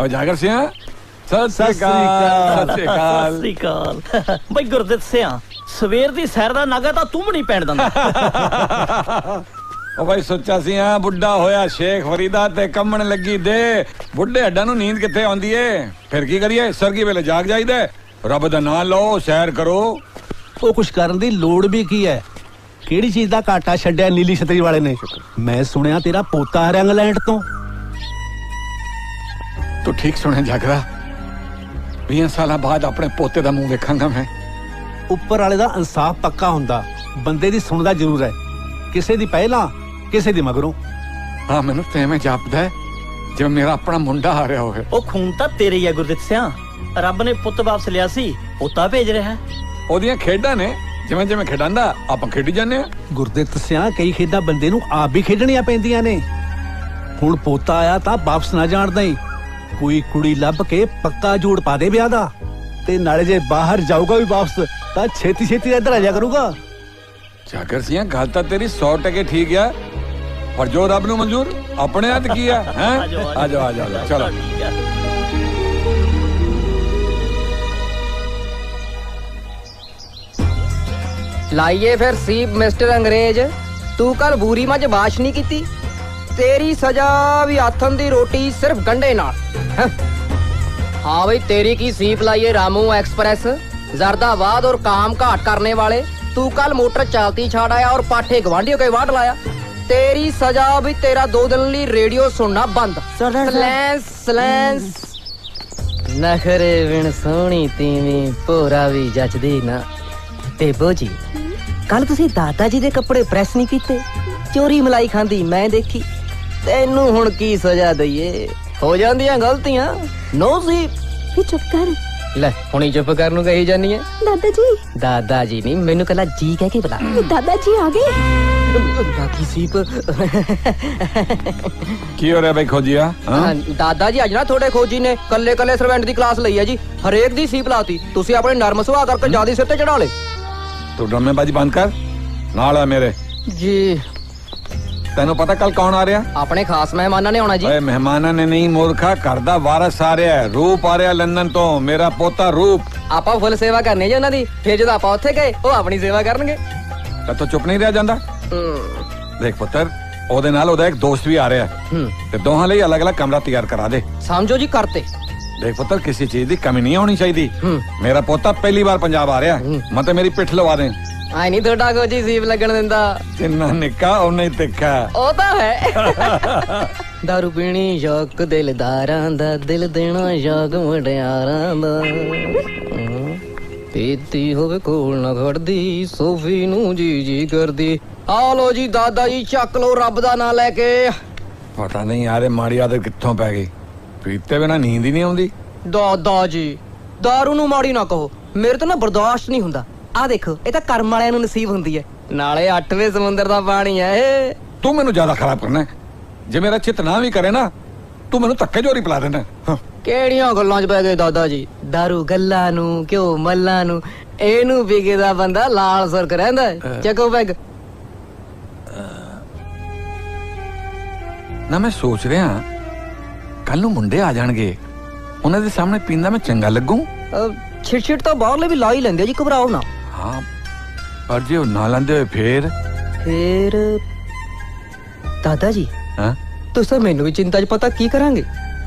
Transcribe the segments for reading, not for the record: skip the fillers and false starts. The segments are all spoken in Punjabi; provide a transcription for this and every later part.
जागर सिंह सत श्री अकाल बई गुरदित सिंह सवेर दी सैर दा नागा तां तू भी नहीं पैण दिंदा ओ भाई सोचा सी हां बुढ़ा होया शेख फरीदा ते कम्मण लगी दे बुढ़े हड्डां नूं नींद कित्थे आउंदी ए फिर की करिए सरगी वेले जाग जाईदा रब दा नाम लो सैर करो ਉਹ ਕੁਛ ਕਰਨ ਦੀ ਲੋੜ ਵੀ ਕੀ ਹੈ ਕਿਹੜੀ ਚੀਜ਼ ਦਾ ਘਾਟਾ ਛੱਡਿਆ ਨੀਲੀ ਛਤਰੀ ਵਾਲੇ ਨੇ ਮੈਂ ਸੁਣਿਆ ਤੇਰਾ ਪੋਤਾ ਆ ਰਿਹਾ ਇੰਗਲੈਂਡ ਤੋਂ तू ठीक सुने जागरा 20 साल बाद अपने पोते दा मुंह वेखांगा मैं ਉੱਪਰ ਵਾਲੇ ਦਾ ਇਨਸਾਫ ਪੱਕਾ ਹੁੰਦਾ ਬੰਦੇ ਦੀ ਸੁਣਦਾ ਜ਼ਰੂਰ ਹੈ ਕਿਸੇ ਦੀ ਪਹਿਲਾਂ ਕਿਸੇ ਦੀ ਮਗਰੋਂ हाँ मैनू ते में जापदा है जिवें मेरा अपना मुंडा आ रहा होवे ਉਹ ਖੂਨ ਤਾਂ ਤੇਰੇ ਹੀ ਆ ਗੁਰਦਿਤ ਸਿਆ ਰੱਬ ਨੇ ਪੁੱਤ ਵਾਪਸ ਲਿਆ ਸੀ ਪੋਤਾ ਭੇਜ ਰਿਹਾ ਹੈ ਉਹਦੀਆਂ ਖੇਡਾਂ ਨੇ ਜਿਵੇਂ ਜਿਵੇਂ ਖੇਡਾਂਦਾ ਆਪਾਂ ਖੇਡੀ ਜਾਂਦੇ ਆ ਗੁਰਦਿੱਤ ਸਿਆਂ ਕਈ ਖੇਡਾਂ ਬੰਦੇ ਨੂੰ ਆਪ ਵੀ ਖੇਡਣੀਆਂ ਪੈਂਦੀਆਂ ਨੇ ਹੁਣ ਪੋਤਾ ਆਇਆ ਤਾਂ ਵਾਪਸ ਨਾ ਜਾਣਦਾ ਹੀ ਕੋਈ ਕੁੜੀ ਲੱਭ ਕੇ ਪੱਕਾ ਜੋੜ ਪਾ ਦੇ ਵਿਆਹ ਦਾ ਤੇ ਨਾਲੇ ਜੇ ਬਾਹਰ ਜਾਊਗਾ ਵੀ ਵਾਪਸ ਤਾਂ ਛੇਤੀ ਛੇਤੀ ਇੱਧਰ ਆ ਜਾ ਕਰੂਗਾ जागर सिंह गल तां तेरी 100% ठीक है पर जो रब नूं मंजूर अपने हाथ की है हैं आ जाओ चलो लाइए फिर सीप मिस्टर अंग्रेज तू कल बूरी मज बाश नहीं की तेरी सजा भी आथन दी रोटी सिर्फ गंढे नाल हाँ भाई तेरी की सीप लाइए रामू एक्सप्रेस जरदाबाद और काम घाट करने वाले तू कल मोटर चलती छाड़ आया और पाठे गवांढियों के वाट लाया तेरी सजा भी तेरा 2 दिन ली रेडियो सुनना बंद सलैंस सलैंस नखरे बिन सोहनी तीवी भोरा भी जचदी ना बेबो जी कल तुसी दादा जी दे कपड़े प्रेस नहीं कीते चोरी मलाई खांदी मैं देखी तेनू हुण की सजा दईए हो जांदियां गलतियां नो सी चुप कर ले हुणी चुप कर नू कही जानी है दादाजी नहीं मैनू कला जी कह के बुला दादाजी आ गए बाकी सीप की हो रहा भाई खोजिया दादाजी अज ना थोड़े खोजी ने कल्ले कल्ले सर्वेंट दी क्लास लई है जी हरेक दी सीप लाती तुसी अपने नरम सुभा करके ज्यादा सिर ते चढ़ा ले तू ड्रामेबाजी बंद कर नाल आ मेरे जी तेनू पता कल कौन आ रहा अपने खास मेहमाना ने आना जी मेहमाना ने नहीं मूर्खा घर दा वारस आ रहा है रूप आ रहा लंदन तो मेरा पोता रूप आपा फुल सेवा करनी जी उन्हां दी फिर जद आपा उत्थे गए ओ अपनी सेवा करनगे तो चुप नहीं रह जांदा देख पुत्र ओदे नाल ओदा एक दोस्त भी आ रहा है ते दोहां लई अलग अलग कमरा तैयार करा दे समझो जी करते देख पुत्र किसी चीज दी कमी नहीं होनी चाहिए मेरा पोता पहली बार पंजाब आ रहा है मैं ते मेरी पिठ लवा दे आई नहीं थोड़ा को जी सीप लगन दिंदा जिन्ना निक्का उन्ना ही तिखा ओ तां है दारू पीनी शौक दिलदारां दा दिल देना शौक मुटियारां दा पीती होवे कोल ना खड़दी सोफी नू जी जी करदी आ लो जी दादा जी चक लो रब दा नाम लेके पता नहीं यार माड़ी आदत कित्थों पै गई पीते बिना नींद ही नहीं आउंदी दादा जी दारू नू माड़ी ना कहो मेरे तो ना बर्दाश्त नहीं हुंदा आ देखो ये तो कर्म वालियां नू नसीब हुंदी है नाले 8वें समुंदर दा पानी है तू मैनू ज्यादा खराब करना है जे मेरा चित ना भी करे ना तू मैनू धक्के जोरी पिला देना केड़ियां गल्लां च पै गए दादा जी दारू गल्लां नू क्यों मल्लां नू एनू पीके दा बंदा लाल सुरख रहिंदा है चको पैग ना मैं सोच रहा कल नू मुंडे आ जाणगे उन्हां दे सामने पींदा मैं चंगा लगूं छिट तो बाहरले भी ला ही लेंदे जी घबराओ ना हाँ पर जे ना लांदे फिर दादा जी हां तुसां मैनू भी चिंता च पता की करांगे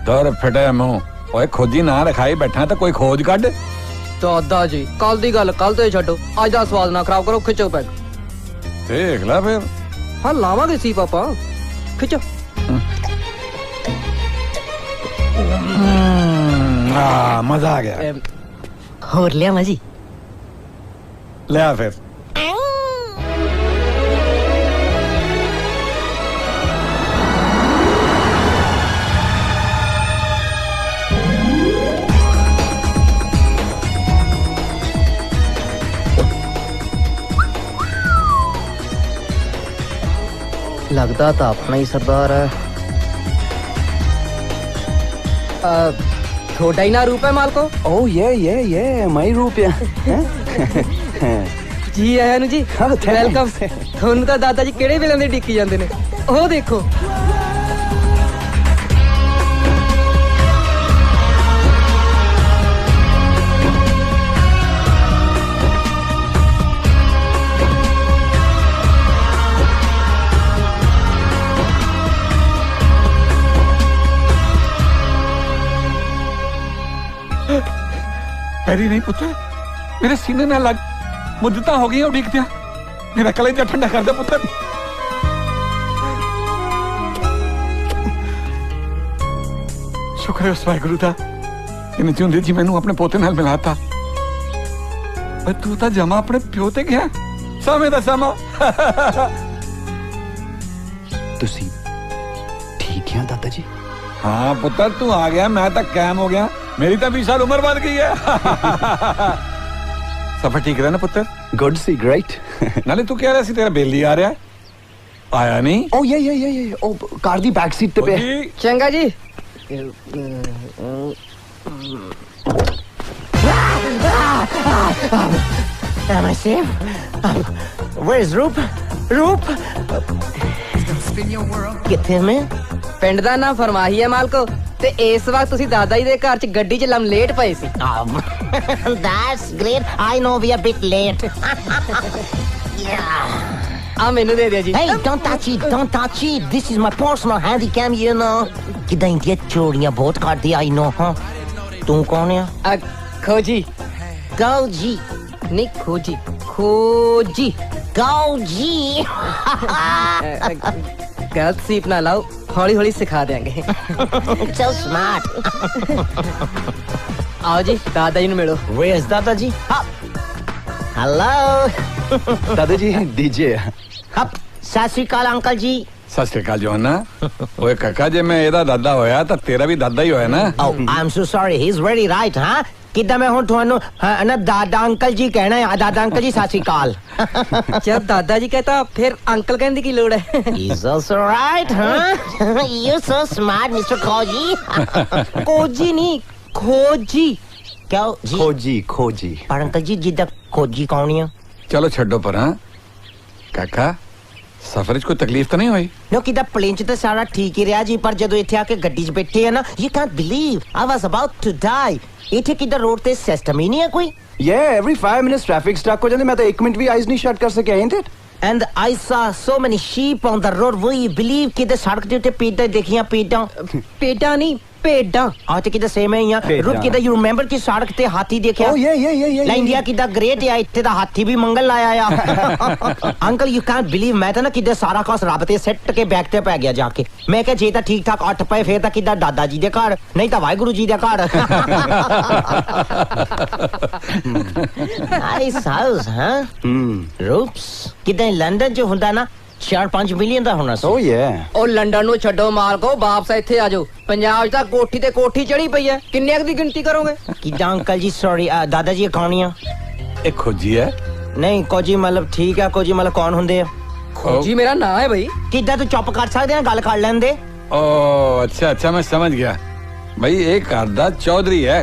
दर फटे मुंह ओए खोजी ना रखाई बैठा तो कोई खोज कढ दादा जी कल दी गल कल ते छड्डो अज दा स्वाद ना खराब करो खिचो पैग देख ला फिर हां लावांगे सी पापा खिचो मजा आ गया और लिया मजी ले आ फिर लगता तो अपना ही सरदार है छोटा ही ना रूप है माल को ओ ये माई रूप जी आया नु जी वेलकम थोनू तो दादा जी केड़े वेले दे डिक्की जांदे ने ओ देखो पैरी नहीं पुत्र, मेरे सीने में लग मुद्दता हो गई उड़ीक दिया, मेरा कलेजा ठंडा कर दे पुत्र। शुक्र है उस वाहिगुरु दा इन्हें जिंदगी जी मैनू अपने पोते नाल मिलाता। पर तू तो जमा अपने प्यो ते गया सामे दा सामा। तुसी ठीक है दादा जी? हाँ पुत्र, तू आ गया, मैं तक कैम हो गया, मेरी तो 20 साल उम्र बढ़ गई है। सफर ठीक रहा ना पुत्र? गुड सी ग्रेट। नाले तू कह रहा सी तेरा बेली आ रहा है, आया नहीं? ओ ये ओ कार दी बैक सीट पे। चंगा जी। Am I safe? Where is Roop? Roop? ਕਿੱਥੇ ਮੈਂ? ਪਿੰਡ ਦਾ ਨਾਮ ਫਰਮਾਹੀ ਹੈ ਮਾਲਕੋ, ਤੇ ਇਸ ਵਕਤ ਤੁਸੀਂ ਦਾਦਾ ਜੀ ਦੇ ਘਰ 'ਚ ਗੱਡੀ 'ਚ ਲਮਲੇਟ ਪਏ ਸੀ। That's great. I know we are a bit late. ਆ ਮੈਨੂੰ ਦੇ ਦਿਓ ਜੀ। Hey, don't touch it. Don't touch it. This is my personal handicap, you know. ਕਿਦਾਂ ਇੰਡੀਆ ਚੋਰੀਆਂ ਬਹੁਤ ਕਰਦੇ I know, ਹਾਂ? ਤੂੰ ਕੌਣ ਆ? ਖੋਜੀ ਗੌਜੀ। ਨਹੀਂ ਖੋਜੀ, ਖੋਜੀ। ਗੌਜੀ। ਗਲਤ ਸੀਪ ਨਾ ਲਾਓ, ਹੌਲੀ ਹੌਲੀ ਸਿਖਾ ਦਿਆਂਗੇ। So smart. ਆਓ ਜੀ, ਦਾਦਾ ਜੀ ਨੂੰ ਮਿਲੋ। Where is Dada ji? Hello. दादा जी डीजे। Up. ਸਤਿ ਸ਼੍ਰੀ ਅਕਾਲ ਅੰਕਲ ਜੀ। सत श्री अकाल जोहना। ओए काका, जे मैं एदा दादा होया तो तेरा भी दादा ही होया ना। Oh, I'm so sorry. He's very right, huh? ਕਿੱਦਾਂ ਮੈਂ ਹੁਣ ਤੁਹਾਨੂੰ ਨਾ ਦਾਦਾ ਅੰਕਲ ਜੀ ਕਹਿਣਾ ਹੈ? ਦਾਦਾ ਅੰਕਲ ਜੀ ਸਤਿ ਸ਼੍ਰੀ ਅਕਾਲ। ਜਦ ਦਾਦਾ ਜੀ ਕਹਤਾ ਫਿਰ ਅੰਕਲ ਕਹਿਣ ਦੀ ਕੀ ਲੋੜ ਹੈ? He's also right, huh? You're so smart, Mr. Koji. ਕੋਜੀ ਨਹੀਂ, ਖੋਜੀ। ਕਿਉਂ ਜੀ? खोजी खोजी। ਪਰ ਅੰਕਲ ਜੀ ਜਿੱਦਾਂ ਖੋਜੀ ਕੌਣ ਆ? चलो छड्डो पर। हाँ काका, सफर च कोई तकलीफ तो नहीं हुई? ਨੋ ਕਿਦਾਂ ਪਲੇਨ 'ਚ ਤਾਂ ਸਾਰਾ ਠੀਕ ਹੀ ਰਿਹਾ ਜੀ, ਪਰ ਜਦੋਂ ਇੱਥੇ ਆ ਕੇ ਗੱਡੀ 'ਚ ਬੈਠੇ ਆ ਨਾ, you can't believe I was about to die. ਇੱਥੇ ਕਿਦਾਂ ਰੋਡ ਤੇ ਸਿਸਟਮ ਹੀ ਨਹੀਂ ਹੈ ਕੋਈ। Yeah, every 5 minutes traffic stuck हो जाते, मैं तो 1 मिनट भी eyes नहीं shut कर सके, ain't it? And I saw so many sheep on the road. Will you believe ਕਿਤੇ ਸੜਕ ਦੇ ਉੱਤੇ ਪੇਡਾਂ ਦੇਖੀਆਂ? ਪੇਡਾਂ ਪੇਡਾਂ ਨਹੀਂ, ਭੇਡਾਂ। ਆ ਤੇ ਕਿਤੇ ਸੇਮ ਹੈ ਹੀ ਆ। ਭੇਡਾਂ। ਰੂਪ ਕਿਦਾਂ ਯੂ ਰਿਮੈਂਬਰ ਕਿ ਸੜਕ ਤੇ ਹਾਥੀ ਦੇਖਿਆ? Oh yeah. ਲੈ ਇੰਡੀਆ ਕਿਦਾਂ ਗ੍ਰੇਟ ਆ, ਇੱਥੇ ਦਾ ਹਾਥੀ ਵੀ ਮੰਗਲ ਲਾਇਆ ਆ। ਅੰਕਲ ਯੂ ਕੈਨਟ ਬਿਲੀਵ, ਮੈਂ ਤਾਂ ਨਾ ਕਿਦਾਂ ਸਾਰਾ ਕੁਝ ਰੱਬ ਤੇ ਸਿੱਟ ਕੇ ਬੈਕ ਤੇ ਪੈ ਗਿਆ ਜਾ ਕੇ। ਮੈਂ ਕਿਹਾ ਜੇ ਤਾਂ ਠੀਕ ਠਾਕ ਉੱਠ ਪਏ ਫੇਰ ਤਾਂ ਕਿਦਾਂ ਦਾਦਾ ਜੀ ਦੇ ਘਰ, ਨਹੀਂ ਤਾਂ ਵਾਹਿਗੁਰੂ ਜੀ ਦੇ ਘਰ। ਨਾਈਸ ਹਾਊਸ, ਹਾਂ? ਰੂਪਸ ਕਿਦਾਂ ਲੰਡਨ 'ਚ ਹੁੰਦਾ ਨਾ 4-5 ਮਿਲੀਅਨ ਦਾ ਹੋਣਾ ਸੀ। Oh yeah. ਉਹ ਲੰਡਨ ਨੂੰ ਛੱਡੋ ਮਾਲਕੋ, ਵਾਪਸ ਇੱਥੇ ਆ ਜਾਓ। ਪੰਜਾਬ 'ਚ ਤਾਂ ਕੋਠੀ ਤੇ ਕੋਠੀ ਚੜੀ ਪਈ ਹੈ, ਕਿੰਨੇ ਕੁ ਦੀ ਗਿਣਤੀ ਕਰੋਗੇ? ਕਿਦਾਂ ਅੰਕਲ ਜੀ? ਸੌਰੀ ਦਾਦਾ ਜੀ ਕੌਣ ਆ? एक खोजी है। ਨਹੀਂ ਕੋਜੀ ਮਤਲਬ ਠੀਕ ਆ, ਕੋਜੀ ਮਤਲਬ ਕੌਣ ਹੁੰਦੇ ਆ? ਖੋਜੀ ਮੇਰਾ ਨਾਂ ਹੈ ਬਈ। ਕਿੱਦਾਂ ਤੂੰ ਚੁੱਪ ਕਰ ਸਕਦੇ ਆ, ਗੱਲ ਕਰ ਲੈਂਦੇ। ओ अच्छा, मैं समझ गया भाई। एक आधा चौधरी है,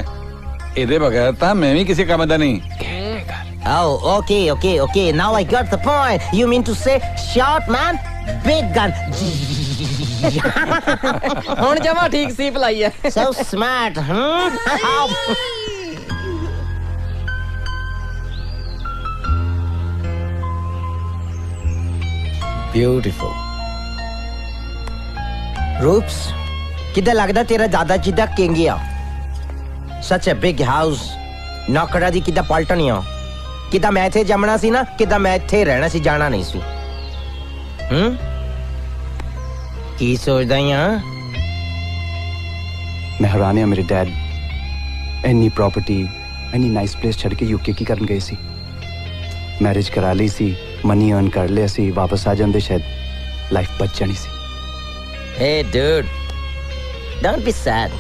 इधे बगैर था मैं भी किसी का मदा नहीं। Oh, okay. Now I got the point. You mean to say short man, big gun. ਹੁਣ ਜਮਾ ਠੀਕ ਸੀਪ ਲਾਈ ਹੈ। So smart, huh? Beautiful. Roops, ਕਿੱਦਾਂ ਲੱਗਦਾ ਤੇਰਾ ਦਾਦਾ ਜੀ ਦਾ ਕਿੰਗ ਆ? Such a big house. ਨੌਕਰਾਂ ਦੀ ਕਿੱਦਾਂ ਪਲਟਣੀ ਆ? ਕਿੱਦਾਂ ਮੈਂ ਇੱਥੇ ਜੰਮਣਾ ਸੀ ਨਾ, ਕਿੱਦਾਂ ਮੈਂ ਇੱਥੇ ਰਹਿਣਾ ਸੀ, ਜਾਣਾ ਨਹੀਂ ਸੀ। ਕੀ ਸੋਚਦਾ ਆ? मैं हैरान मेरे डैड ਇੰਨੀ प्रॉपर्टी ਇੰਨੀ ਨਾਈਸ ਪਲੇਸ ਛੱਡ ਕੇ ਯੂਕੇ ਕੀ ਕਰਨ ਗਏ ਸੀ? ਮੈਰਿਜ ਕਰਾ ਲਈ ਸੀ, ਮਨੀ ਅਰਨ ਕਰ ਲਿਆ ਸੀ, ਵਾਪਸ ਆ ਜਾਂਦੇ ਸ਼ਾਇਦ ਲਾਈਫ ਬਚ ਜਾਣੀ ਸੀ। Hey dude, don't be sad.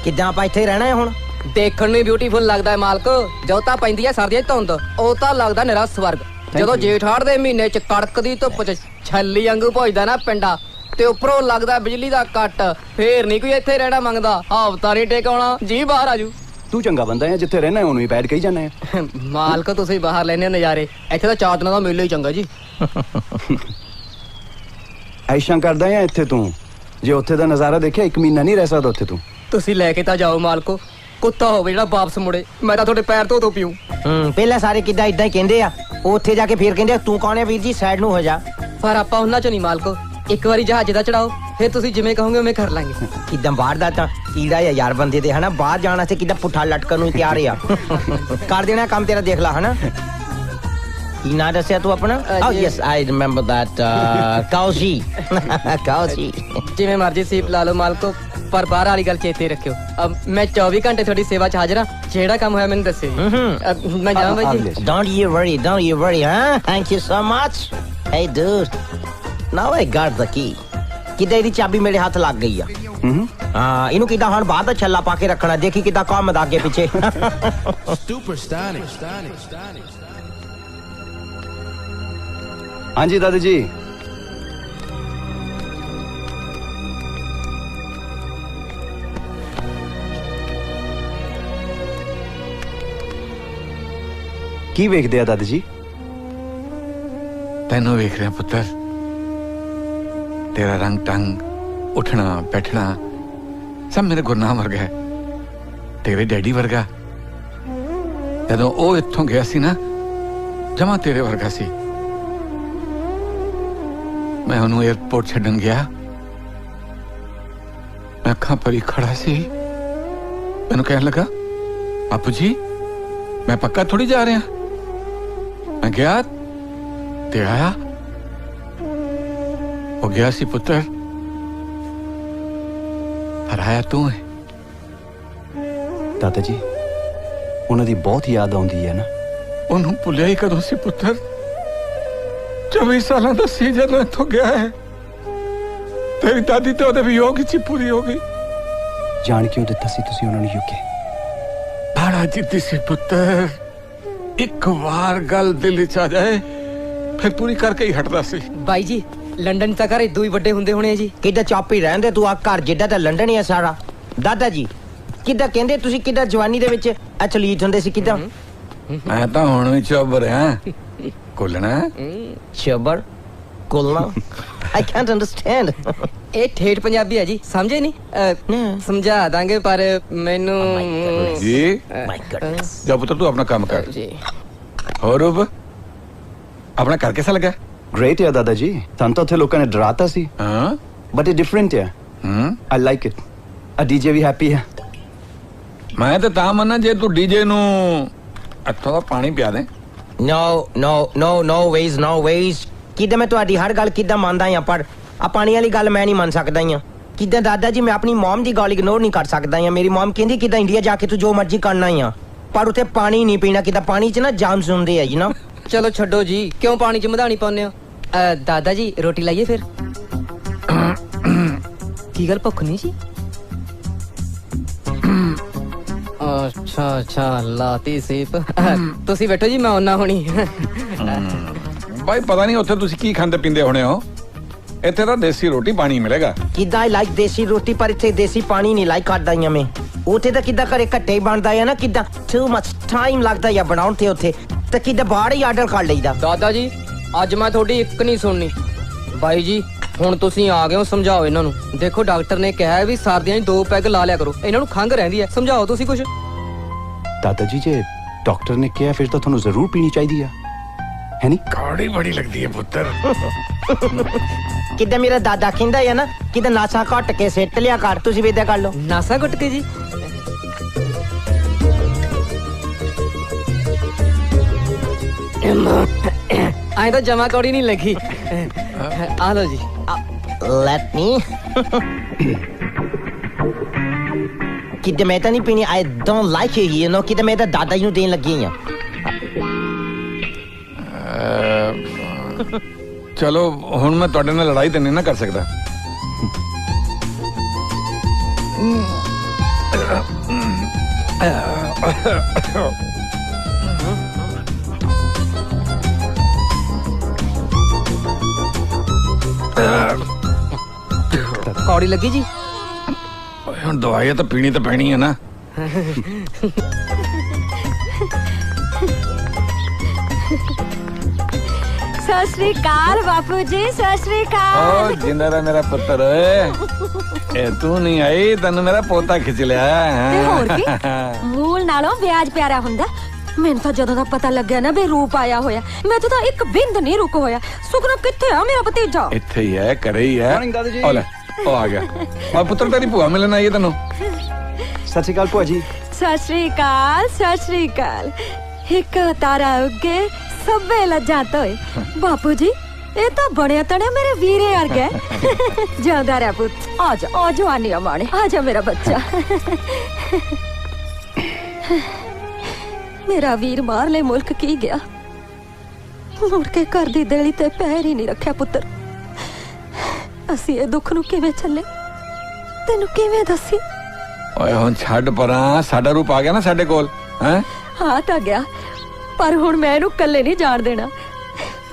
ਕਿੱਦਾਂ ਆਪਾਂ ਇੱਥੇ ਰਹਿਣਾ ਹੈ ਹੁਣ? ਦੇਖਣ ਨੂੰ ਬਿਊਟੀਫੁਲ ਲੱਗਦਾ ਹੈ ਮਾਲਕੋ। ਜਦੋਂ ਤਾਂ ਪੈਂਦੀ ਹੈ ਸਰਦੀਆਂ 'ਚ ਧੁੰਦ, ਉਹ ਤਾਂ ਲੱਗਦਾ ਨਿਰਾ ਸਵਰਗ। ਜਦੋਂ ਜੇਠ ਹਾੜ ਦੇ ਮਹੀਨੇ 'ਚ ਕੜਕਦੀ ਧੁੱਪ 'ਚ ਛੱਲੀ ਵਾਂਗੂ ਭੁੱਜਦਾ ਨਾ ਪਿੰਡਾ, ਤੇ ਉੱਪਰੋਂ ਲੱਗਦਾ ਬਿਜਲੀ ਦਾ ਕੱਟ, ਫੇਰ ਨਹੀਂ ਕੋਈ ਇੱਥੇ ਰਹਿਣਾ ਮੰਗਦਾ। ਹਫ਼ਤਾ ਨਹੀਂ ਟਿਕਾਉਣਾ ਜੀ, ਬਾਹਰ ਆਜੂ। ਤੂੰ ਚੰਗਾ ਬੰਦਾ ਹੈ, ਜਿੱਥੇ ਰਹਿਣਾ ਉਹਨੂੰ ਹੀ ਬੈਠ ਕੇ ਹੀ ਜਾਣਾ ਹੈ। ਮਾਲਕੋ ਤੁਸੀਂ ਬਾਹਰ ਲੈਣੇ ਨਜ਼ਾਰੇ, ਇੱਥੇ ਤਾਂ 4 ਦਿਨਾਂ ਦਾ ਮੇਲਾ ਹੀ ਚੰਗਾ ਜੀ। ਐਸ਼ਾਂ ਕਰਦਾ ਹੈ ਇੱਥੇ ਤੂੰ? ਜੇ ਉੱਥੇ ਦਾ ਨਜ਼ਾਰਾ ਦੇਖਿਆ 1 ਮਹੀਨਾ ਨਹੀਂ ਰਹਿ ਸਕਦਾ ਉੱਥੇ ਤੂੰ। ਤੁਸੀਂ ਲੈ ਕੇ ਤਾਂ ਜਾਓ ਮਾਲਕੋ, ਕੁੱਤਾ ਹੋਵੇ ਜਿਹੜਾ ਵਾਪਸ ਮੁੜੇ, ਮੈਂ ਤਾਂ ਤੁਹਾਡੇ ਪੈਰ ਧੋ ਪੀਊ। ਪਹਿਲਾਂ ਸਾਰੇ ਕਿੱਦਾਂ ਇਦਾਂ ਹੀ ਕਹਿੰਦੇ ਆ, ਉੱਥੇ ਜਾ ਕੇ ਫੇਰ ਕਹਿੰਦੇ ਤੂੰ ਕੌਣ ਹੈ ਵੀਰ ਜੀ, ਸਾਈਡ ਨੂੰ ਹੋ ਜਾ। ਪਰ ਆਪਾਂ ਉਹਨਾਂ 'ਚ ਨਹੀਂ ਮਾਲਕੋ। ਇੱਕ ਵਾਰੀ ਜਹਾਜ਼ ਦਾ ਚੜਾਓ, ਫਿਰ ਤੁਸੀਂ ਜਿਵੇਂ ਕਹੋਗੇ ਉਵੇਂ ਕਰ ਲਾਂਗੇ। ਕਿੱਦਾਂ ਬਾਹਰ ਦਾ ਤਾਂ ਕੀੜਾ ਆ ਯਾਰ ਬੰਦੇ ਦੇ ਹਨਾ ਬਾਹਰ ਜਾਣਾ ਤੇ ਕਿੱਦਾਂ ਪੁੱਠਾ ਲਟਕਣ ਨੂੰ ਤਿਆਰ ਆ ਕਰ ਦੇਣਾ ਕੰਮ ਤੇਰਾ ਦੇਖ ਲੈ ਹਨਾ ਕੀ ਨਾਂ ਦੱਸਿਆ ਤੂੰ ਆਪਣਾ ਓ ਯੈਸ ਆਈ ਰਿਮੈਂਬਰ ਦੈਟ ਕਾਉਜੀ ਕਾਉਜੀ ਜਿਵੇਂ ਮਰਜ਼ੀ ਸੀਪ ਲਾ ਲਓ ਮਾਲਕੋ ਪਰ ਬਾਹਰ ਵਾਲੀ ਗੱਲ ਚੇਤੇ ਰੱਖਿਓ ਮੈਂ 24 ਘੰਟੇ ਤੁਹਾਡੀ ਸੇਵਾ 'ਚ ਹਾਜ਼ਰ ਹਾਂ ਜਿਹੜਾ ਕੰਮ ਹੋਇਆ ਮੈਨੂੰ ਦੱਸਿਓ ਜੀ ਮੈਂ ਜਾਵਾਂ ਬਾਈ ਜੀ don't you worry huh thank you so much hey dude now I got the key ਕਿੱਦਾਂ ਇਹਦੀ ਚਾਬੀ ਮੇਰੇ ਹੱਥ ਲੱਗ ਗਈ ਆ ਹਾਂ ਇਹਨੂੰ ਕਿੱਦਾਂ ਹੁਣ ਬਾਅਦ ਦਾ ਛੱਲਾ ਪਾ ਕੇ ਰੱਖਣਾ ਦੇਖੀ ਕਿੱਦਾਂ ਕੰਮ ਦਾ ਅੱਗੇ ਪਿੱਛੇ हाँ जी दादाजी की वेखदे आ दादाजी ਤੈਨੂੰ ਵੇਖ ਰਿਹਾ ਪੁੱਤਰ ਤੇਰਾ ਰੰਗ ਟੰਗ ਉੱਠਣਾ ਬੈਠਣਾ ਸਭ ਮੇਰੇ ਗੁਰਨਾਮ ਵਰਗਾ ਹੈ ਤੇਰੇ ਡੈਡੀ ਵਰਗਾ ਜਦੋਂ ਉਹ ਇੱਥੋਂ ਗਿਆ ਸੀ ਨਾ ਜਮਾ ਤੇਰੇ ਵਰਗਾ ਸੀ ਮੈਂ ਉਹਨੂੰ 에어ਪੋਰਟ ਛੱਡਣ ਗਿਆ ਮੈਂ ਅੱਖਾਂ ਭਰੀ ਖੜਾ ਸੀ ਮੈਨੂੰ ਕਹਿਣ ਲੱਗਾ ਬਾਪੂ ਜੀ ਮੈਂ ਪੱਕਾ ਥੋੜੀ ਜਾ ਰਿਹਾ ਮੈਂ ਗਿਆ ਤੇ ਆਇਆ ਹੋ ਗਿਆ ਸੀ ਪੁੱਤਰ ਪਰ ਆਇਆ ਤੂੰ ਹੈ दादाजी ਉਹਨਾਂ ਦੀ ਬਹੁਤ ਯਾਦ ਆਉਂਦੀ ਹੈ ਨਾ ਉਹਨੂੰ ਭੁੱਲਿਆ ਹੀ ਕਦੋਂ ਸੀ ਪੁੱਤਰ 24 ਸਾਲਾਂ ਦਾ ਸੀ ਜਦੋਂ ਇੱਥੋਂ ਗਿਆ ਹੈ ਤੇਰੀ ਦਾਦੀ ਤੇ ਉਹਦੇ ਵਿਯੋਗ ਵਿੱਚ ਪੂਰੀ ਹੋ ਗਈ ਜਾਣ ਕਿਉਂ ਦਿੱਤਾ ਸੀ ਤੁਸੀਂ ਉਹਨਾਂ ਨੂੰ ਯੂਕੇ ਬੜਾ ਜਿੱਦੀ ਸੀ ਪੁੱਤਰ ਇੱਕ ਵਾਰ ਗੱਲ ਦਿਲ ਵਿੱਚ ਆ ਜਾਏ ਫਿਰ ਪੂਰੀ ਕਰਕੇ ਹੀ ਹਟਦਾ ਸੀ ਬਾਈ ਜੀ ਲੰਡਨ ਤਾਂ ਘਰ ਇਦੋਂ ਹੀ ਵੱਡੇ ਹੁੰਦੇ ਹੋਣੇ ਜੀ ਕਿੱਦਾਂ ਚੌਪੀ ਰਹਿੰਦੇ ਤੂੰ ਆ ਘਰ ਜਿੱਦਾਂ ਤਾਂ ਲੰਡਨ ਹੀ ਆ ਸਾਰਾ ਦਾਦਾ ਜੀ ਕਿੱਦਾਂ ਕਹਿੰਦੇ ਤੁਸੀਂ ਕਿੱਦਾਂ ਜਵਾਨੀ ਦੇ ਵਿੱਚ ਐਥਲੀਟ ਹੁੰਦੇ ਸੀ ਕਿੱਦਾਂ ਮੈਂ ਤਾਂ ਹੁਣ ਵੀ ਚੁੱਪ ਰਿਹਾ ਕੋਲਣਾ ਸ਼ਬਰ ਕੋਲਣਾ ਆਈ ਕੈਨਟ ਅੰਡਰਸਟੈਂਡ ਇਹ ਠੇਠ ਪੰਜਾਬੀ ਹੈ ਜੀ ਸਮਝੇ ਨਹੀਂ ਸਮਝਾ ਦਾਂਗੇ ਪਰ ਮੈਨੂੰ ਜੀ ਮਾਈ ਗॉडनेस ਜਾ ਪੁੱਤਰ ਤੂੰ ਆਪਣਾ ਕੰਮ ਕਰ ਜੀ ਹੋਰ ਰੂਪ ਆਪਣਾ ਕਰ ਕਿਸਾ ਲੱਗਾ ਗ੍ਰੇਟ ਹੈ दादाजी ਸਾਨੂੰ ਤਾਂ ਉੱਥੇ ਲੋਕਾਂ ਨੇ ਡਰਾਤਾ ਸੀ ਹਾਂ ਬਟ ਇਹ ਡਿਫਰੈਂਟ ਹੈ ਆਈ ਲਾਈਕ ਇਟ ਆ ਡੀਜੇ ਵੀ ਹੈਪੀ ਹੈ ਮੈਂ ਤਾਂ ਮੰਨਾ ਜੇ ਤੂੰ ਡੀਜੇ ਨੂੰ ਇੱਥੋਂ ਦਾ ਪਾਣੀ ਪਿਆ ਦੇ no ways ਕਿੱਦਾਂ ਮੈਂ ਤੁਹਾਡੀ ਹਰ ਗੱਲ ਕਿੱਦਾਂ ਮੰਨਦਾ ਆ ਪਰ ਆ ਪਾਣੀ ਵਾਲੀ ਗੱਲ ਮੈਂ ਨਹੀਂ ਮੰਨ ਸਕਦਾ ਆ ਕਿੱਦਾਂ ਦਾਦਾ ਜੀ ਮੈਂ ਆਪਣੀ ਮਮ ਦੀ ਗੱਲ ਇਗਨੋਰ ਨਹੀਂ ਕਰ ਸਕਦਾ ਆ ਮੇਰੀ ਮਮ ਕਹਿੰਦੀ ਕਿੱਦਾਂ ਇੰਡੀਆ ਜਾ ਕੇ ਤੂੰ ਜੋ ਮਰਜ਼ੀ ਕਰਨਾ ਆ ਪਰ ਉੱਥੇ ਪਾਣੀ ਨਹੀਂ ਪੀਣਾ ਕਿੱਦਾਂ ਪਾਣੀ 'ਚ ਨਾ ਜਾਮਸ ਹੁੰਦੇ ਆ ਨਾ ਚਲੋ ਛੱਡੋ ਜੀ ਕਿਉਂ ਪਾਣੀ 'ਚ ਮਧਾਣੀ ਪਾਉਂਦੇ ਹੋ ਦਾਦਾ ਜੀ ਰੋਟੀ ਲਾਈਏ ਫਿਰ ਕੀ ਗੱਲ ਭੁੱਖ ਨਹੀਂ ਜੀ ਅੱਛਾ ਲਾਤੀ ਸੀਪ ਤੁਸੀਂ ਬੈਠੋ ਜੀ ਮੈਂ ਆਉਣਾ ਹੁਣੀ ਭਾਈ ਪਤਾ ਨਹੀਂ ਉੱਥੇ ਤੁਸੀਂ ਕੀ ਖਾਂਦੇ ਪੀਂਦੇ ਹੋਣੇ ਹੋ ਇੱਥੇ ਤਾਂ ਦੇਸੀ ਰੋਟੀ ਪਾਣੀ ਮਿਲੇਗਾ ਕਿੱਦਾਂ ਆਈ ਲਾਈਕ ਦੇਸੀ ਰੋਟੀ ਪਰ ਇੱਥੇ ਦੇਸੀ ਪਾਣੀ ਨਹੀਂ ਲਾਈਕ ਕਰਦਾ ਆ ਮੈਂ ਉੱਥੇ ਤਾਂ ਕਿੱਦਾਂ ਘਰੇ ਘੱਟੇ ਹੀ ਬਣਦਾ ਆ ਨਾ ਕਿੱਦਾਂ ਟੂ ਮਚ ਟਾਈਮ ਲੱਗਦਾ ਆ ਬਣਾਉਣ ਤੇ ਉੱਥੇ ਤੇ ਕਿੱਦਾਂ ਬਾਹਰ ਹੀ ਆਰਡਰ ਕਰ ਲਈਦਾ ਦਾਦਾ ਜੀ ਅੱਜ ਮੈਂ ਤੁਹਾਡੀ ਇੱਕ ਨਹੀਂ ਸੁਣਨੀ ਬਾਈ ਜੀ ਹੁਣ ਤੁਸੀਂ ਆ ਗਏ ਹੋ ਸਮਝਾਓ ਇਹਨਾਂ ਨੂੰ ਦੇਖੋ ਡਾਕਟਰ ਨੇ ਕਿਹਾ ਵੀ ਸਰਦੀਆਂ 'ਚ 2 ਪੈਗ ਲਾ ਲਿਆ ਕਰੋ ਇਹਨਾਂ ਨੂੰ ਖੰਘ ਰਹਿੰਦੀ ਹੈ ਸਮਝਾਓ ਤੁਸੀਂ ਕੁਝ दादाजी ਜੇ ਡਾਕਟਰ ਨੇ ਕਿਹਾ ਫਿਰ ਤਾਂ ਤੁਹਾਨੂੰ ਜ਼ਰੂਰ ਪੀਣੀ ਚਾਹੀਦੀ ਆ ਹੈ ਨਹੀਂ ਕਾੜੀ ਬੜੀ ਲੱਗਦੀ ਹੈ ਪੁੱਤਰ ਕਿੱਦਾਂ ਮੇਰਾ ਦਾਦਾ ਕਹਿੰਦਾ ਆ ਨਾ ਕਿੱਦਾਂ ਨਾਸਾ ਘੱਟ ਕੇ ਸਿੱਟ ਲਿਆ ਕਰ ਤੁਸੀਂ ਵੀ ਏਦਾਂ ਕਰ ਲਓ ਨਾਸਾ ਘੁੱਟ ਕੇ ਜੀ ਆਏ ਤਾਂ ਜਮਾ ਕੌੜੀ ਨਹੀਂ ਲੱਗੀ ਆ ਲਓ ਜੀ ਲੈਟ ਮੀ ਕਿੱਦਾਂ ਮੈਂ ਤਾਂ ਨਹੀਂ ਪੀਣੀ I don't like it you know ਕਿੱਦਾਂ ਮੈਂ ਤਾਂ ਦਾਦਾ ਜੀ ਨੂੰ ਦੇਣ ਲੱਗੀ ਆ ਚਲੋ ਹੁਣ ਮੈਂ ਤੁਹਾਡੇ ਨਾਲ ਲੜਾਈ ਤਾਂ ਨਹੀਂ ਨਾ ਕਰ ਸਕਦਾ ਕੌੜੀ ਲੱਗੀ ਜੀ ਹੁਣ ਦਵਾਈ ਤਾਂ ਪੀਣੀ ਤਾਂ ਪੈਣੀ ਹੈ ਨਾ ਸਤਿ ਸ਼੍ਰੀ ਅਕਾਲ ਬਾਪੂ ਜੀ ਸਤਿ ਸ਼੍ਰੀ ਅਕਾਲ ਓ ਜਿੰਦਾ ਰਹਿ ਮੇਰਾ ਪੁੱਤਰ ਓਏ ਇਹ ਤੂੰ ਨਹੀਂ ਆਈ ਤੈਨੂੰ ਮੇਰਾ ਪੋਤਾ ਖਿੱਚ ਲਿਆ ਤੇ ਹੋਰ ਕੀ ਮੂਲ ਨਾਲੋਂ ਵਿਆਜ ਪਿਆਰਾ ਹੁੰਦਾ ਮੈਨੂੰ ਤਾਂ ਜਦੋਂ ਦਾ ਪਤਾ ਲੱਗਿਆ ਨਾ ਵੀ ਰੂਪ ਆਇਆ ਹੋਇਆ ਮੈਂ ਤਾਂ ਇੱਕ ਬਿੰਦ ਨਹੀਂ ਰੁਕ ਹੋਇਆ ਸੁਖਨਾ ਕਿੱਥੇ ਆ ਮੇਰਾ ਭਤੀਜਾ ਇੱਥੇ ਹੀ ਹੈ ਘਰੇ ਹੀ ਹੈ Morning, ਦਾਦਾ ਜੀ। ਓ ਲੈ ਉਹ ਆ ਗਿਆ ਔਰ ਪੁੱਤਰ ਤੇਰੀ ਭੂਆ ਮਿਲਣ ਆਈ ਹੈ ਤੈਨੂੰ सत श्री अकाल भूआ जी। ਸਤਿ ਸ਼੍ਰੀ ਅਕਾਲ ਸਤਿ ਸ਼੍ਰੀ ਅਕਾਲ ਇੱਕ ਤਾਰਾ ਉੱਗੇ ਸਭੇ ਲੱਜਾਂ ਤੋਏ ਬਾਪੂ ਜੀ ਇਹ ਤਾਂ ਬਣਿਆ ਤਣਿਆ ਮੇਰੇ ਵੀਰੇ ਵਰਗਾ ਜਿਉਂਦਾ ਰਹਿ ਪੁੱਤ ਆ ਜਾ ਜਵਾਨੀ ਮਾਣੇ ਆ ਜਾ ਮੇਰਾ ਬੱਚਾ ਮੇਰਾ ਵੀਰ ਬਾਹਰਲੇ ਮੁਲਕ ਕੀ ਗਿਆ ਮੁੜ ਕੇ ਘਰ ਦੀ ਦੇਲੀ ਤੇ ਪੈਰ ਹੀ ਨਹੀਂ ਰੱਖਿਆ ਪੁੱਤਰ ਅਸੀਂ ਇਹ ਦੁੱਖ ਨੂੰ ਕਿਵੇਂ ਚੱਲੇ ਤੈਨੂੰ ਕਿਵੇਂ ਦੱਸੀ ਓਏ ਹੁਣ ਛੱਡ ਪਰਾਂ ਸਾਡਾ ਰੂਪ ਆ ਗਿਆ ਨਾ ਸਾਡੇ ਕੋਲ ਹੈ ਆ ਤਾਂ ਗਿਆ ਪਰ ਹੁਣ ਮੈਂ ਇਹਨੂੰ ਇਕੱਲੇ ਨਹੀਂ ਜਾਣ ਦੇਣਾ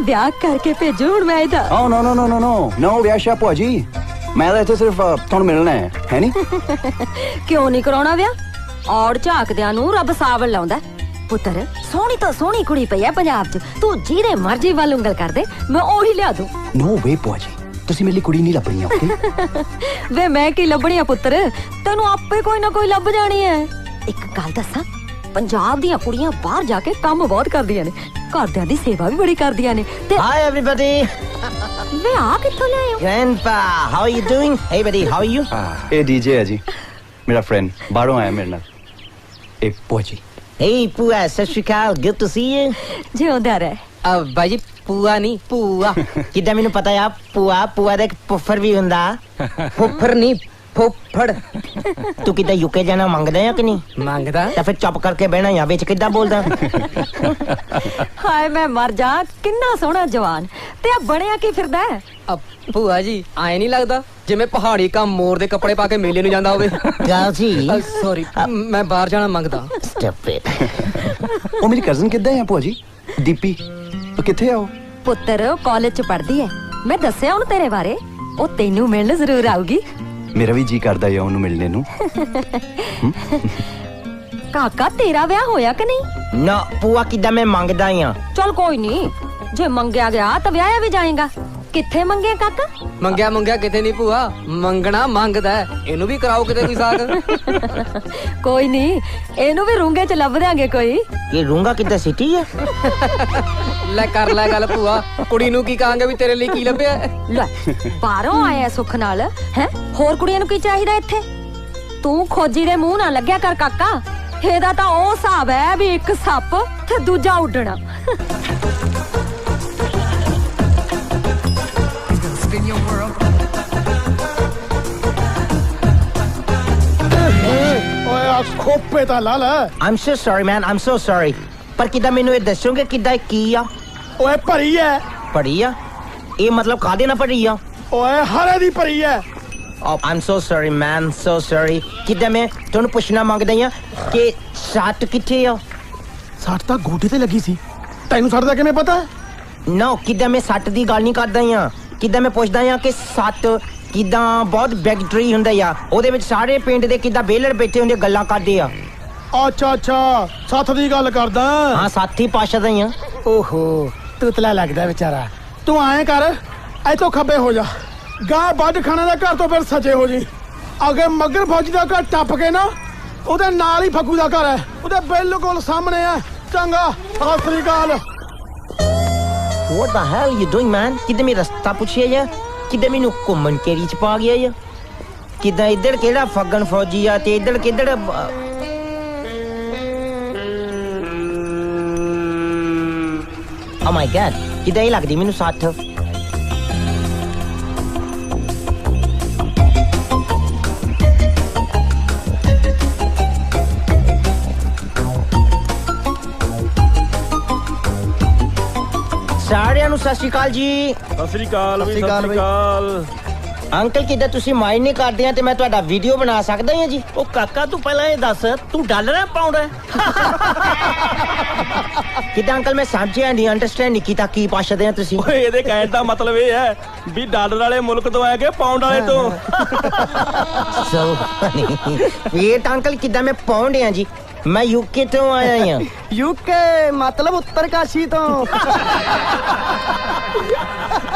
ਵਿਆਹ ਕਰਕੇ ਭੇਜੋ ਹੁਣ ਮੈਂ ਇਹਦਾ Oh no no no no no no ਵਿਆਹ ਭੂਆ ਜੀ ਮੈਂ ਤਾਂ ਇੱਥੇ ਸਿਰਫ ਤੁਹਾਨੂੰ ਮਿਲਣਾ ਹੈ ਨਹੀਂ? ਕਿਉਂ ਨਹੀਂ ਕਰਾਉਣਾ ਵਿਆਹ ਔੜ ਝਾਕਦਿਆਂ ਨੂੰ ਰੱਬ ਸਾਵਲ ਲਾਉਂਦਾ ਪੁੱਤਰ ਸੋਹਣੀ ਤਾਂ ਸੋਹਣੀ ਕੁੜੀ ਪਈ ਆ ਪੰਜਾਬ 'ਚ ਤੂੰ ਜਿਹਦੇ ਮਰਜ਼ੀ ਵੱਲ ਉਂਗਲ ਕਰ ਦੇ ਮੈਂ ਉਹੀ ਲਿਆ ਦੂੰ No way ਭੂਆ ਜੀ ਤੁਸੀਂ ਮੇਰੇ ਲਈ ਕੁੜੀ ਨਹੀਂ ਲੱਭਣੀ ਓਕੇ ਵੇ ਮੈਂ ਕੀ ਲੱਭਣੀ ਆ ਪੁੱਤਰ ਤੈਨੂੰ ਆਪੇ ਕੋਈ ਨਾ ਕੋਈ ਲੱਭ ਜਾਣੀ ਐ ਇੱਕ ਗੱਲ ਦੱਸਾਂ ਪੰਜਾਬ ਦੀਆਂ ਕੁੜੀਆਂ ਬਾਹਰ ਜਾ ਕੇ ਕੰਮ ਬਹੁਤ ਕਰਦੀਆਂ ਨੇ ਘਰਦਿਆਂ ਦੀ ਸੇਵਾ ਵੀ ਬੜੀ ਕਰਦੀਆਂ ਨੇ ਤੇ Hi everybody. ਵੇ ਆ ਕਿੱਥੋਂ ਲਿਆਏ ਹੋ Grandpa, how are you doing? Hey buddy, how are you? ਇਹ ਡੀਜੇ ਹੈ ਜੀ ਮੇਰਾ ਫਰੈਂਡ ਬਾਹਰੋਂ ਆਇਆ ਮੇਰੇ ਨਾਲ ਇਹ ਭੂਆ ਜੀ Hey Pua, ਸਤਿ ਸ਼੍ਰੀ ਅਕਾਲ. Good to see you. ਜਿਉਂਦਾ ਰਹਿ ਬਾਈ ਜੀ ਪੂਆ ਨਹੀਂ ਪੂਆ ਕਿੱਦਾਂ ਮੈਨੂੰ ਪਤਾ ਆ ਪੂਆ ਦਾ ਇੱਕ ਪੁੱਫਰ ਵੀ ਹੁੰਦਾ ਫੁੱਫੜ ਨਹੀਂ ਫੁੱਫੜ ਤੂੰ ਕਿੱਦਾਂ ਯੂਕੇ ਜਾਣਾ ਮੰਗਦਾ ਆ ਕਿ ਨਹੀਂ ਮੰਗਦਾ ਤਾਂ ਫਿਰ ਚੁੱਪ ਕਰਕੇ ਬਹਿਣਾ ਜਾਂ ਵਿੱਚ ਕਿੱਦਾਂ ਬੋਲਦਾ ਹਾਏ ਮੈਂ ਮਰ ਜਾ ਕਿੰਨਾ ਸੋਹਣਾ ਜਵਾਨ ਤੇ ਆ ਬਣਿਆ ਕੀ ਫਿਰਦਾ ਹੈ ਭੂਆ ਜੀ ਆਏ ਨਹੀਂ ਲੱਗਦਾ ਜਿਵੇਂ ਪਹਾੜੀ ਕਾ ਮੋਰ ਦੇ ਕੱਪੜੇ ਪਾ ਕੇ ਮੇਲੇ ਨੂੰ ਜਾਂਦਾ ਹੋਵੇ ਗੱਲ ਜੀ ਸੌਰੀ ਮੈਂ ਬਾਹਰ ਜਾਣਾ ਮੰਗਦਾ ਸਟੂਪਿਡ ਉਹ ਮੇਰੀ ਕਜ਼ਨ ਕਿੱਦਾਂ ਹੈ ਭੂਆ ਜੀ ਦੀਪੀ ਉਹ ਕਿੱਥੇ ਆ ਉਹ ਪੁੱਤਰ ਕਾਲਜ ਚ ਪੜ੍ਹਦੀ ਹੈ ਮੈਂ ਦੱਸਿਆ ਉਹਨੂੰ ਤੇਰੇ ਬਾਰੇ ਉਹ ਤੈਨੂੰ ਮਿਲਣ ਜ਼ਰੂਰ ਆਊਗੀ ਮੇਰਾ ਵੀ ਜੀ ਕਰਦਾ ਹੈ ਉਹਨੂੰ ਮਿਲਣੇ ਨੂੰ ਕਾਕਾ ਤੇਰਾ ਵਿਆਹ ਹੋਇਆ ਕਿ ਨਹੀਂ ਨਾ ਪੂਆ ਕਿੱਦਾਂ ਮੈਂ ਮੰਗਦਾ ਆ ਚਲ ਕੋਈ ਨਹੀਂ ਜੇ ਮੰਗਿਆ ਗਿਆ ਤਾਂ ਵਿਆਹਿਆ ਵੀ ਜਾਏਗਾ ਕਿੱਥੇ ਮੰਗਿਆ ਕਾਕਾ ਮੰਗਿਆ ਕਿਤੇ ਨਹੀਂ ਭੂਆ ਮੰਗਣਾ ਮੰਗਦਾ ਇਹਨੂੰ ਵੀ ਕਰਾਓ ਕਿਤੇ ਕੋਈ ਸਾਗ ਕੋਈ ਨਹੀਂ ਇਹਨੂੰ ਵੀ ਰੂੰਗੇ ਚ ਲੱਭ ਦਿਆਂਗੇ ਕੋਈ ਇਹ ਰੂੰਗਾ ਕਿੱਦਾਂ ਸਿਟੀ ਆ ਲੈ ਕਰ ਲੈ ਗੱਲ ਭੂਆ ਕੁੜੀ ਨੂੰ ਕੀ ਕਹਾਂਗੇ ਵੀ ਤੇਰੇ ਲਈ ਕੀ ਲੱਭਿਆ ਲੈ ਬਾਹਰੋਂ ਆਇਆ ਸੁੱਖ ਨਾਲ ਹੈ ਹੋਰ ਕੁੜੀਆਂ ਨੂੰ ਕੀ ਚਾਹੀਦਾ ਇੱਥੇ ਤੂੰ ਖੋਜੀ ਦੇ ਮੂੰਹ ਨਾਲ ਲੱਗਿਆ ਕਰ ਕਾਕਾ ਇਹਦਾ ਤਾਂ ਉਹ ਹਿਸਾਬ ਹੈ ਵੀ ਇੱਕ ਸੱਪ ਤੇ ਦੂਜਾ ਉੱਡਣਾ ਓਏ ਆ ਖੋਪੇ ਤਾਂ ਲਾ ਲੈ I'm so sorry man, I'm so sorry. ਪਰ ਕਿੱਦਾਂ ਮੈਨੂੰ ਇਹ ਦੱਸੋਗੇ ਕਿੱਦਾਂ ਇਹ ਕੀ ਆ ਓਏ ਭਰੀ ਐ ਪੜੀ ਆ ਇਹ ਮਤਲਬ ਕਾਹਦੇ ਨਾਲ ਪੜੀ ਆ ਓਏ ਹਰੇ ਦੀ ਭਰੀ ਐ Oh, I'm so sorry man, so sorry. ਕਿੱਦਾਂ ਮੈਂ ਤੁਹਾਨੂੰ ਪੁੱਛਣਾ ਮੰਗਦਾ ਆ ਕਿ ਸੱਟ ਕਿੱਥੇ ਆ ਸੱਟ ਤਾਂ ਗੋਡੇ ਤੇ ਲੱਗੀ ਸੀ ਤੈਨੂੰ ਸੱਟ ਦਾ ਕਿਵੇਂ ਪਤਾ ਨਾ ਕਿੱਦਾਂ ਮੈਂ ਸੱਟ ਦੀ ਗੱਲ ਨਹੀਂ ਕਰਦਾ ਆ ਕਿੱਦਾਂ ਮੈਂ ਪੁੱਛਦਾ ਆ ਕਿ ਸੱਟ ਕਿੱਦਾਂ ਬਹੁਤ ਬੈਕਟਰੀ ਹੁੰਦਾ ਆ ਉਹਦੇ ਵਿੱਚ ਸਾਰੇ ਪਿੰਡ ਦੇ ਕਿੱਦਾਂ ਬੇਲੜ ਬੈਠੇ ਹੁੰਦੇ ਗੱਲਾਂ ਕਰਦੇ ਆ ਅੱਛਾ ਸੱਤ ਦੀ ਗੱਲ ਕਰਦਾ ਹਾਂ ਸਾਥੀ ਪਾਸ਼ਾ ਦਾ ਆ ਓਹੋ ਤੁਤਲਾ ਲੱਗਦਾ ਵਿਚਾਰਾ ਤੂੰ ਐਂ ਕਰ ਇੱਥੋਂ ਖੱਬੇ ਹੋ ਜਾ ਗਾਂ ਵੱਢ ਖਾਣਾ ਦਾ ਘਰ ਤੋਂ ਫਿਰ ਸੱਜੇ ਹੋ ਜੀ ਅੱਗੇ ਮੱਗਰ ਫੌਜੀ ਦਾ ਘਰ ਟੱਪ ਕੇ ਨਾ ਉਹਦੇ ਨਾਲ ਹੀ ਫੱਗੂ ਦਾ ਘਰ ਹੈ ਉਹਦੇ ਬਿਲਕੁਲ ਸਾਹਮਣੇ ਹੈ ਚੰਗਾ ਸਤਿ ਸ੍ਰੀ ਅਕਾਲ What the hell you doing man? ਕਿੱਦਾਂ ਮੈਂ ਰਸਤਾ ਪੁੱਛਿਆ ਜਾਂ ਕਿੱਦਾਂ ਮੈਨੂੰ ਘੁੰਮਣ ਕੇਰੀ ਚ ਪਾ ਗਿਆ ਜਾਂ ਕਿੱਦਾਂ ਇੱਧਰ ਕਿਹੜਾ ਫੱਗਣ ਫੌਜੀ ਆ ਤੇ ਇੱਧਰ ਕਿੱਧਰ Oh my god ਕਿੱਦਾਂ ਹੀ ਲੱਗਦੀ ਮੈਨੂੰ ਸੱਠ ਸਾਰਿਆਂ ਨੂੰ ਸਤਿ ਸ਼੍ਰੀ ਅਕਾਲ ਜੀ ਸਤਿ ਸ੍ਰੀ ਅਕਾਲ ਵੀ ਸਤਿ ਸ੍ਰੀ ਅਕਾਲ ਅੰਕਲ ਕਿੱਦਾਂ ਤੁਸੀਂ ਮਾਈਂਡ ਨਹੀਂ ਕਰਦੇ ਆ ਤੇ ਮੈਂ ਤੁਹਾਡਾ ਵੀਡੀਓ ਬਣਾ ਸਕਦਾ ਹਾਂ ਜੀ ਉਹ ਕਾਕਾ ਤੂੰ ਪਹਿਲਾਂ ਇਹ ਦੱਸ ਤੂੰ ਡਾਲਰ ਹੈ ਪਾਉਂਡ ਹੈ ਕਿੱਦਾਂ ਅੰਕਲ ਮੈਂ ਸਮਝਿਆ ਨਹੀਂ ਅੰਡਰਸਟੈਂਡ ਨਹੀਂ ਕੀਤਾ ਕੀ ਪੁੱਛਦੇ ਆ ਤੁਸੀਂ ਓਏ ਇਹਦੇ ਕਹਿਣ ਦਾ ਮਤਲਬ ਇਹ ਹੈ ਵੀ ਡਾਲਰ ਵਾਲੇ ਮੁਲਕ ਤੋਂ ਆਇਆ ਕਿ ਪਾਉਂਡ ਵਾਲੇ ਤੋਂ ਸੋ ਇਹ ਤਾਂ ਅੰਕਲ ਕਿੱਦਾਂ ਮੈਂ ਪਾਉਂਡ ਆ ਜੀ ਮੈਂ ਯੂਕੇ ਤੋਂ ਆਇਆ ਹਾਂ ਯੂਕੇ ਮਤਲਬ ਉੱਤਰਕਾਸ਼ੀ ਤੋਂ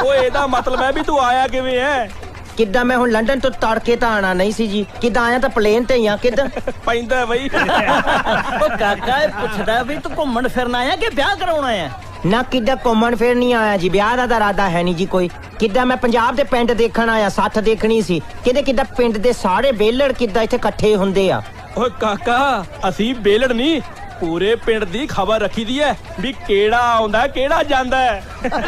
ਓਏ ਇਹਦਾ ਮਤਲਬ ਹੈ ਵੀ ਤੂੰ ਆਇਆ ਕਿਵੇਂ ਹੈ ਕਿੱਦਾਂ ਮੈਂ ਹੁਣ ਲੰਡਨ ਤੋਂ ਤੜਕੇ ਤਾਂ ਆਣਾ ਨਹੀਂ ਸੀ ਜੀ ਕਿੱਦਾਂ ਆਇਆ ਤਾਂ ਪਲੇਨ ਤੇ ਹੀ ਆ ਕਿੱਦਾਂ ਪੈਂਦਾ ਬਈ ਉਹ ਕਾਕਾ ਇਹ ਪੁੱਛਦਾ ਵੀ ਤੂੰ ਘੁੰਮਣ ਫਿਰਨ ਆਇਆ ਕਿ ਵਿਆਹ ਕਰਾਉਣਾ ਹੈ ਨਾ ਕਿੱਦਾਂ ਘੁੰਮਣ ਫਿਰ ਨਹੀਂ ਆਇਆ ਜੀ, ਵਿਆਹ ਦਾ ਤਾਂ ਇਰਾਦਾ ਹੈ ਨਹੀਂ ਜੀ ਕੋਈ। ਕਿੱਦਾਂ ਮੈਂ ਪੰਜਾਬ ਦੇ ਪਿੰਡ ਦੇਖਣ ਆਇਆ, ਸੱਥ ਦੇਖਣੀ ਸੀ। ਕਿੱਦਾਂ ਪਿੰਡ ਦੇ ਸਾਰੇ ਬੇਲੜ ਕਿੱਦਾਂ ਇੱਥੇ ਇਕੱਠੇ ਹੁੰਦੇ ਆ। ਓਏ ਕਾਕਾ ਅਸੀਂ ਬੇਲੜ ਨਹੀਂ, ਪੂਰੇ ਪਿੰਡ ਦੀ ਖਬਰ ਰੱਖੀ ਦੀ ਐ ਵੀ ਕਿਹੜਾ ਆਉਂਦਾ ਕਿਹੜਾ ਜਾਂਦਾ ਹੈ।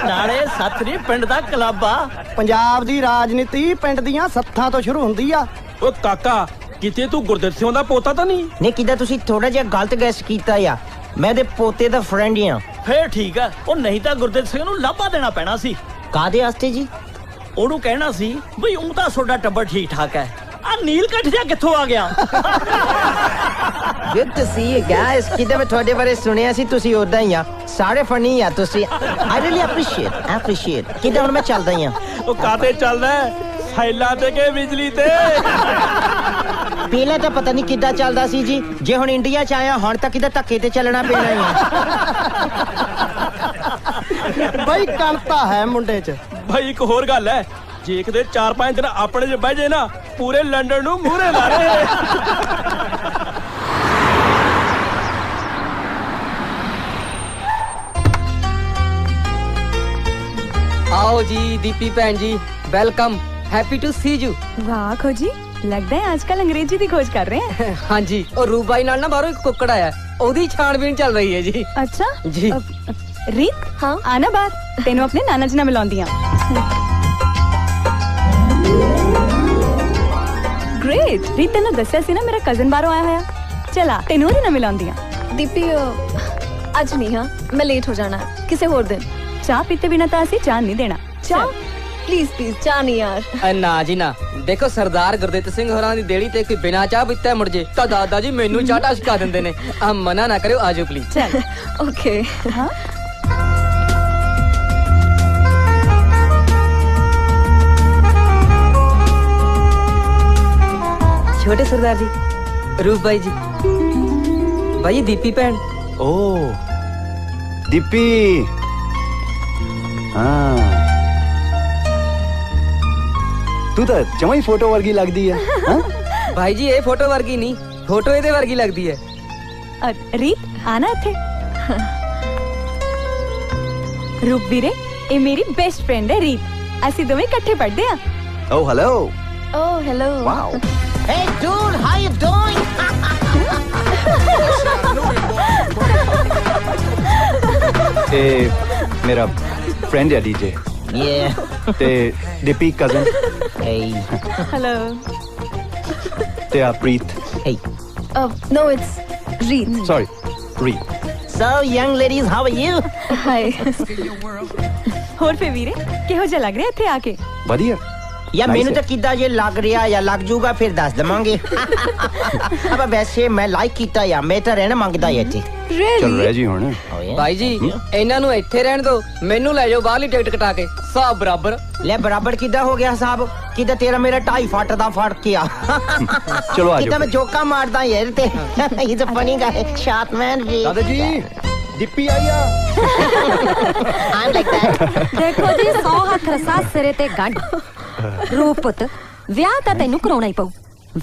ਨਾਲੇ ਸੱਤ ਨਹੀਂ ਪਿੰਡ ਦਾ ਕਲੱਬ ਆ। ਪੰਜਾਬ ਦੀ ਰਾਜਨੀਤੀ ਪਿੰਡ ਦੀਆਂ ਸੱਥਾਂ ਤੋਂ ਸ਼ੁਰੂ ਹੁੰਦੀ ਆ। ਓ ਕਾਕਾ ਕਿਤੇ ਤੂੰ ਗੁਰਦਿੱਤ ਸਿੰਘ ਦਾ ਪੋਤਾ ਤਾਂ ਨਹੀਂ? ਨਹੀਂ ਕਿੱਦਾਂ ਤੁਸੀਂ ਥੋੜਾ ਜਿਹਾ ਗਲਤ ਗੈਸ ਕੀਤਾ ਆ, ਮੈਂ ਦੇ ਪੋਤੇ ਦਾ ਫਰੈਂਡ ਆ। ਫੇਰ ਠੀਕ ਆ, ਉਹ ਨਹੀਂ ਤਾਂ ਗੁਰਦਿੱਤ ਸਿੰਘ ਨੂੰ ਲਾਭਾ ਦੇਣਾ ਪੈਣਾ ਸੀ। ਕਾਦੇ ਵਾਸਤੇ ਜੀ? ਉਹਨੂੰ ਕਹਿਣਾ ਸੀ ਬਈ ਉਹ ਤਾਂ ਤੁਹਾਡਾ ਟੱਬਰ ਠੀਕ ਠਾਕ ਹੈ, ਆ ਨੀਲਕੰਠ ਜਿਹਾ ਕਿੱਥੋਂ ਆ ਗਿਆ। Good to see you guys. ਕਿੱਦਾਂ ਮੈਂ ਤੁਹਾਡੇ ਬਾਰੇ ਸੁਣਿਆ ਸੀ, ਤੁਸੀਂ ਉਦਾਂ ਹੀ ਆ, ਸਾਰੇ ਫਨੀ ਆ ਤੁਸੀਂ। I really appreciate. ਕਿੱਦਾਂ ਹੁਣ ਮੈਂ ਚੱਲਦਾ ਹੀ ਆ। ਉਹ ਕਾਤੇ ਚੱਲਦਾ ਸਾਈਲਾਂ ਤੇ ਕਿ ਬਿਜਲੀ ਤੇ? ਪਹਿਲਾਂ ਤਾਂ ਪਤਾ ਨਹੀਂ ਕਿੱਦਾਂ ਚੱਲਦਾ ਸੀ ਜੀ, ਜੇ ਹੁਣ ਇੰਡੀਆ ਚ ਆਇਆ ਹੁਣ ਤਾਂ ਕਿੱਦਾਂ ਧੱਕੇ ਤੇ ਚੱਲਣਾ ਪੈਣਾ ਹੀ ਆ। ਬਈ ਕਣਤਾ ਹੈ ਮੁੰਡੇ 'ਚ। ਭਾਈ ਇੱਕ ਹੋਰ ਗੱਲ ਐ, ਜੇ ਕਿਤੇ 4-5 ਦਿਨ ਆਪਣੇ ਚ ਬਹਿ ਜੇ ਨਾ, ਪੂਰੇ ਲੰਡਨ ਨੂੰ ਮੂਹਰੇ ਲਾ ਰਹੇ। आओ जी दीपी भैन ji, welcome, happy to see you. वाह खोजी, लगता है आजकल अंग्रेजी की खोज कर रहे हैं। हाँ जी, और रूप भाई नाल ना बाहरों एक कुक्कड़ आया, ओदी छानबीन चल रही है जी। अच्छा जी। रीत, हाँ आना बात, तेनों अपने नाना जी नाल मिलाउंदियां। ग्रेट, रीत तेनों दस्सिया सी ना मेरा कजन बाहरों आया होया, चला तेनों ओदे नाल मिलाउंदियां। दीपी आज नहीं, हाँ मैं लेट हो जाना है, किसी और दिन। चाह पीते बिना तो असी जान नहीं देना। चाह प्लीज प्लीज, चाह नहीं यार। ना जी ना, देखो सरदार गुरदित सिंह होरां दी देड़ी ते कोई बिना चाह पीता मुड़ जे तो दादा जी मैनू चाह टसका दिंदे ने। आप मना ना करियो, आजो प्लीज। चल ओके। हाँ छोटे सरदार जी, रूप भाई जी, भाई दीपी भैन। ओ दीपी, हाँ तू तो जमा ही फोटो वर्गी लगदी है। हाँ? भाई जी ये फोटो वर्गी नहीं, फोटो ਇਹਦੇ वर्गी लगदी है। रीत आना इत्थे। रूप वीरे, ये मेरी बेस्ट फ्रेंड है रीत, असी दोवें इकट्ठे पढ़दे आ। Oh hello, oh hello. wow. Hey dude, how you doing? ए मेरा फ्रेंड है डीजे। Yeah. ते दीपी कजन Hey. हेलो। ते आ प्रीत, Hey. नो इट्स रीत। Sorry Preet. So young ladies, how are you? हाय। ਹੋਰ ਫੇ ਵੀਰੇ ਕਿਹੋ ਜਿਹਾ ਲੱਗ ਰਿਹਾ ਇੱਥੇ ਆ ਕੇ? ਵਧੀਆ या Nice मेनू है। तो किदा ये लग रहा या लग जूगा फिर दस दवांगे। अब वैसे मैं लाइक कीता या मैं तो रहना मंगदा है इत्थे। चल रहा जी हुण। Oh, yeah. भाई जी ਇਹਨਾਂ ਨੂੰ ਇੱਥੇ ਰਹਿਣ ਦਿਓ, ਮੈਨੂੰ ਲੈ ਜਾਓ ਬਾਹਰਲੀ ਟਿਕਟ ਕਟਾ ਕੇ, ਹਿਸਾਬ ਬਰਾਬਰ। ले बराबर किदा हो गया साहब, किदा तेरा मेरा 2.5 फट दा फर्क किया। चलो आ किदा जाओ। मैं जोका मारदा यार ते। He's a funny guy, shot man भी। दादाजी दीपी आई आ। I'm like that। ਦੇਖੋ ਜੀ 100 ਹੱਥ ਰਸਾ ਸਿਰੇ ਤੇ ਗੰਢ। ਰੂਪ ਪੁੱਤ, ਵਿਆਹ ਤਾਂ ਤੈਨੂੰ ਕਰਾਉਣਾ ਹੀ ਪਊ।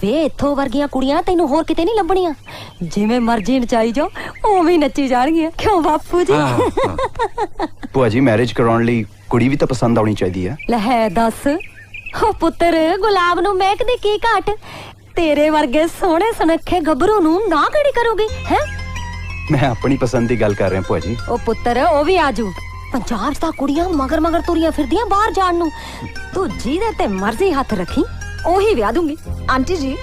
ਵੇ ਇੱਥੋਂ ਵਰਗੀਆਂ ਕੁੜੀਆਂ ਤੈਨੂੰ ਹੋਰ ਕਿਤੇ ਨਹੀਂ ਲੱਭਣੀਆਂ, ਜਿਵੇਂ ਮਰਜ਼ੀ ਨਚਾਈ ਜਾਓ ਉਵੇਂ ਹੀ ਨੱਚੀ ਜਾਣਗੀਆਂ। ਕਿਉਂ ਬਾਪੂ ਜੀ? ਭੂਆ ਜੀ ਮੈਰਿਜ ਕਰਾਉਣ ਲਈ ਕੁੜੀ ਵੀ ਤਾਂ ਪਸੰਦ ਆਉਣੀ ਚਾਹੀਦੀ ਹੈ। ਲੈ ਹੈ ਦੱਸ, ਹੋ ਪੁੱਤਰ ਗੁਲਾਬ ਨੂੰ ਮਹਿਕਦੀ ਕੀ ਘਾਟ, ਤੇਰੇ ਵਰਗੇ ਸੋਹਣੇ ਸੁਨੱਖੇ ਗੱਭਰੂ ਨੂੰ ਨਾ ਕਿਹੜੀ ਕਰੋਗੀ ਹੈ? ਮੈਂ ਆਪਣੀ ਪਸੰਦ ਦੀ ਗੱਲ ਕਰ ਰਿਹਾ ਭੂਆ ਜੀ। ਉਹ ਪੁੱਤਰ ਉਹ ਵੀ ਆਜੂ। ਪੰਜਾਬ 'ਚ ਤਾਂ ਕੁੜੀਆਂ ਮਗਰ ਮਗਰ ਤੁਰੀਆਂ ਫਿਰਦੀਆਂ ਬਾਹਰ ਜਾਣ ਨੂੰ, ਤੂੰ ਜਿਹਦੇ ਤੇ ਮਰਜ਼ੀ ਹੱਥ ਰੱਖੀ ਉਹੀ ਵਿਆਹ ਦੂੰਗੀ। ਆਂਟੀ ਜੀ,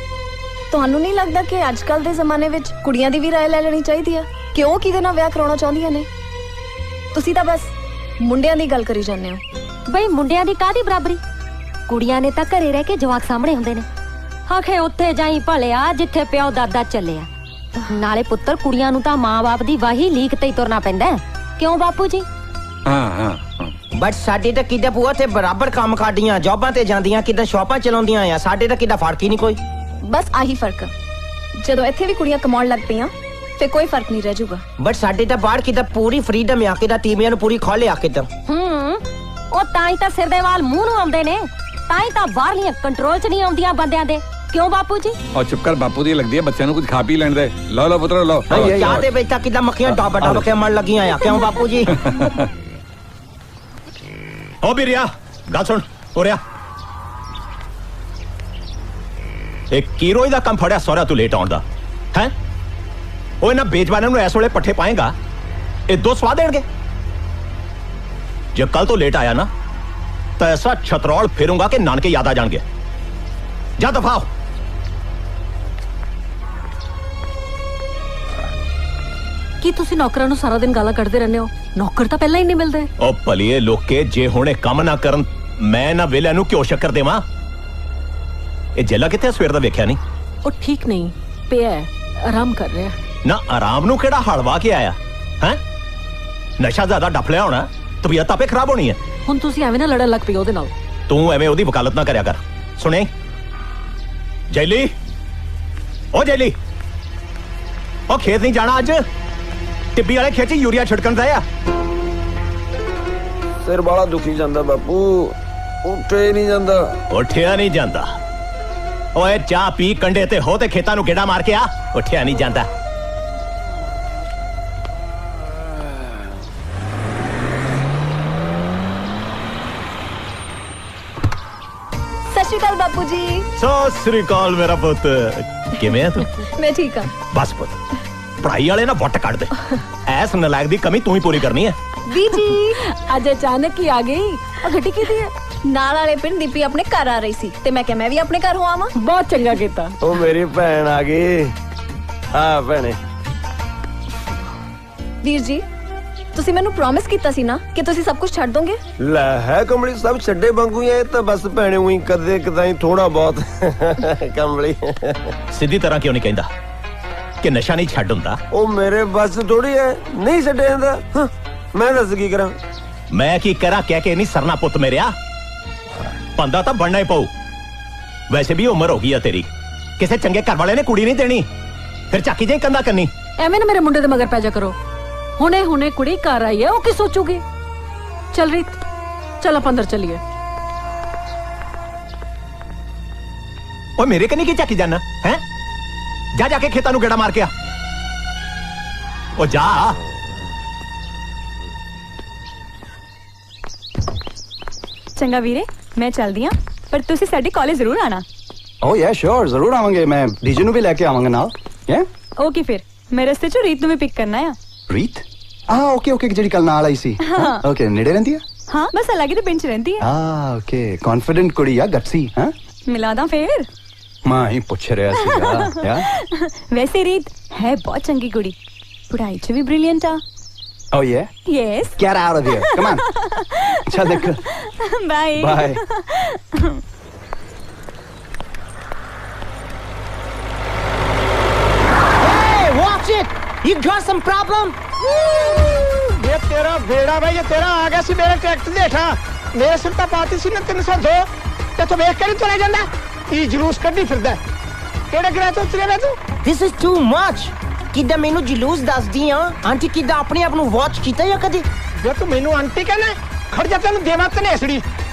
ਤੁਹਾਨੂੰ ਨਹੀਂ ਲੱਗਦਾ ਕਿ ਅੱਜ ਕੱਲ ਦੇ ਜ਼ਮਾਨੇ ਵਿੱਚ ਕੁੜੀਆਂ ਦੀ ਵੀ ਰਾਏ ਲੈ ਲੈਣੀ ਚਾਹੀਦੀ ਆ? ਕਿਉਂ ਕਿਹਦੇ ਨਾਲ ਵਿਆਹ ਕਰਾਉਣਾ ਚਾਹੁੰਦੀਆਂ ਨੇ? ਤੁਸੀਂ ਤਾਂ ਬਸ ਮੁੰਡਿਆਂ ਦੀ ਗੱਲ ਕਰੀ ਜਾਂਦੇ ਹੋ। ਬਈ ਮੁੰਡਿਆਂ ਦੀ ਕਾਹਦੀ ਬਰਾਬਰੀ, ਕੁੜੀਆਂ ਨੇ ਤਾਂ ਘਰੇ ਰਹਿ ਕੇ ਜਵਾਕ ਸਾਹਮਣੇ ਹੁੰਦੇ ਨੇ। ਆਖੇ ਉੱਥੇ ਜਾਈ ਭਲਿਆ ਜਿੱਥੇ ਪਿਓ ਦਾਦਾ ਚੱਲਿਆ। ਨਾਲੇ ਪੁੱਤਰ ਕੁੜੀਆਂ ਨੂੰ ਤਾਂ ਮਾਂ-ਬਾਪ ਦੀ ਵਾਹੀ ਲੀਕ ਤੇ ਹੀ ਤੁਰਨਾ ਪੈਂਦਾ। ਕਿਉਂ ਬਾਪੂ ਜੀ? ਹਾਂ बट साडे तो किदा पूरा थे बराबर काम करदियां, जॉबां ते जांदियां, किदा शॉपां चलाउंदियां आ। साडे तो किदा फर्क ही नहीं कोई। ਬਸ ਆਹੀ ਫਰਕ ਆ, ਜਦੋਂ ਇੱਥੇ ਵੀ ਕੁੜੀਆਂ ਕਮਾਉਣ ਲੱਗ ਪਈਆਂ ਤੇ ਕੋਈ ਫਰਕ ਨਹੀਂ ਰਹਿ ਜਾਊਗਾ। बट साडे तो बाहर किदा पूरी फ्रीडम आ, किदा तीमियां ਨੂੰ पूरी खोले आ किदा। ਉਹ ਤਾਂ ਹੀ ਤਾਂ ਸਿਰ ਦੇ ਵਾਲ ਮੂੰਹ ਨੂੰ ਆਉਂਦੇ ਨੇ, ਤਾਂ ਹੀ ਤਾਂ ਬਾਹਰਲੀਆਂ ਕੰਟਰੋਲ 'ਚ ਨਹੀਂ ਆਉਂਦੀਆਂ ਬੰਦਿਆਂ ਦੇ। क्यों बापू जी? और चुप कर, बापू दी लगदी है, बच्चे नु कुछ खा पी लेने दे। लो लो पुत्र लो। क्या दे बेटा किदा मक्खियां डब डब के मर लगी आया क्यों बापू जी? ओ बिरिया गल सुन ओरिया एक कीरोई दा कम फड़िया सोहरा तू लेट आउंदा हैं ओ इना बेजबानां नु इस वेले पट्ठे पाएगा ए दो सवा देणगे जे कल तो लेट आया ना तो ऐसा छतरौल फेरूंगा कि नानके याद आ जाएंगे जा दफा हो। ਕੀ ਤੁਸੀਂ ਨੌਕਰਾਂ ਨੂੰ ਸਾਰਾ ਦਿਨ ਗਾਲਾਂ ਕੱਢਦੇ ਰਹਿੰਦੇ ਹੋ? ਨੌਕਰ ਤਾਂ ਪਹਿਲਾਂ ਹੀ ਨਹੀਂ ਮਿਲਦੇ। ओ भलिए लोके जे हुणे कम ना करन मैं ना वेले नु क्यों शक्कर देवां ए जेला किथे सवेर दा वेख्या नहीं ਉਹ ਠੀਕ ਨਹੀਂ ਪਿਆ ਹੈ, ਆਰਾਮ ਕਰ ਰਿਹਾ। ना आराम नु केड़ा हलवा के आया हैं नशा ज्यादा डफ लिया होना तबीयत आपे खराब होनी है। ਹੁਣ ਤੁਸੀਂ ਐਵੇਂ ਨਾ ਲੜਨ ਲੱਗ ਪਈ ਉਹਦੇ ਨਾਲ। तू एवें ओदी वकालत ना करया कर सुने जैली ओ जैली ओ खेत नहीं जाना अज टिब्बी वाले खेत यूरिया छिड़कन दे आ सिर बाला दुखी जांदा बापू उठे नहीं जांदा उठिया नहीं जांदा ओए चाह पी कंडे ते हो ते खेतां नु गेड़ा मार के आ उठिया नहीं जांदा। सत श्री अकाल बापू जी। सत श्री अकाल मेरा पुत किवें है तू? मैं ठीक हाँ। बस पुत पढ़ाई वाले ना वट कट दे ऐस नलायक दी कमी तू ही पूरी करनी है। बीजी ਅੱਜ ਅਚਾਨਕ ਹੀ ਆ ਗਈ। ਉਹ ਗੱਡੀ ਕਿਹਦੀ ਹੈ? ਨਾਲ ਵਾਲੇ ਪਿੰਡ ਦੀਪੀ ਆਪਣੇ ਘਰ ਆ ਰਹੀ ਸੀ ਤੇ ਮੈਂ ਕਿਹਾ ਮੈਂ ਵੀ ਆਪਣੇ ਘਰ ਹੋ ਆਵਾਂ। ਬਹੁਤ ਚੰਗਾ ਕੀਤਾ। ओ मेरी भैन आ गई हाँ भैने ਵੀਰ ਜੀ ਤੁਸੀਂ ਮੈਨੂੰ ਪ੍ਰੋਮਿਸ ਕੀਤਾ ਸੀ ਨਾ ਕਿ ਤੁਸੀਂ ਸਭ ਕੁਝ ਛੱਡ ਦੋਗੇ। ਲੈ ਹੈ ਕਮਲੀ ਸਭ ਛੱਡੇ ਵਾਂਗੂ ਹੀ ਇਹ ਤਾਂ ਬਸ ਭੈਣੇ ਉਹੀ ਕਦੇ ਕਦਾਈ ਥੋੜਾ ਬਹੁਤ ਕਮਲੀ सीधी तरह क्यों नहीं कहंदा कि नशा नहीं छड्ड हुंदा? ਉਹ ਮੇਰੇ ਬਸ ਥੋੜੀ ਹੈ ਨਹੀਂ ਛੱਡਿਆ ਜਾਂਦਾ ਮੈਂ ਦੱਸ ਕੀ ਕਰਾਂ। मैं की करा कह के नहीं सरना पुत मेरिया बंदा तो बनना ही पऊ वैसे भी उम्र हो गई है तेरी किसे चंगे घर वाले ने कुड़ी नहीं देनी फिर चाकी जाई कंधा करनी। ਐਵੇਂ ਨਾ ਮੇਰੇ ਮੁੰਡੇ ਦੇ ਮਗਰ ਪੈ ਜਾ ਕਰੋ। ਹੁਣੇ ਹੁਣੇ ਕੁੜੀ ਘਰ ਆਈ ਹੈ, ਉਹ ਕੀ ਸੋਚੂਗੀ? ਚੱਲ ਰੀਤ ਚੱਲ ਆਪਾਂ ਅੰਦਰ ਚੱਲੀਏ। ओए मेरे कनी की चाकी जाना है जा जाके खेतां नु गेड़ा मार के आ ओ जा। ਚੰਗਾ ਵੀਰੇ ਮੈਂ ਚੱਲਦੀ ਆਂ ਪਰ ਤੁਸੀਂ ਸਾਡੇ ਕਾਲਜ ਜ਼ਰੂਰ ਆਣਾ। ਓ ਯਾ ਸ਼ੋਰ ਜ਼ਰੂਰ ਆਵਾਂਗੇ ਮੈਂ ਡੀਜੇ ਨੂੰ ਵੀ ਲੈ ਕੇ ਆਵਾਂਗਾ ਨਾਲ ਯਾ ਓਕੇ ਫਿਰ ਮੈਂ ਰਸਤੇ 'ਚ ਰੀਤ ਨੂੰ ਵੀ ਪਿਕ ਕਰਨਾ ਆ। ਰੀਤ ਓਕੇ ਓਕੇ ਜਿਹੜੀ ਕੱਲ ਨਾਲ ਆਈ ਸੀ ਓਕੇ ਨੇੜੇ ਰਹਿੰਦੀ ਆ ਹਾਂ ਬਸ ਅਲੱਗ ਦੇ ਪਿੰਡ 'ਚ ਰਹਿੰਦੀ ਆ। ਓਕੇ ਕੌਨਫੀਡੈਂਟ ਕੁੜੀ ਆ ਗੱਟਸੀ ਹਾਂ ਮਿਲਾਦਾ ਫਿਰ ਮੈਂ ਹੀ ਪੁੱਛ ਰਿਹਾ ਸੀਗਾ ਯਾ ਵੈਸੇ ਰੀਤ ਹੈ ਬਹੁਤ ਚੰਗੀ ਕੁੜੀ ਪੜ੍ਹਾਈ 'ਚ ਵੀ ਬ੍ਰਿਲੀਅੰਟ ਆ। Oh yeah? Yes. Get out of here. Come on. Chal dekh. Bye. Bye. Hey, watch it. You got some problem? ये तेरा बेड़ा भाई ये तेरा आ गया सी मेरे ट्रैक्टर दे ठा मेरे सिर ता पाती सी ना 302 ते तू वेख के नहीं तुला जांदा ई जुलूस कड्डी फिरदा केड़े ग्रह तो उतरे तू? This is too much. किदा मेनू जुलूस दसदी आ आंटी किदा अपने आप नु वॉच कीता या कदी? ਜੇ ਤੂੰ ਮੈਨੂੰ ਆਂਟੀ ਕਹਿੰਦਾ ਖੜ ਜਾ ਤੈਨੂੰ ਦੇਵਾਂ ਤਨੇਸੜੀ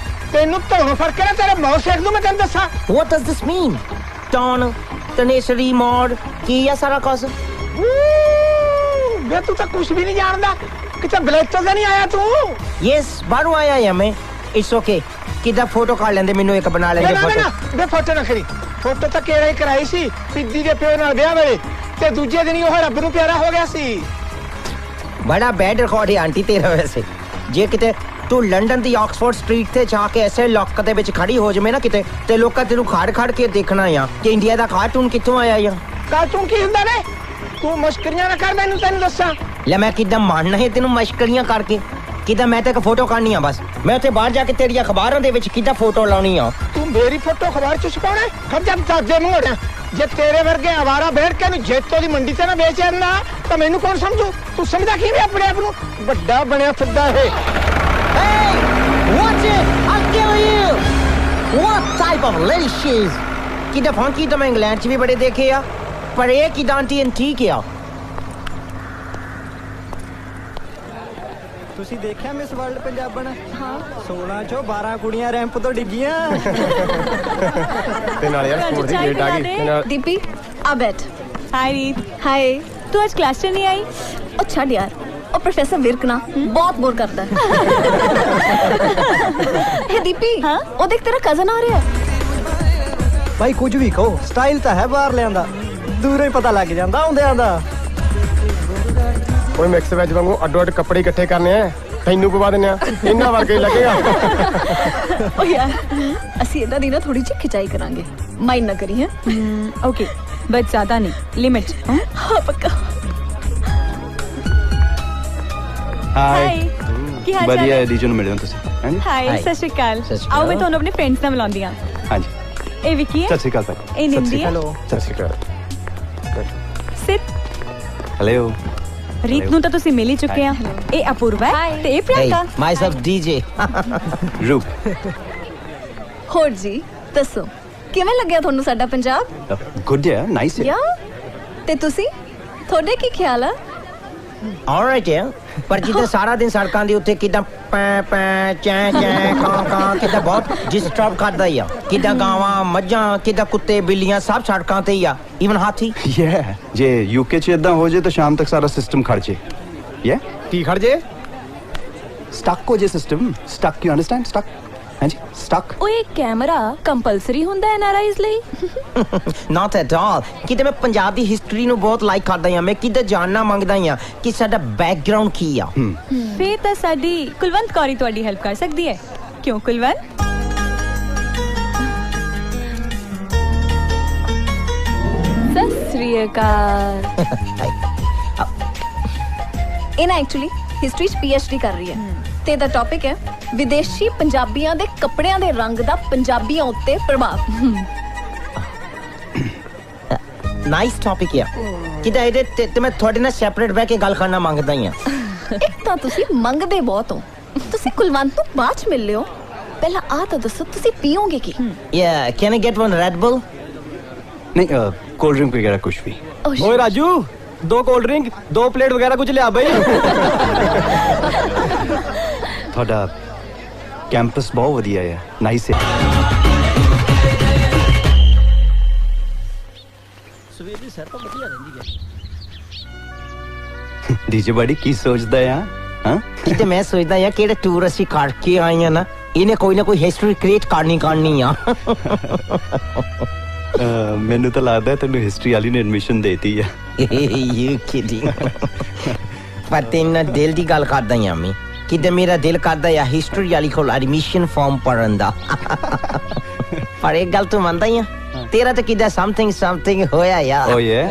ਤੈਨੂੰ ਧੌਣ ਫਰਕ ਹੈ ਤੇਰੇ ਮੌਤ ਸੇਕ ਦੂੰ ਮੈਂ ਤੈਨੂੰ ਦੱਸਾਂ। What does this mean? ਟੌਣ ਤਨੇਸੜੀ ਮੋੜ ਕੀ ਆ ਸਾਰਾ ਕੁਝ? ਵੇ ਤੂੰ ਤਾਂ ਕੁਝ ਵੀ ਨਹੀਂ ਜਾਣਦਾ ਕਿਤੇ ਗਲੇਟਰ ਤੇ ਨਹੀਂ ਆਇਆ ਤੂੰ। Yes ਬਾਹਰੋਂ ਆਇਆ ਆ ਮੈਂ ਇਟਸ ਓਕੇ ਕਿਦਾ ਫੋਟੋ ਕਾਢ ਲੈਂਦੇ ਮੈਨੂੰ ਇੱਕ ਬਣਾ ਲੈਂਦੇ ਫੋਟੋ। ਵੇ ਫੋਟੋ ਨਾ ਖੜੀ ਫੋਟੋ ਤਾਂ ਕਿਹੜਾ ਹੀ ਕਰਾਈ ਸੀ ਪਿੱਦੀ ਦੇ ਪਿਓ ਨਾਲ ਵਿਆਹ ਵੇਲੇ ਤੇ ਦੂਜੇ ਦਿਨ ਹੀ ਉਹ ਰੱਬ ਨੂੰ ਪਿਆਰਾ ਹੋ ਗਿਆ ਸੀ। ਬੜਾ ਬੈਡ ਰਿਕਾਰਡ ਹੈ ਆਂਟੀ ਤੇਰਾ ਵੈਸੇ ਜੇ ਕਿਤੇ ਤੂੰ ਲੰਡਨ ਦੀ ਆਕਸਫੋਰਡ ਸਟਰੀਟ ਤੇ ਜਾ ਕੇ ਐਸੇ ਲੋਕ ਦੇ ਵਿੱਚ ਖੜੀ ਹੋ ਜਵੇਂ ਨਾ ਕਿਤੇ ਤੇ ਲੋਕਾਂ ਤੈਨੂੰ ਖੜ ਖੜ ਕੇ ਦੇਖਣਾ ਆ ਕਿ ਇੰਡੀਆ ਦਾ ਕਾਰਟੂਨ ਕਿੱਥੋਂ ਆਇਆ ਆ। ਕਾਰਟੂਨ ਕੀ ਹੁੰਦਾ ਵੇ ਤੂੰ ਮਸ਼ਕਰੀਆਂ ਨਾ ਕਰ ਮੈਨੂੰ ਤੈਨੂੰ ਦੱਸਾਂ। ਲੈ ਮੈਂ ਕਿਦਾਂ ਮੰਨਣਾ ਹੈ ਤੈਨੂੰ ਮਸ਼ਕਰੀਆਂ ਕਰਕੇ ਕਿਦਾਂ ਮੈਂ ਤੇ ਇੱਕ ਫੋਟੋ ਕਾਢਣੀ ਆ ਬਸ ਮੈਂ ਉੱਥੇ ਬਾਹਰ ਜਾ ਕੇ ਤੇਰੀਆਂ ਅਖਬਾਰਾਂ ਦੇ ਵਿੱਚ ਕਿਦਾਂ ਫੋਟੋ ਲਾਉਣੀ ਆ। ਤੂੰ ਮੇਰੀ ਫੋਟੋ ਅਖਬਾਰ 'ਚ ਛਪਾਉਣਾ ਖੜ ਜਾ ਦੱਸਦੇ ਮੂੰਹ ਹੋਣਾ ਜੇ ਤੇਰੇ ਵਰਗੇ ਆਵਾਰਾ ਬੈਠ ਕੇ ਨੂੰ ਜੇਤੋ ਦੀ ਮੰਡੀ ਤੇ ਨਾ ਵੇਚ ਆਂਦਾ ਤਾਂ ਮੈਨੂੰ ਕੌਣ ਸਮਝੂ ਤੂੰ ਸਮਝਦਾ ਕਿਵੇਂ ਆਪਣੇ ਆਪ ਨੂੰ ਵੱਡਾ ਬਣਿਆ ਫਿਰਦਾ ਹੈ। Hey watch it I'll kill you what type of lady she is ਕਿਦਾਂ ਫੰਕੀ ਤਾਂ ਮੈਂ ਇੰਗਲੈਂਡ 'ਚ ਵੀ ਬੜੇ ਦੇਖੇ ਆ ਪਰ ਇਹ ਕਿਦਾਂ ਆਂਟੀ ਐਂਟੀਕ ਆ। ਤੁਸੀਂ ਦੇਖਿਆ ਮਿਸ ਵਰਲਡ ਪੰਜਾਬਣ? ਹਾਂ 16 ਚੋਂ 12 ਕੁੜੀਆਂ ਰੈਂਪ ਤੋਂ ਡਿੱਗੀਆਂ। ਤੇ ਨਾਲ ਯਾਰ ਸਕੂਲ ਦੀ ਡੇਟ ਆ ਗਈ ਤੇ ਨਾਲ दीपी आ बैठ। हाय रीत, हाय। तू आज क्लास से नहीं आई? ओ छड़ यार, ओ प्रोफेसर विर्क ना बहुत बोर करता है। हे दीपी, हाँ? ओ देख तेरा कजन आ रहा है। ਭਾਈ ਕੁਝ ਵੀ ਕਹੋ, ਸਟਾਈਲ ਤਾਂ ਹੈ ਬਾਹਰ ਲਿਆਂਦਾ, ਦੂਰੋਂ ਹੀ ਪਤਾ ਲੱਗ ਜਾਂਦਾ ਆਉਂਦਿਆਂ ਦਾ। ਓਏ ਮਿਕਸ ਵੈਜ ਵਾਂਗੂ ਅੱਡੋ ਅੱਡ ਕੱਪੜੇ ਇਕੱਠੇ ਕਰਨੇ ਆ, ਤੈਨੂੰ ਪਵਾ ਦਿੰਨੇ ਆ, ਇਹਨਾਂ ਵਰਗੇ ਹੀ ਲੱਗੇਗਾ। ओ यार, ਅਸੀਂ ਇਹਦਾ ਦੀ ਨਾ ਥੋੜੀ ਜਿਹੀ ਖਿਚਾਈ ਕਰਾਂਗੇ, ਮਾਈਂਡ ਨਾ ਕਰੀ ਹੈ। ओके, बट ज्यादा नहीं, लिमिट। हाँ पक्का। हाय, ਕੀ ਹਾਲ ਚਾਲ ਵਧੀਆ ਹੈ? ਹੈ ਡੀਜੇ ਨੂੰ ਮਿਲਿਓ ਤੁਸੀਂ ਹਾਂਜੀ ਹਾਈ, ਸਤਿ ਸ਼੍ਰੀ ਅਕਾਲ। ਆਓ ਮੈਂ ਤੁਹਾਨੂੰ ਆਪਣੇ ਫਰੈਂਡਸ ਨਾਲ ਮਿਲਾਉਂਦੀ ਹਾਂ। ਹਾਂਜੀ ਇਹ ਵਿੱਕੀ ਹੈ। ਸਤਿ ਸ਼੍ਰੀ ਅਕਾਲ ਭਾਈ। ਇਹ ਨਿੰਦੀ ਹੈ। ਸਤਿ ਸ਼੍ਰੀ ਅਕਾਲ। ਸਿਤ। ਹੈਲੋ। ਰੀਤ ਨੂੰ ਤਾਂ ਤੁਸੀਂ ਮਿਲ ਹੀ ਚੁੱਕੇ ਆ। ਇਹ ਅਪੂਰਵਾ ਹੈ ਤੇ ਇਹ ਪ੍ਰਿਯੰਕਾ। myself DJ ਰੂਪ। ਹੋਰ ਜੀ ਦੱਸੋ ਕਿਵੇਂ ਲੱਗਿਆ ਤੁਹਾਨੂੰ ਸਾਡਾ ਪੰਜਾਬ? ਗੁੱਡ ਹੈ, ਨਾਈਸ ਹੈ। ਯਾ ਤੇ ਤੁਸੀਂ ਤੁਹਾਡੇ ਕੀ ਖਿਆਲ ਆ? alright ਹੈ, ਪਰ ਜਿੱਦਾਂ ਸਾਰਾ ਦਿਨ ਸੜਕਾਂ ਦੇ ਉੱਤੇ ਕਿਦਾਂ ਪੈ ਪੈ ਚੈ ਚੈ ਕਾਂ ਕਾਂ ਕਿਦਾਂ ਬਹੁਤ ਡਿਸਟਰਬ ਕਰਦਾ ਹੀ ਆ, ਕਿਦਾਂ ਗਾਵਾਂ ਮੱਝਾਂ ਕਿਦਾਂ ਕੁੱਤੇ ਬਿੱਲੀਆਂ ਸਭ ਸੜਕਾਂ ਤੇ ਹੀ ਆ, ਈਵਨ ਹਾਥੀ। ਯਾ ਜੇ ਯੂਕੇ ਚ ਇਦਾਂ ਹੋ ਜੇ ਤਾਂ ਸ਼ਾਮ ਤੱਕ ਸਾਰਾ ਸਿਸਟਮ ਖੜ ਜੇ। ਯਾ ਕੀ ਖੜ ਜੇ? ਸਟਕ ਹੋ ਜੇ system. Stuck, you understand? Stuck. ਹਾਂਜੀ ਸਟਕ। ਓਏ ਕੈਮਰਾ ਕੰਪਲਸਰੀ ਹੁੰਦਾ ਐਨਆਰਆਈਜ਼ ਲਈ? not at all। ਕਿਤੇ ਮੈਂ ਪੰਜਾਬ ਦੀ ਹਿਸਟਰੀ ਨੂੰ ਬਹੁਤ ਲਾਈਕ ਕਰਦਾ ਹਾਂ, ਮੈਂ ਕਿਤੇ ਜਾਣਨਾ ਮੰਗਦਾ ਹਾਂ ਕਿ ਸਾਡਾ ਬੈਕਗ੍ਰਾਉਂਡ ਕੀ ਆ। ਫੇਰ ਤਾਂ ਸਾਡੀ ਕੁਲਵੰਤ ਕੌਰੀ ਤੁਹਾਡੀ ਹੈਲਪ ਕਰ ਸਕਦੀ ਹੈ। ਕਿਉਂ ਕੁਲਵੰਤ? ਸਤਿ ਸ੍ਰੀ ਅਕਾਲ। ਇਹ ਨਾ ਐਕਚੁਅਲੀ ਹਿਸਟਰੀ 'ਚ PhD ਕਰ ਰਹੀ ਹੈ ਤੇ ਇਹਦਾ ਟੌਪਿਕ ਹੈ ਵਿਦੇਸ਼ੀ ਪੰਜਾਬੀਆਂ ਦੇ ਕੱਪੜਿਆਂ ਦੇ ਰੰਗ ਦਾ ਪੰਜਾਬੀਆਂ ਉੱਤੇ ਪ੍ਰਭਾਵ। ਨਾਈਸ ਟੌਪਿਕ ਆ। ਕਿਤੇ ਇਹਦੇ ਤੇ ਮੈਂ ਤੁਹਾਡੇ ਨਾਲ ਸੈਪਰੇਟ ਬਹਿ ਕੇ ਗੱਲ ਕਰਨਾ ਮੰਗਦਾ ਹਾਂ। ਇੱਕ ਤਾਂ ਤੁਸੀਂ ਮੰਗਦੇ ਬਹੁਤ ਹੋ, ਤੁਸੀਂ ਕੁਲਵੰਤ ਨੂੰ ਬਾਅਦ 'ਚ ਮਿਲ ਲਿਓ, ਪਹਿਲਾਂ ਆ ਤਾਂ ਦੱਸੋ ਤੁਸੀਂ ਪੀਓਗੇ ਕੀ? Yeah, can I get one Red Bull? ਨਹੀਂ ਕੋਲਡ ਡਰਿੰਕ ਵਗੈਰਾ ਕੁਝ ਵੀ। ਓਏ ਰਾਜੂ 2 ਕੋਲਡ ਡਰਿੰਕ 2 ਪਲੇਟ ਵਗੈਰਾ ਕੁਝ ਲਿਆ ਬਈ। ਤੁਹਾਡਾ ਕੈਂਪਸ ਬਹੁਤ ਵਧੀਆ ਹੈ, ਨਾਈਸ ਹੈ। ਸਵੇਰ ਦੀ ਸੈਰ ਤਾਂ ਵਧੀਆ ਰਹਿੰਦੀ ਹੈ। ਡੀਜੇ ਬਾਡੀ ਕੀ ਸੋਚਦਾ ਆ? ਹਾਂ ਕਿਤੇ ਮੈਂ ਸੋਚਦਾ ਹਾਂ ਕਿਹੜੇ ਟੂਰ ਅਸੀਂ ਕਰਕੇ ਆਏ ਆ ਨਾ, ਇਹਨੇ ਕੋਈ ਨਾ ਕੋਈ ਹਿਸਟਰੀ ਕ੍ਰੀਏਟ ਕਰਨੀ ਆ। ਮੈਨੂੰ ਤਾਂ ਲੱਗਦਾ ਤੈਨੂੰ ਹਿਸਟਰੀ ਵਾਲੀ ਨੇ ਐਡਮਿਸ਼ਨ ਦੇਤੀ ਆ। You kidding. ਪਰ ਤੈਨੂੰ ਦਿਲ ਦੀ ਗੱਲ ਕਰਦਾ ਹਾਂ ਮੈਂ, ਕਿਤੇ ਮੇਰਾ ਦਿਲ ਕਰਦਾ ਆ ਹਿਸਟਰੀ ਵਾਲੀ ਕੋਲ ਐਡਮਿਸ਼ਨ ਫਾਰਮ ਭਰਨ ਦਾ। ਪਰ ਇੱਕ ਗੱਲ ਤੂੰ ਮੰਨਦਾ ਹੀ ਆ, ਤੇਰਾ ਤਾਂ ਕਿਦਾ ਸਮਥਿੰਗ ਹੋਇਆ ਯਾਰ। ਓ ਯਾ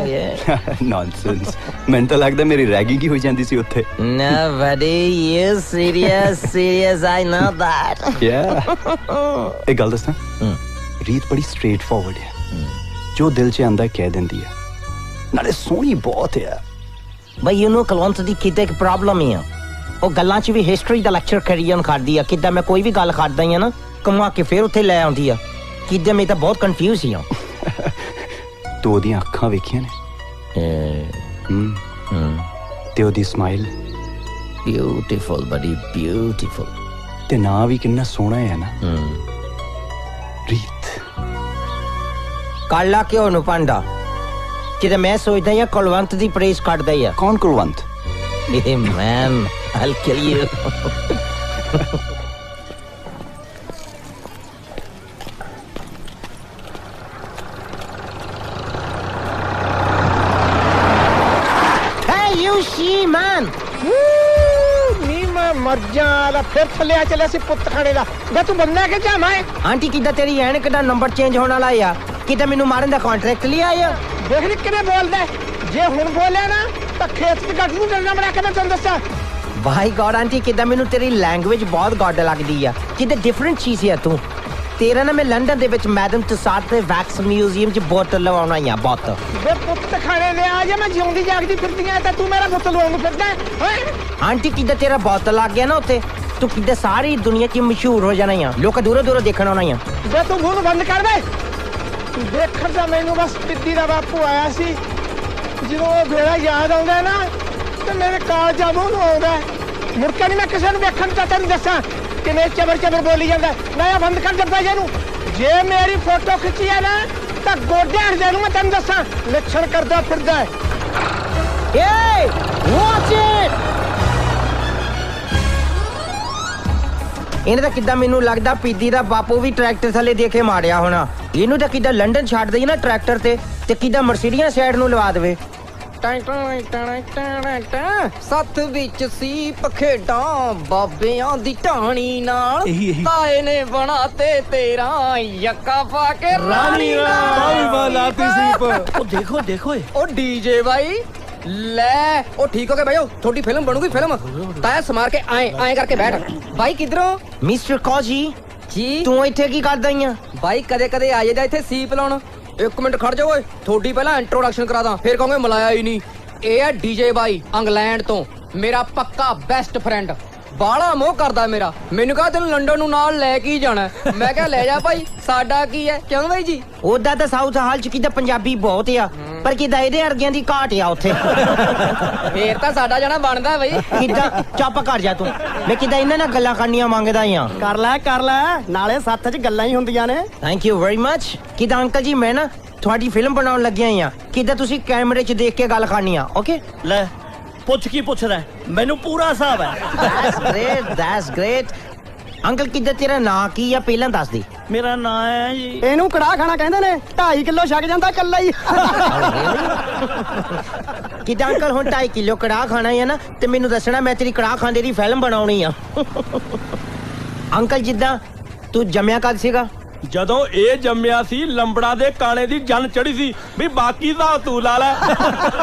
ਨੌਨਸੈਂਸ। ਮੈਨੂੰ ਤਾਂ ਲੱਗਦਾ ਮੇਰੀ ਰੈਗਿੰਗ ਹੀ ਹੋਈ ਜਾਂਦੀ ਸੀ ਉੱਥੇ। No buddy, you serious I know that। ਯਾ ਇੱਕ ਗੱਲ ਦੱਸਾਂ, ਰੀਤ ਬੜੀ ਸਟ੍ਰੇਟ ਫਾਰਵਰਡ ਹੈ, ਜੋ ਦਿਲ 'ਚ ਆਂਦਾ ਕਹਿ ਦਿੰਦੀ ਹੈ, ਨਾਲੇ ਸੋਹਣੀ ਬਹੁਤ ਹੈ। ਬਈ ਯੂ ਨੋ ਕੁਲਵੰਤ ਦੀ ਕਿਤੇ ਇੱਕ ਪ੍ਰੋਬਲਮ ਹੈ, ਉਹ ਗੱਲਾਂ 'ਚ ਵੀ ਹਿਸਟਰੀ ਦਾ ਲੈਕਚਰ ਕਰੀਅਨ ਕਰਦੀ ਆ। ਕਿੱਦਾਂ ਮੈਂ ਕੋਈ ਵੀ ਗੱਲ ਕਰਦਾ ਹਾਂ ਨਾ, ਕਮਾ ਕੇ ਫੇਰ ਉੱਥੇ ਲੈ ਆਉਂਦੀ ਆ। ਕਿੱਦਾਂ ਮੈਂ ਤਾਂ ਬਹੁਤ ਕਨਫਿਊਜ਼ ਹਾਂ। ਤੂੰ ਉਹਦੀਆਂ ਅੱਖਾਂ ਵੇਖੀਆਂ ਨੇ? ਤੇ ਉਹਦੀ ਸਮਾਈਲ ਬਿਊਟੀਫੁਲ ਬੜੀ ਬਿਊਟੀਫੁਲ, ਤੇ ਨਾਂ ਵੀ ਕਿੰਨਾ ਸੋਹਣਾ ਹੈ ਨਾ, ਰੀਤ। ਕਾਲਾ ਕਿਉਂ ਨੂੰ ਪਾਂਡਾ? ਕਿਤੇ ਮੈਂ ਸੋਚਦਾ ਹਾਂ ਕੁਲਵੰਤ ਦੀ ਪ੍ਰੇਸ ਕਰਦਾ ਆ। ਕੌਣ Kulwant? Hey man, I'll kill you। Hey you she man। ਨੀ ਮੈਂ ਮਰ ਜਾ, ਫਿਰ ਥੱਲੇ ਆ ਚੱਲਿਆ ਸੀ ਪੁੱਤ ਖਾਣੇ ਦਾ। ਵੇ ਤੂੰ ਬੰਦਾ ਕਿ ਜਾਵਾਂ? ਆਂਟੀ ਕਿੱਦਾਂ ਤੇਰੀ ਐਨਕ ਦਾ ਨੰਬਰ ਚੇਂਜ ਹੋਣ ਵਾਲਾ ਆ? ਕਿੱਦਾਂ ਮੈਨੂੰ ਮਾਰਨ ਦਾ ਕੰਟਰੈਕਟ ਲਿਆ ਆ? ਦੇਖ ਨੀ ਕਿਵੇਂ ਬੋਲਦਾ, ਜੇ ਹੁਣ ਬੋਲਿਆ ਨਾ ਤਾਂ ਖੇਤ 'ਚ ਗੱਡ ਨੂੰ ਡਰਨਾ ਬਣਾ ਕੇ ਮੈਂ ਤੁਹਾਨੂੰ ਦੱਸਾਂ। ਭਾਈ ਗॉड ਆਂਟੀ ਕਿੱਦਾਂ ਮੈਨੂੰ ਤੇਰੀ ਲੈਂਗੁਏਜ ਬਹੁਤ ਗॉड ਲੱਗਦੀ ਆ। ਕਿੱਦਾਂ ਡਿਫਰੈਂਟ ਚੀਜ਼ ਆ ਤੂੰ। ਤੇਰਾ ਨਾ ਮੈਂ ਲੰਡਨ ਦੇ ਵਿੱਚ ਮੈਡਮ ਤੁਸਾਦ ਦੇ ਵੈਕਸ ਮਿਊਜ਼ੀਅਮ 'ਚ ਬੋਤਲ ਲਵਾਉਣਾ ਆ ਬੋਤਲ। ਵੇ ਪੁੱਤ ਖਾਣੇ ਲੈ ਆ, ਜੇ ਮੈਂ ਜਿਉਂਦੀ ਜਾਗਦੀ ਫਿਰਦੀ ਆ ਤਾਂ ਤੂੰ ਮੇਰਾ ਬੋਤਲ ਲਵਾਉਣ ਫਿਰਦਾ ਓਏ। ਆਂਟੀ ਕਿੱਦਾਂ ਤੇਰਾ ਬੋਤਲ ਲੱਗ ਗਿਆ ਨਾ ਉੱਥੇ, ਤੂੰ ਕਿੱਦਾਂ ਸਾਰੀ ਦੁਨੀਆ 'ਚ ਮਸ਼ਹੂਰ ਹੋ ਜਾਣਾ ਆ, ਲੋਕ ਦੂਰੋਂ ਦੇਖਣ ਆਉਣਾ ਆ। ਵੇ ਤੂੰ ਮੂੰਹ ਬੰਦ ਕਰ ਵੇ। ਦੇਖਣ ਦਾ ਮੈਨੂੰ ਬਸ ਪਿੱਦੀ ਦਾ ਬਾਪੂ ਆਇਆ ਸੀ, ਜਦੋਂ ਉਹ ਵੇਲਾ ਯਾਦ ਆਉਂਦਾ ਨਾ ਤੇ ਮੇਰੇ ਕਾਲਜਾ ਮੂੰਹ ਨੂੰ ਆਉਂਦਾ। ਮੁੜ ਕੇ ਨਹੀਂ ਮੈਂ ਕਿਸੇ ਨੂੰ ਵੇਖਣ ਤਾਂ ਤੈਨੂੰ ਦੱਸਾਂ ਕਿਵੇਂ ਚਬਰ ਚਬਰ ਬੋਲੀ ਜਾਂਦਾ ਨया ਬੰਦ ਕਰ ਜੱਬਾ ਜੀ ਨੂੰ ਜੇ ਮੇਰੀ ਫੋਟੋ ਖਿੱਚੀ ਹੈ ਨਾ ਤਾਂ ਗੋਡਿਆਂ ਹੱਥ ਦੇ ਨੂੰ ਮੈਂ ਤੈਨੂੰ ਦੱਸਾਂ ਲੱਛਣ ਕਰਦਾ ਫਿਰਦਾ ਏ ਵਾਚ ਇਟ ਇਹਨੇ ਤਾਂ ਕਿੱਦਾਂ ਮੈਨੂੰ ਲੱਗਦਾ ਪੀਦੀ ਦਾ ਬਾਪੂ ਵੀ ਟਰੈਕਟਰ ਥੱਲੇ ਦੇ ਕੇ ਮਾਰਿਆ ਹੋਣਾ ਇਹਨੂੰ ਤਾਂ ਕਿੱਦਾਂ ਲੰਡਨ ਛੱਡ ਦੇਈ ਨਾ ਟਰੈਕਟਰ ਤੇ ਕਿੱਦਾਂ ਮਰਸੀਡੀਆਂ ਸਾਈਡ ਨੂੰ ਲਵਾ ਦੇਵੇ ਸੱਤ ਵਿੱਚ ਸੀ ਪਖੇਡਾਂ ਬਾਬਿਆਂ ਦੀ ਢਾਣੀ ਨਾਲ ਤਾਏ ਨੇ ਬਣਾਤੇ ਤੇਰਾ ਯੱਕਾ ਪਾ ਕੇ ਰਾਣੀ ਨਾਲ ਉਹ ਦੇਖੋ ਦੇਖੋ ਉਹ ਡੀਜੇ ਬਾਈ ਲੈ ਉਹ ਠੀਕ ਹੋ ਗਿਆ ਭਾਈਓ ਤੁਹਾਡੀ ਫਿਲਮ ਬਣੂਗੀ ਫਿਲਮ ਤਾਇਆ ਸਮਾਰ ਕੇ ਆਏ ਕਰਕੇ ਬੈਠ ਬਾਈ ਕਿਧਰੋਂ ਮਿਸਟਰ ਕੌਜੀ ਜੀ ਤੂੰ ਇੱਥੇ ਕੀ ਕਰਦਾ ਈ ਆ ਬਾਈ ਕਦੇ ਕਦੇ ਆ ਜਾਂਦਾ ਇੱਥੇ ਸੀਪ ਲਾਉਣ ਇੱਕ ਮਿੰਟ ਖੜ ਜਾ ਓਏ ਥੋੜੀ ਪਹਿਲਾਂ ਇੰਟਰੋਡਕਸ਼ਨ ਕਰਾ ਦਾਂ ਫਿਰ ਕਹੋਗੇ ਮਲਾਇਆ ਹੀ ਨਹੀਂ ਇਹ ਹੈ ਡੀਜੇ ਬਾਈ ਇੰਗਲੈਂਡ ਤੋਂ ਮੇਰਾ ਪੱਕਾ ਬੈਸਟ ਫਰੈਂਡ ਬਾਲਾ ਮੋਹ ਕਰਦਾ ਮੇਰਾ ਮੈਨੂੰ ਕਹਾ ਤੈਨੂੰ ਲੰਡਨ ਨੂੰ ਨਾਲ ਲੈ ਕੇ ਹੀ ਜਾਣਾ ਮੈਂ ਕਿਹਾ ਲੈ ਜਾ ਭਾਈ ਸਾਡਾ ਕੀ ਹੈ ਕਿਉਂ ਬਾਈ ਜੀ ਉਹਦਾ ਤਾਂ ਸਾਊਥ ਹਾਲ ਚ ਕਿਦਾਂ ਪੰਜਾਬੀ ਬਹੁਤ ਆ ਪਰ ਕਿਦਾਂ ਇਹਦੇ ਅਰਗਿਆਂ ਦੀ ਘਾਟ ਆ ਉੱਥੇ ਫੇਰ ਤਾਂ ਸਾਡਾ ਜਾਣਾ ਬਣਦਾ ਬਈ ਕਿਦਾਂ ਚੱਪ ਕਰ ਜਾ ਤੂੰ ਮੈਂ ਕਿਦਾਂ ਇਹਨਾਂ ਨਾਲ ਗੱਲਾਂ ਕਰਨੀਆਂ ਮੰਗਦਾ ਆ ਕਰ ਲੈ ਨਾਲੇ ਸੱਥ 'ਚ ਗੱਲਾਂ ਹੀ ਹੁੰਦੀਆਂ ਨੇ ਥੈਂਕ ਯੂ ਵੈਰੀ ਮੱਚ ਕਿਦਾਂ ਅੰਕਲ ਜੀ ਮੈਂ ਨਾ ਤੁਹਾਡੀ ਫਿਲਮ ਬਣਾਉਣ ਲੱਗਿਆ ਆ ਕਿਦਾਂ ਤੁਸੀਂ ਕੈਮਰੇ 'ਚ ਦੇਖ ਕੇ ਗੱਲ ਕਰਨੀ ਆ ਓਕੇ ਲੈ ਪੁੱਛ ਕੀ ਪੁੱਛਦਾ ਮੈਨੂੰ ਪੂਰਾ ਹਿਸਾਬ ਹੈ that's great ਅੰਕਲ ਕਿਦਾਂ ਤੇਰਾ ਨਾਂ ਕੀ ਆ ਪਹਿਲਾਂ ਦੱਸ ਦੇ ਮੇਰਾ ਨਾਂ ਹੈ ਜੀ ਇਹਨੂੰ ਕੜਾਹ ਖਾਣਾ ਕਹਿੰਦੇ ਨੇ 2.5 ਕਿਲੋ ਛਕ ਜਾਂਦਾ ਕੱਲਾ ਹੀ ਕਿਦਾਂ ਅੰਕਲ ਹੁਣ 2.5 ਕਿਲੋ ਕੜਾਹ ਖਾਣਾ ਹੈ ਨਾ ਤੇ ਮੈਨੂੰ ਦੱਸਣਾ ਮੈਂ ਤੇਰੀ ਕੜਾਹ ਖਾਂਦੇ ਦੀ ਫਿਲਮ ਬਣਾਉਣੀ ਆ ਅੰਕਲ ਜਿੱਦਾਂ ਤੂੰ ਜੰਮਿਆ ਕਦ ਸੀਗਾ ਜਦੋਂ ਇਹ ਜੰਮਿਆ ਸੀ ਲੰਬੜਾ ਦੇ ਕਾਣੇ ਦੀ ਜਨ ਚੜੀ ਸੀ ਵੀ ਬਾਕੀ ਦਾ ਤੂੰ ਲਾ ਲੈ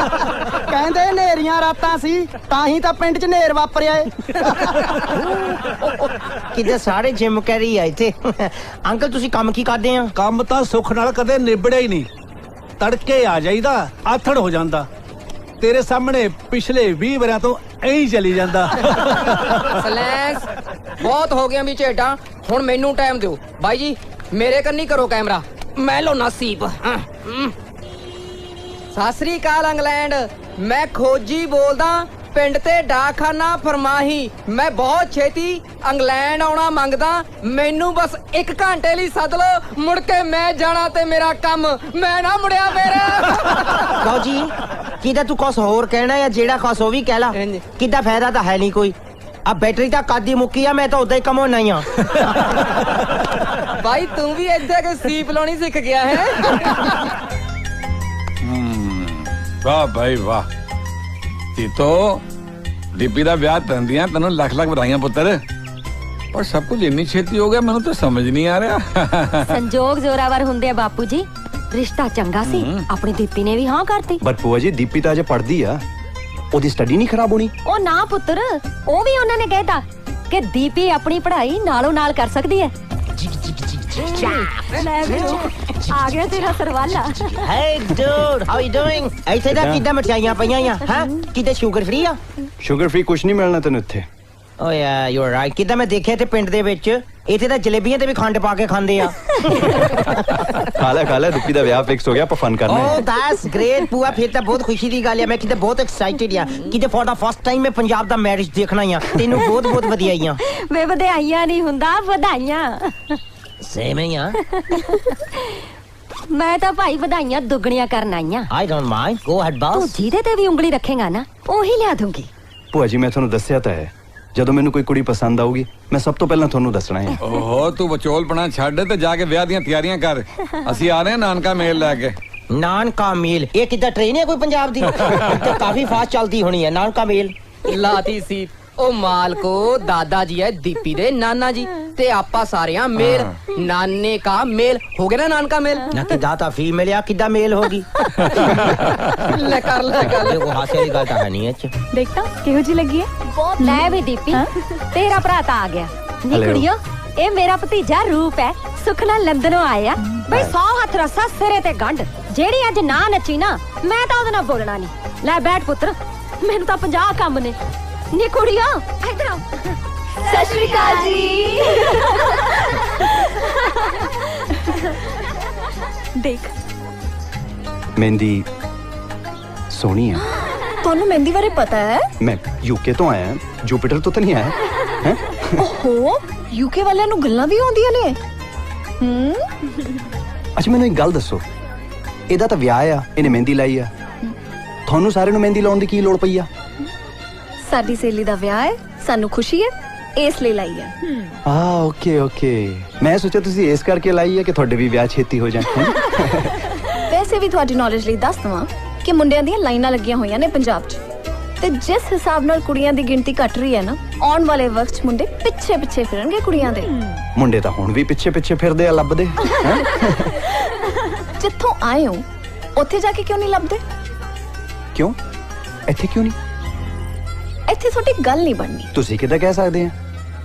ਕਹਿੰਦੇ ਨੇਰੀਆਂ ਰਾਤਾਂ ਸੀ ਤਾਂ ਹੀ ਤਾਂ ਪਿੰਡ 'ਚ ਨੇਰ ਵਾਪਰਿਆ ਏ ਕਿਤੇ ਸਾਰੇ ਜਿਮ ਕਰੀ ਆ ਇੱਥੇ ਅੰਕਲ ਤੁਸੀਂ ਕੰਮ ਕੀ ਕਰਦੇ ਆ ਕੰਮ ਤਾਂ ਸੁੱਖ ਨਾਲ ਕਦੇ ਨਿਬੜਿਆ ਹੀ ਨਹੀਂ ਤੜਕੇ ਆ ਜਾਈਦਾ ਆਥੜ ਹੋ ਜਾਂਦਾ ਤੇਰੇ ਸਾਹਮਣੇ ਪਿਛਲੇ 20 ਵਰਿਆਂ ਤੋਂ ਐਂ ਹੀ ਚੱਲੀ ਜਾਂਦਾ ਸਲੈਂਸ ਬਹੁਤ ਹੋ ਗਿਆ ਵੀ ਝੇਡਾਂ ਹੁਣ ਮੈਨੂੰ ਟਾਈਮ ਦਿਓ ਬਾਈ ਜੀ ਮੇਰੇ ਕੰਨੀ ਕਰੋ ਕੈਮਰਾ ਮੈਂ ਲੋਨਾ ਸੀਪ ਸਤਿ ਸ੍ਰੀ ਅਕਾਲ ਇੰਗਲੈਂਡ ਮੈਂ ਖੋਜੀ ਬੋਲਦਾ ਪਿੰਡ ਤੇ ਡਾਕਖਾਨਾ ਫਰਮਾਹੀ ਮੈਂ ਬਹੁਤ ਛੇਤੀ ਇੰਗਲੈਂਡ ਆਉਣਾ ਮੰਗਦਾ ਮੈਨੂੰ ਬਸ 1 ਘੰਟੇ ਲਈ ਸੱਦ ਲਓ ਮੁੜ ਕੇ ਮੈਂ ਜਾਣਾ ਤੇ ਮੇਰਾ ਕੰਮ ਮੈਂ ਨਾ ਮੁੜਿਆ ਮੇਰਾ ਕਹੋ ਜੀ ਕਿਦਾਂ ਤੂੰ ਕੁਛ ਹੋਰ ਕਹਿਣਾ ਜਾਂ ਜਿਹੜਾ ਕੁਛ ਉਹ ਵੀ ਕਹਿ ਲਾ ਕਿਦਾਂ ਫਾਇਦਾ ਤਾਂ ਹੈ ਨਹੀਂ ਕੋਈ ਆ ਬੈਟਰੀ ਤਾਂ ਕਾਦੀ ਮੁੱਕੀ ਆ ਮੈਂ ਤਾਂ ਉਦਾਂ ਹੀ ਕਮਾਉਣਾ ਹੀ ਆ ਭਾਈ ਤੂੰ ਵੀ ਇੱਥੇ ਕਿ ਸੀਪ ਲਾਉਣੀ ਸਿੱਖ ਗਿਆ ਹੈ ਵਾਹ ਭਾਈ ਵਾਹ ਤੀਤੋ ਦੀਪੀ ਦਾ ਵਿਆਹ ਤੰਦੀਆਂ ਤੈਨੂੰ ਲੱਖ ਲੱਖ ਵਧਾਈਆਂ ਪੁੱਤਰ ਪਰ ਸਭ ਕੁਝ ਇੰਨੀ ਛੇਤੀ ਹੋ ਗਿਆ ਮੈਨੂੰ ਤਾਂ ਸਮਝ ਨਹੀਂ ਆ ਰਿਹਾ ਸੰਜੋਗ ਜ਼ੋਰਾਵਰ ਹੁੰਦੇ ਆ ਬਾਪੂ ਜੀ ਰਿਸ਼ਤਾ ਚੰਗਾ ਸੀ ਆਪਣੀ ਦੀਪੀ ਨੇ ਵੀ ਹਾਂ ਕਰਤੀ ਬਟ ਭੂਆ ਜੀ ਦੀਪੀ ਤਾਂ ਅਜੇ ਪੜ੍ਹਦੀ ਆ ਉਹਦੀ ਸਟੱਡੀ ਨਹੀਂ ਖਰਾਬ ਹੋਣੀ ਉਹ ਨਾ ਪੁੱਤਰ ਉਹ ਵੀ ਉਹਨਾਂ ਨੇ ਕਹਿਤਾ ਕਿ ਦੀਪੀ ਆਪਣੀ ਪੜ੍ਹਾਈ ਨਾਲੋਂ ਨਾਲ ਕਰ ਸਕਦੀ ਹੈ ਆ ਗਿਆ ਤੇਰਾ ਸਰਵਾਲਾ Hey dude, how you doing? ਇੱਥੇ ਤਾਂ ਕਿੱਦਾਂ ਮਠਿਆਈਆਂ ਪਈਆਂ ਆ ਹਾਂ ਕਿਤੇ ਸ਼ੂਗਰ ਫ੍ਰੀ ਆ ਸ਼ੂਗਰ ਫ੍ਰੀ ਕੁਝ ਨਹੀਂ ਮਿਲਣਾ ਤੈਨੂੰ ਇੱਥੇ ਓ ਯਾ ਯੂ ਆਰ ਰਾਈਟ ਕਿੱਦਾਂ ਮੈਂ ਦੇਖਿਆ ਤੇ ਪਿੰਡ ਦੇ ਵਿੱਚ ਇੱਥੇ ਤਾਂ ਜਲੇਬੀਆਂ ਤੇ ਵੀ ਖੰਡ ਪਾ ਕੇ ਖਾਂਦੇ ਆ ਖਾ ਲੈ ਦੀਪੀ ਦਾ ਵਿਆਹ ਫਿਕਸ ਹੋ ਗਿਆ ਆਪਾਂ ਫਨ ਕਰਨਾ ਓ ਦੈਟਸ ਗ੍ਰੇਟ ਪੂਆ ਫਿਰ ਤਾਂ ਬਹੁਤ ਖੁਸ਼ੀ ਦੀ ਗੱਲ ਆ ਮੈਂ ਕਿਤੇ ਬਹੁਤ ਐਕਸਾਈਟਿਡ ਆ ਕਿਤੇ ਫॉर ਦਾ ਫਸਟ ਟਾਈਮ ਮੈਂ ਪੰਜਾਬ ਦਾ ਮੈਰਿਜ ਦੇਖਣਾ ਆ ਤੈਨੂੰ ਬਹੁਤ ਬਹੁਤ ਵਧਾਈਆਂ ਵੇ ਵਧਾਈਆਂ ਨਹੀਂ ਹੁੰਦਾ ਵਧਾਈਆਂ ਸੇਮ ਹੀ ਆ ਮੈਂ ਤਾਂ ਭਾਈ ਵਧਾਈਆਂ ਦੁੱਗਣੀਆਂ ਕਰਨ ਆਈਆਂ I don't mind go ahead boss ਤੂੰ ਜਿਹਦੇ ਤੇ ਵੀ ਉਂਗਲੀ ਰੱਖੇਗਾ ਨਾ ਉਹੀ ਲਿਆ ਦੂੰਗੀ ਭੂਆ ਜੀ ਮੈਂ ਤੁਹਾਨੂੰ ਦੱਸਿਆ ਤਾਂ ਹੈ ਜਦੋਂ ਮੈਨੂੰ ਕੋਈ ਕੁੜੀ ਪਸੰਦ ਆਊਗੀ ਮੈਂ ਸਭ ਤੋਂ ਪਹਿਲਾਂ ਤੁਹਾਨੂੰ ਦੱਸਣਾ ਹੈ ਓਹੋ ਤੂੰ ਵਿਚੋਲਪਣਾ ਛੱਡ ਤੇ ਜਾ ਕੇ ਵਿਆਹ ਦੀਆਂ ਤਿਆਰੀਆਂ ਕਰ ਅਸੀਂ ਆ ਰਹੇ ਹਾਂ ਨਾਨਕਾ ਮੇਲ ਲੈ ਕੇ ਨਾਨਕਾ ਮੇਲ ਇਹ ਕਿੱਦਾਂ ਟ੍ਰੇਨ ਹੈ ਕੋਈ ਪੰਜਾਬ ਦੀ ਤੇ ਕਾਫੀ ਫਾਸਟ ਚੱਲਦੀ ਹੋਣੀ ਹੈ ਨਾਨਕਾ ਮੇਲ ਲਾਤੀ ਸੀ ਉਹ ਮਾਲਕੋ ਦਾਦਾ ਜੀ ਹੈ ਦੀਪੀ ਦੇ ਨਾਨਾ ਜੀ ਤੇ ਆਪਾਂ ਸਾਰਿਆਂ ਮੇਲ ਨਾਨੇ ਕਾ ਮੇਲ ਹੋ ਗਿਆ ਨਾ ਨਾਨਕਾ ਮੇਲ ਨਾ ਕਿ ਦਾਤਾ ਫੀਮੇਲ ਆ ਕਿੱਦਾਂ ਮੇਲ ਹੋਗੀ ਲੈ ਕਰ ਉਹ ਹਾਸੇ ਵਾਲੀ ਗੱਲ ਤਾਂ ਹੈ ਨਹੀਂ ਇਹ ਦੇਖਤਾ ਕਿਹੋ ਜੀ ਲੱਗੀ ਹੈ ਬਹੁਤ ਲੈ ਵੀ ਦੀਪੀ ਤੇਰਾ ਭਰਾ ਤਾਂ ਆ ਗਿਆ ਨੀ ਕੁੜੀਓ ਇਹ ਮੇਰਾ ਭਤੀਜਾ ਰੂਪ ਹੈ ਸੁਖ ਨਾਲ ਲੰਦਨੋਂ ਆਇਆ ਬਈ 100 ਹੱਥ ਰਸਾ ਸਿਰੇ ਤੇ ਗੰਢ ਜਿਹੜੀ ਅੱਜ ਨਾ ਨੱਚੀ ਨਾ ਮੈਂ ਤਾਂ ਉਹਦੇ ਨਾਲ ਬੋਲਣਾ ਨਹੀਂ ਲੈ ਬੈਠ ਪੁੱਤਰ ਮੈਨੂੰ ਤਾਂ 50 ਕੰਮ ਨੇ ਨੀ ਕੁੜੀਓ ਇੱਧਰ ਆ ਸਤਿ ਸ਼੍ਰੀ ਅਕਾਲ ਜੀ ਦੇਖ ਮਹਿੰਦੀ ਸੋਹਣੀ ਆ ਤੁਹਾਨੂੰ ਮਹਿੰਦੀ ਬਾਰੇ ਪਤਾ ਹੈ? मैं यूके तो आया जुपिटर तो नहीं आया हैं? ਓਹੋ ਯੂਕੇ ਵਾਲਿਆਂ ਨੂੰ ਗੱਲਾਂ ਵੀ ਆਉਂਦੀਆਂ ਨੇ। ਅੱਛਾ ਮੈਨੂੰ ਇੱਕ ਗੱਲ ਦੱਸੋ, ਇਹਦਾ ਤਾਂ ਵਿਆਹ ਆ, ਇਹਨੇ ਮਹਿੰਦੀ ਲਾਈ ਆ, ਤੁਹਾਨੂੰ ਸਾਰਿਆਂ ਨੂੰ ਮਹਿੰਦੀ ਲਾਉਣ ਦੀ ਕੀ ਲੋੜ ਪਈ ਆ? ਸਾਡੀ ਸਹੇਲੀ ਦਾ ਵਿਆਹ ਹੈ, ਸਾਨੂੰ ਖੁਸ਼ੀ ਹੈ, ਇਸ ਲਈ ਲਾਈ ਹੈ। ਓਕੇ ਓਕੇ, ਮੈਂ ਸੋਚਿਆ ਤੁਸੀਂ ਇਸ ਕਰਕੇ ਲਾਈ ਹੈ ਕਿ ਤੁਹਾਡੇ ਵੀ ਵਿਆਹ ਛੇਤੀ ਹੋ ਜਾਣ। ਵੈਸੇ ਵੀ ਤੁਹਾਡੀ ਨੌਲੇਜ ਲਈ ਦੱਸ ਦਵਾਂ ਕਿ ਮੁੰਡਿਆਂ ਦੀਆਂ ਲਾਈਨਾਂ ਲੱਗੀਆਂ ਹੋਈਆਂ ਨੇ ਪੰਜਾਬ 'ਚ, ਤੇ ਜਿਸ ਹਿਸਾਬ ਨਾਲ ਕੁੜੀਆਂ ਦੀ ਗਿਣਤੀ ਘਟ ਰਹੀ ਹੈ ਨਾ, ਆਉਣ ਵਾਲੇ ਵਕਤ 'ਚ ਮੁੰਡੇ ਪਿੱਛੇ ਪਿੱਛੇ ਫਿਰਨਗੇ ਕੁੜੀਆਂ ਦੇ। ਮੁੰਡੇ ਤਾਂ ਹੁਣ ਵੀ ਪਿੱਛੇ ਪਿੱਛੇ ਫਿਰਦੇ ਆ, ਲੱਭਦੇ। ਜਿੱਥੋਂ ਆਏ ਹੋ ਉੱਥੇ ਜਾ ਕੇ ਕਿਉਂ ਨਹੀਂ ਲੱਭਦੇ? ਕਿਉਂ ਇੱਥੇ ਕਿਉਂ ਨਹੀਂ? ਇੱਥੇ ਤੁਹਾਡੀ ਗੱਲ ਨਹੀਂ ਬਣਨੀ। ਤੁਸੀਂ ਕਿੱਦਾਂ ਕਹਿ ਸਕਦੇ ਆ?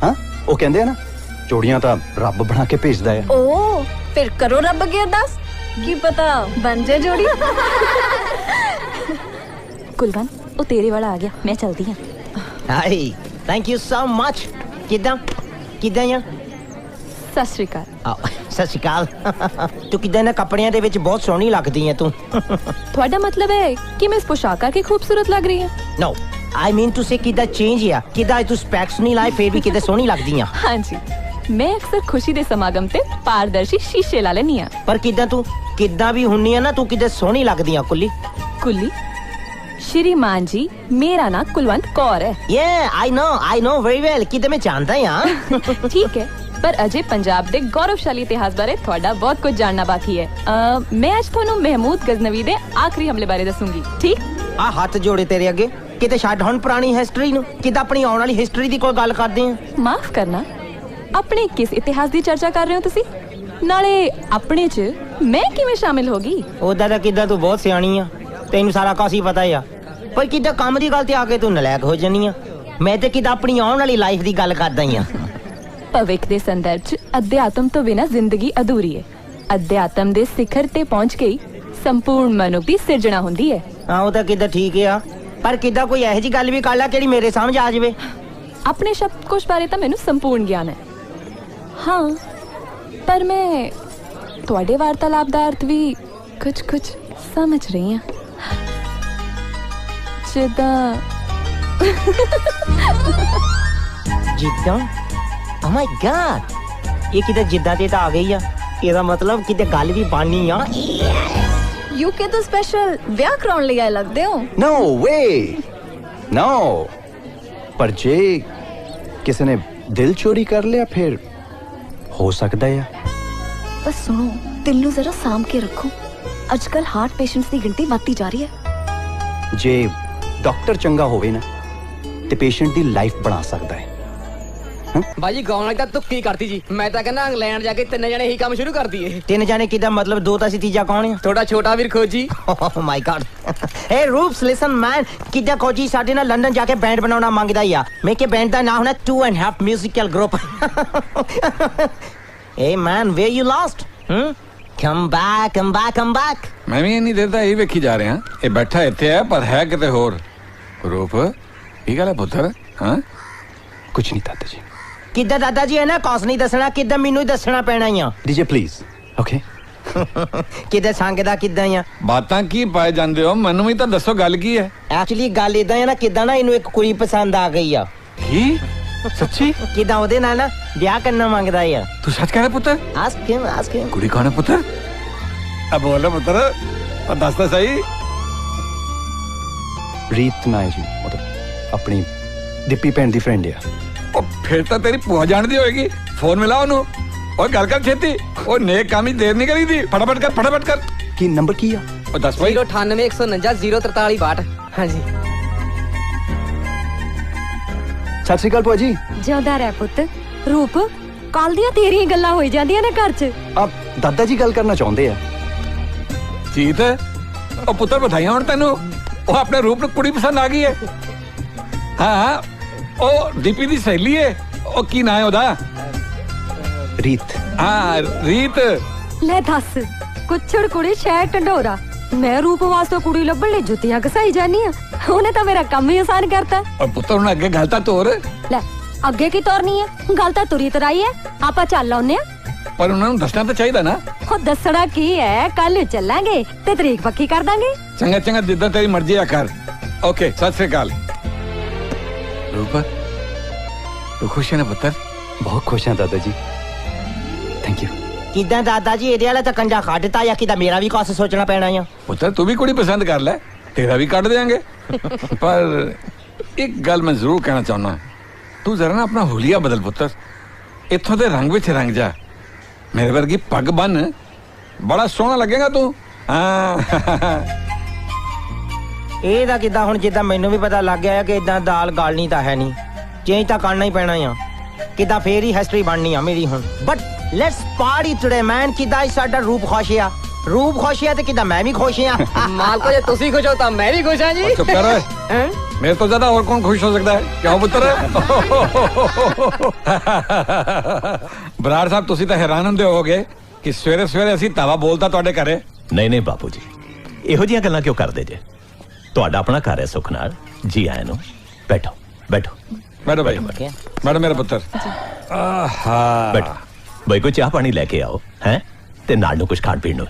ਹਾਂ, ਉਹ ਕਹਿੰਦੇ ਆ ਨਾ, ਜੋੜੀਆਂ ਤਾਂ ਰੱਬ ਬਣਾ ਕੇ ਭੇਜਦਾ ਆ। ਓ ਫਿਰ ਕਰੋ ਰੱਬ ਅੱਗੇ ਅਰਦਾਸ, ਕੀ ਪਤਾ ਬਣ ਜਾਏ ਜੋੜੀ। ਕੁਲਵੰਤ, ਉਹ ਤੇਰੇ ਵਾਲਾ ਆ ਗਿਆ, ਮੈਂ ਚਲਦੀ ਹਾਂ। High, thank you so much. ਕਿੱਦਾਂ ਆ? ਸਤਿ ਸ਼੍ਰੀ ਅਕਾਲ। ਸਤਿ ਸ਼੍ਰੀ ਅਕਾਲ। ਤੂੰ ਕਿੱਦਾਂ ਨਾ ਕੱਪੜਿਆਂ ਦੇ ਵਿੱਚ ਬਹੁਤ ਸੋਹਣੀ ਲੱਗਦੀ ਹੈ ਤੂੰ। ਤੁਹਾਡਾ ਮਤਲਬ ਹੈ ਕਿ ਮੈਂ ਇਸ ਪੋਸ਼ਾਕ ਕਰਕੇ ਖੂਬਸੂਰਤ ਲੱਗ ਰਹੀ ਹਾਂ? ਨੋ, ਆਈ ਮੀਨ ਟੂ ਸੇ ਕਿੱਦਾਂ ਚੇਂਜ ਆ, ਕਿੱਦਾਂ ਤੂੰ ਸਪੈਕਸ ਨਹੀਂ ਲਾਏ ਫਿਰ ਵੀ ਕਿੱਦਾਂ ਸੋਹਣੀ ਲੱਗਦੀ ਆ। ਹਾਂਜੀ, ਮੈਂ ਅਕਸਰ ਖੁਸ਼ੀ ਦੇ ਸਮਾਗਮ ਤੇ ਪਾਰਦਰਸ਼ੀ ਸ਼ੀਸ਼ੇ ਲਾ ਲੈਣੀ ਆ। ਪਰ ਕਿੱਦਾਂ ਵੀ ਹੁੰਨੀ ਆ ਨਾ, ਤੂੰ ਕਿੱਦਾਂ ਸੋਹਣੀ ਲੱਗਦੀ ਆ ਕੁੱਲੀ। ਕੁੱਲੀ? श्रीमान जी, मेरा नाम कुलवंत कौर है। I know very well. किते मैं जानता हां। ठीक है, पर अजय पंजाब दे गौरवशाली इतिहास बारे थोड़ा बहुत कुछ जानना बाकी है। मैं आज थानू महमूद गजनवी दे आखिरी हमले बारे दसूंगी, ठीक? आ हाथ जोड़े तेरे अगे, किते छड्ड हुण पुरानी हिस्ट्री नू, किते अपनी आउण वाली हिस्ट्री दी कोई गल करदे हां। माफ करना, अपने किस इतिहास दी चर्चा कर रहे हो तुसी? नाले अपने च मैं किवें शामिल होगी? ओदा दा किदां तू बहुत सियाणी आ, तैनू सारा कुछ ही पता है। पर किदां काम दी गल ते आके तू नलायक हो जानी आ। मैं ते किदां अपनी आउण वाली लाइफ दी गल करदा ही आ। भविख दे संदर्भ च अध्यात्म तो बिना जिंदगी अधूरी है। अध्यात्म दे शिखर ते पहुंच के ही संपूर्ण मनुख दी सिरजना हुंदी है। हां, ओ तां किदां ठीक है आ, पर किदां कोई एहो जी गल भी कर ला जेहड़ी मेरे समझ आ जावे। अपने शब्दकोश बारे तां मैनू संपूर्ण ज्ञान है। हाँ, पर मैं तुहाडे वार्तालाप दा अर्थ भी कुछ समझ रही हां। जिद्दां? ओह माय गॉड, ये किते जिद्दां ते आ गई आ। ਇਹਦਾ ਮਤਲਬ ਕਿਤੇ ਗੱਲ ਵੀ ਬਾਨੀ ਆ। ਯੂਕੇ ਤੋਂ ਸਪੈਸ਼ਲ ਵਿਆਹ ਕਰਾਉਣ ਲਈ ਆਏ ਲੱਗਦੇ ਹੋ। नो वे, नो। पर जे किसी ने दिल चोरी कर लिया फिर हो सकता है। बस सुनो, दिल ਨੂੰ ਜ਼ਰਾ ਸਾਂਭ ਕੇ ਰੱਖੋ। ਅੱਜਕੱਲ ਹਾਰਟ ਪੇਸ਼ੈਂਟਸ ਦੀ ਗਿਣਤੀ ਵੱਧਦੀ ਜਾ ਰਹੀ ਹੈ। जे डॉक्टर चंगा होवे ना ते पेशेंट दी लाइफ बना सकता है। ਬਾਜੀ ਗਾਉਣ ਵਾਲੀ ਤਾਂ ਤੁੱਕੀ ਕਰਤੀ ਜੀ। ਮੈਂ ਤਾਂ ਕਹਿੰਦਾ ਇੰਗਲੈਂਡ ਜਾ ਕੇ 3 ਜਣੇ ਹੀ ਕੰਮ ਸ਼ੁਰੂ ਕਰ ਦਈਏ। 3 ਜਣੇ ਕਿਦਾਂ? ਮਤਲਬ 2 ਤਾਂ ਸੀ, ਤੀਜਾ ਕੌਣ ਹੈ? ਥੋੜਾ ਛੋਟਾ ਵੀਰ ਖੋਜੀ। ਓ ਮਾਈ ਗॉड। ਏ ਰੂਪਸ, ਲਿਸਨ ਮੈਨ, ਕਿਦਾਂ ਖੋਜੀ ਸਾਡੇ ਨਾਲ ਲੰਡਨ ਜਾ ਕੇ ਬੈਂਡ ਬਣਾਉਣਾ ਮੰਗਦਾ ਹੀ ਆ। ਮੈਂ ਕਿ ਬੈਂਡ ਦਾ ਨਾਮ ਹੋਣਾ 2.5 musical group. A man, where you lost? Come back. ਮੈਂ ਵੀ ਇੰਨੀ ਦੇਰ ਦਾ ਇਹ ਵੇਖੀ ਜਾ ਰਿਹਾ। ਇਹ ਬੈਠਾ ਇੱਥੇ ਹੈ ਪਰ ਹੈ ਕਿਤੇ ਹੋਰ। ਰੂਪ, ਕੀ ਗੱਲ ਹੈ ਪੁੱਤਰ? ਹਾਂ, कुछ नहीं दादा जी। ਕਿੱਦਾਂ ਦਾਦਾ ਜੀ? ਇਹਨਾਂ ਕੁਛ ਨਹੀਂ ਦੱਸਣਾ, ਕਿੱਦਾਂ ਮੈਨੂੰ ਹੀ ਦੱਸਣਾ ਪੈਣਾ ਹੀ ਆ। DJ please. ओके। ਕਿੱਦਾਂ ਸੰਗਦਾ ਕਿੱਦਾਂ ਆ? ਬਾਤਾਂ ਕੀ ਪਾਏ ਜਾਂਦੇ ਹੋ? ਮੈਨੂੰ ਵੀ ਤਾਂ ਦੱਸੋ ਗੱਲ ਕੀ ਹੈ? ਐਕਚੁਅਲੀ ਗੱਲ ਇਦਾਂ ਆ ਨਾ, ਕਿੱਦਾਂ ਨਾ ਇਹਨੂੰ ਇੱਕ ਕੁੜੀ ਪਸੰਦ ਆ ਗਈ ਆ। ਕੀ? ਸੱਚੀ? ਕਿੱਦਾਂ ਉਹਦੇ ਨਾਲ ਨਾ ਵਿਆਹ ਕਰਨਾ ਮੰਗਦਾ ਆ। ਤੂੰ ਸੱਚ ਕਹਿ ਰਿਹਾ ਪੁੱਤਰ? ਆਸਕ ਹਿਮ। ਕੁੜੀ ਕੌਣ ਹੈ ਪੁੱਤਰ? ਆ ਬੋਲ ਪੁੱਤਰ, ਦੱਸ ਤਾਂ ਸਹੀ। ਰੀਤ ਨਾ ਹੈ ਜੀ, मतलब अपनी दीपी भैन दी फ्रेंड है। ਉਹ ਫਿਰ ਤਾਂ ਤੇਰੀ ਭੂਆ ਜਾਣਦੀ ਹੋਏਗੀ। ਫੋਨ ਮਿਲਾ ਉਹਨੂੰ। ਓਏ ਗੱਲ ਕਰ ਛੇਤੀ। ਉਹ ਨੇਕ ਕੰਮ ਹੀ ਦੇਰ ਨਹੀਂ ਕਰੀਦੀ। ਫਟਾਫਟ ਕਰ। ਕੀ ਨੰਬਰ ਕੀ ਆ? ਉਹ ਦੱਸ ਭਾਈ। 98199043 62। ਹਾਂਜੀ। ਸਤਿ ਸ਼੍ਰੀ ਅਕਾਲ ਭੂਆ ਜੀ। ਜਿਉਂਦਾ ਰਹਿ ਪੁੱਤ। ਰੂਪ, ਕੱਲ ਦੀਆਂ ਤੇਰੀਆਂ ਗੱਲਾਂ ਹੋਈ ਜਾਂਦੀਆਂ ਨੇ ਘਰ 'ਚ। ਆ ਦਾਦਾ ਜੀ ਗੱਲ ਕਰਨਾ ਚਾਹੁੰਦੇ ਆ। ਜੀਤ, ਉਹ ਪੁੱਤਰ ਵਧਾਈਆਂ ਹੁਣ ਤੈਨੂੰ। ਉਹ ਆਪਣੇ ਰੂਪ ਨੂੰ ਕੁੜੀ ਪਸੰਦ ਆ ਗਈ ਹੈ। ਹਾਂ, ਉਹ ਦੀਪੀ ਦੀ ਸਹੇਲੀ ਹੈ। ਉਹ ਕੀ ਨਾਂ ਹੈ ਉਹਦਾ? ਰੀਤ। ਹਾਂ, ਰੀਤ। ਲੈ ਦੱਸ, ਕੁੱਛੜ ਕੁੜੀ ਸ਼ਹਿਰ ਢੰਡੋਰਾ। ਮੈਂ ਰੂਪ ਵਾਸਤੇ ਕੁੜੀ ਲੱਭਣ ਲਈ ਜੁੱਤੀਆਂ ਘਸਾਈ ਜਾਨੀ ਆ। ਉਹਨੇ ਤਾਂ ਮੇਰਾ ਕੰਮ ਹੀ ਆਸਾਨ ਕਰਤਾ। ਔਰ ਪੁੱਤਰ ਹੁਣ ਅੱਗੇ ਗੱਲ ਤਾਂ ਤੋਰ। ਲੈ, ਅੱਗੇ ਕੀ ਤੋਰਨੀ ਹੈ? ਗੱਲ ਤਾਂ ਤੁਰੀ ਤਰਾਈ ਹੈ। ਆਪਾਂ ਚੱਲ ਆਉਨੇ ਆ। ਪਰ ਉਹਨਾਂ ਨੂੰ ਦੱਸਣਾ ਤਾਂ ਚਾਹੀਦਾ ਨਾ। ਉਹ ਦੱਸਣਾ ਕੀ ਹੈ? ਕੱਲ ਚੱਲਾਂਗੇ ਤੇ ਤਰੀਕ ਪੱਕੀ ਕਰ ਦਾਂਗੇ। ਚੰਗਾ ਜਿੱਦਾਂ ਤੇਰੀ ਮਰਜ਼ੀ ਆ ਕਰ। ओके सत श्री अकाल। रूप तू खुश है ना पुत्र? बहुत खुश हैं दादाजी, थैंक यू। किदा दादाजी ਇਹਦੇ ਵਾਲਾ ਤਾਂ ਕੰਜਾ ਕੱਢ ਦਿੱਤਾ ਜਾਂ ਕਿਦਾ ਮੇਰਾ ਵੀ ਕੁਛ ਸੋਚਣਾ ਪੈਣਾ ਆ। पुत्र तू भी कुड़ी पसंद कर ले, तेरा भी काट देंगे। पर एक गल मैं जरूर कहना चाहना, तू जरा ना अपना हुलिया बदल पुत्र, इत्थों दे रंग विच रंग जा, मेरे वर्गी पग बन, बड़ा सोहना लगेगा तू। ਇਹ ਤਾਂ ਕਿਦਾਂ ਹੁਣ ਜਿੱਦਾਂ ਮੈਨੂੰ ਵੀ ਪਤਾ ਲੱਗ ਗਿਆ ਕਿ ਇਦਾਂ ਦਾਲ ਗਾਲਣੀ ਤਾਂ ਹੈ ਨਹੀਂ, ਚੇਂਜ ਤਾਂ ਕਰਨਾ ਹੀ ਪੈਣਾ ਆ। ਕਿਦਾਂ ਫੇਰ ਹੀ ਹਿਸਟਰੀ ਬਣਨੀ ਆ ਮੇਰੀ ਹੁਣ। ਬਟ ਲੈਟਸ ਪਾਰਟੀ ਟੁਡੇ ਮੈਨ। ਕਿਦਾਂ ਸਾਡਾ ਰੂਪ ਖੁਸ਼ ਆ, ਰੂਪ ਖੁਸ਼ ਆ ਤੇ ਕਿਦਾਂ ਮੈਂ ਵੀ ਖੁਸ਼ ਆ। ਮਾਲਕੋ ਜੇ ਤੁਸੀਂ ਖੁਸ਼ ਹੋ ਤਾਂ ਮੈਂ ਵੀ ਖੁਸ਼ ਹਾਂ ਜੀ। चुप कर रहे, मेरे तो ज्यादा और कौन खुश हो सकता है? क्यों पुत्र? बराड़ साहब तुसी तो हैरान ਹੁੰਦੇ ਹੋਗੇ ਕਿ ਸਵੇਰੇ ਸਵੇਰੇ ਅਸੀਂ ਤਾਵਾ ਬੋਲਦਾ ਤੁਹਾਡੇ ਘਰੇ। ਨਹੀਂ ਨਹੀਂ ਬਾਪੂ ਜੀ, ਇਹੋ ਜਿਹੀਆਂ ਗੱਲਾਂ ਕਿਉਂ ਕਰਦੇ ਜੇ? ਤੁਹਾਡਾ ਆਪਣਾ ਘਰ ਹੈ ਸੁੱਖ ਨਾਲ। ਜੀ ਆਇਆਂ ਨੂੰ। ਬੈਠੋ ਬੈਠੋ बैठो भाई, बैठो मेरा पुत्र। ਬੈਠੋ ਬਈ, ਕੋਈ ਚਾਹ ਪਾਣੀ ਲੈ ਕੇ ਆਓ ਹੈ ਤੇ ਨਾਲ ਨੂੰ ਕੁਝ ਖਾਣ ਪੀਣ ਨੂੰ।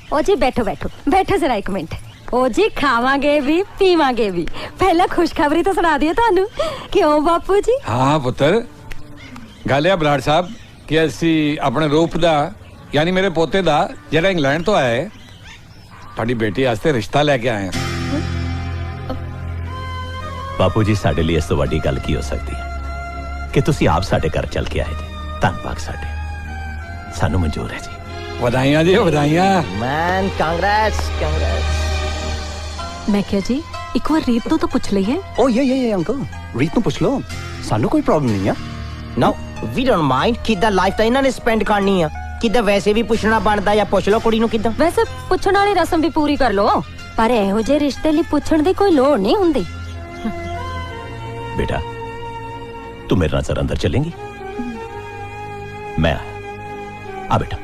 ओ जी बैठो बैठो बैठो जरा एक मिनट। ओ जी खावांगे भी पीवांगे भी, पहला खुशखबरी तो सुना दिए थानू। क्यों बापू जी? हाँ पुत्र, गल है बराड़ साहब कि ਅਸੀਂ ਆਪਣੇ ਰੂਪ ਦਾ ਯਾਨੀ ਮੇਰੇ ਪੋਤੇ ਦਾ ਜਿਹੜਾ ਇੰਗਲੈਂਡ ਤੋਂ ਆਇਆ ਹੈ, ਤੁਹਾਡੀ ਬੇਟੀ ਵਾਸਤੇ ਰਿਸ਼ਤਾ ਲੈ ਕੇ ਆਏ ਹਾਂ। ਬਾਪੂ ਜੀ, ਸਾਡੇ ਲਈ ਇਸ ਤੋਂ ਵੱਡੀ ਗੱਲ ਕੀ ਹੋ ਸਕਦੀ ਹੈ ਕਿ ਤੁਸੀਂ ਆਪ ਸਾਡੇ ਘਰ ਚੱਲ ਕੇ ਆਏ ਜੀ। ਧੰਨਵਾਦ, ਸਾਡੇ ਸਾਨੂੰ ਮਨਜ਼ੂਰ ਹੈ ਜੀ। ਵਧਾਈਆਂ ਜੀ, ਵਧਾਈਆਂ। ਮੈਨ ਕਾਂਗਰੈਟਸ ਕਾਂਗਰੈਟਸ। मैं क्या जी एक बार रीत तो पूछ ली है। ओ ये अंकल, रीत ਨੂੰ ਪੁੱਛ ਲਓ, ਸਾਨੂੰ ਕੋਈ ਪ੍ਰੋਬਲਮ ਨਹੀਂ ਆ। No we don't mind. किदा लाइफ ਤਾਂ ਇਹਨਾਂ ਨੇ ਸਪੈਂਡ ਕਰਨੀ ਆ, ਕਿਦਾ ਵੈਸੇ ਵੀ ਪੁੱਛਣਾ ਬਣਦਾ ਜਾਂ ਪੁੱਛ ਲਓ ਕੁੜੀ ਨੂੰ ਕਿਦਾਂ। वैसे ਪੁੱਛਣ ਵਾਲੀ ਰਸਮ ਵੀ ਪੂਰੀ ਕਰ ਲੋ, ਪਰ ਇਹੋ ਜਿਹੇ ਰਿਸ਼ਤੇ ਲਈ ਪੁੱਛਣ ਦੀ ਕੋਈ ਲੋੜ ਨਹੀਂ ਹੁੰਦੀ। बेटा, तू मेरे नाल सर अंदर चलेंगी? मैं आ बेटा।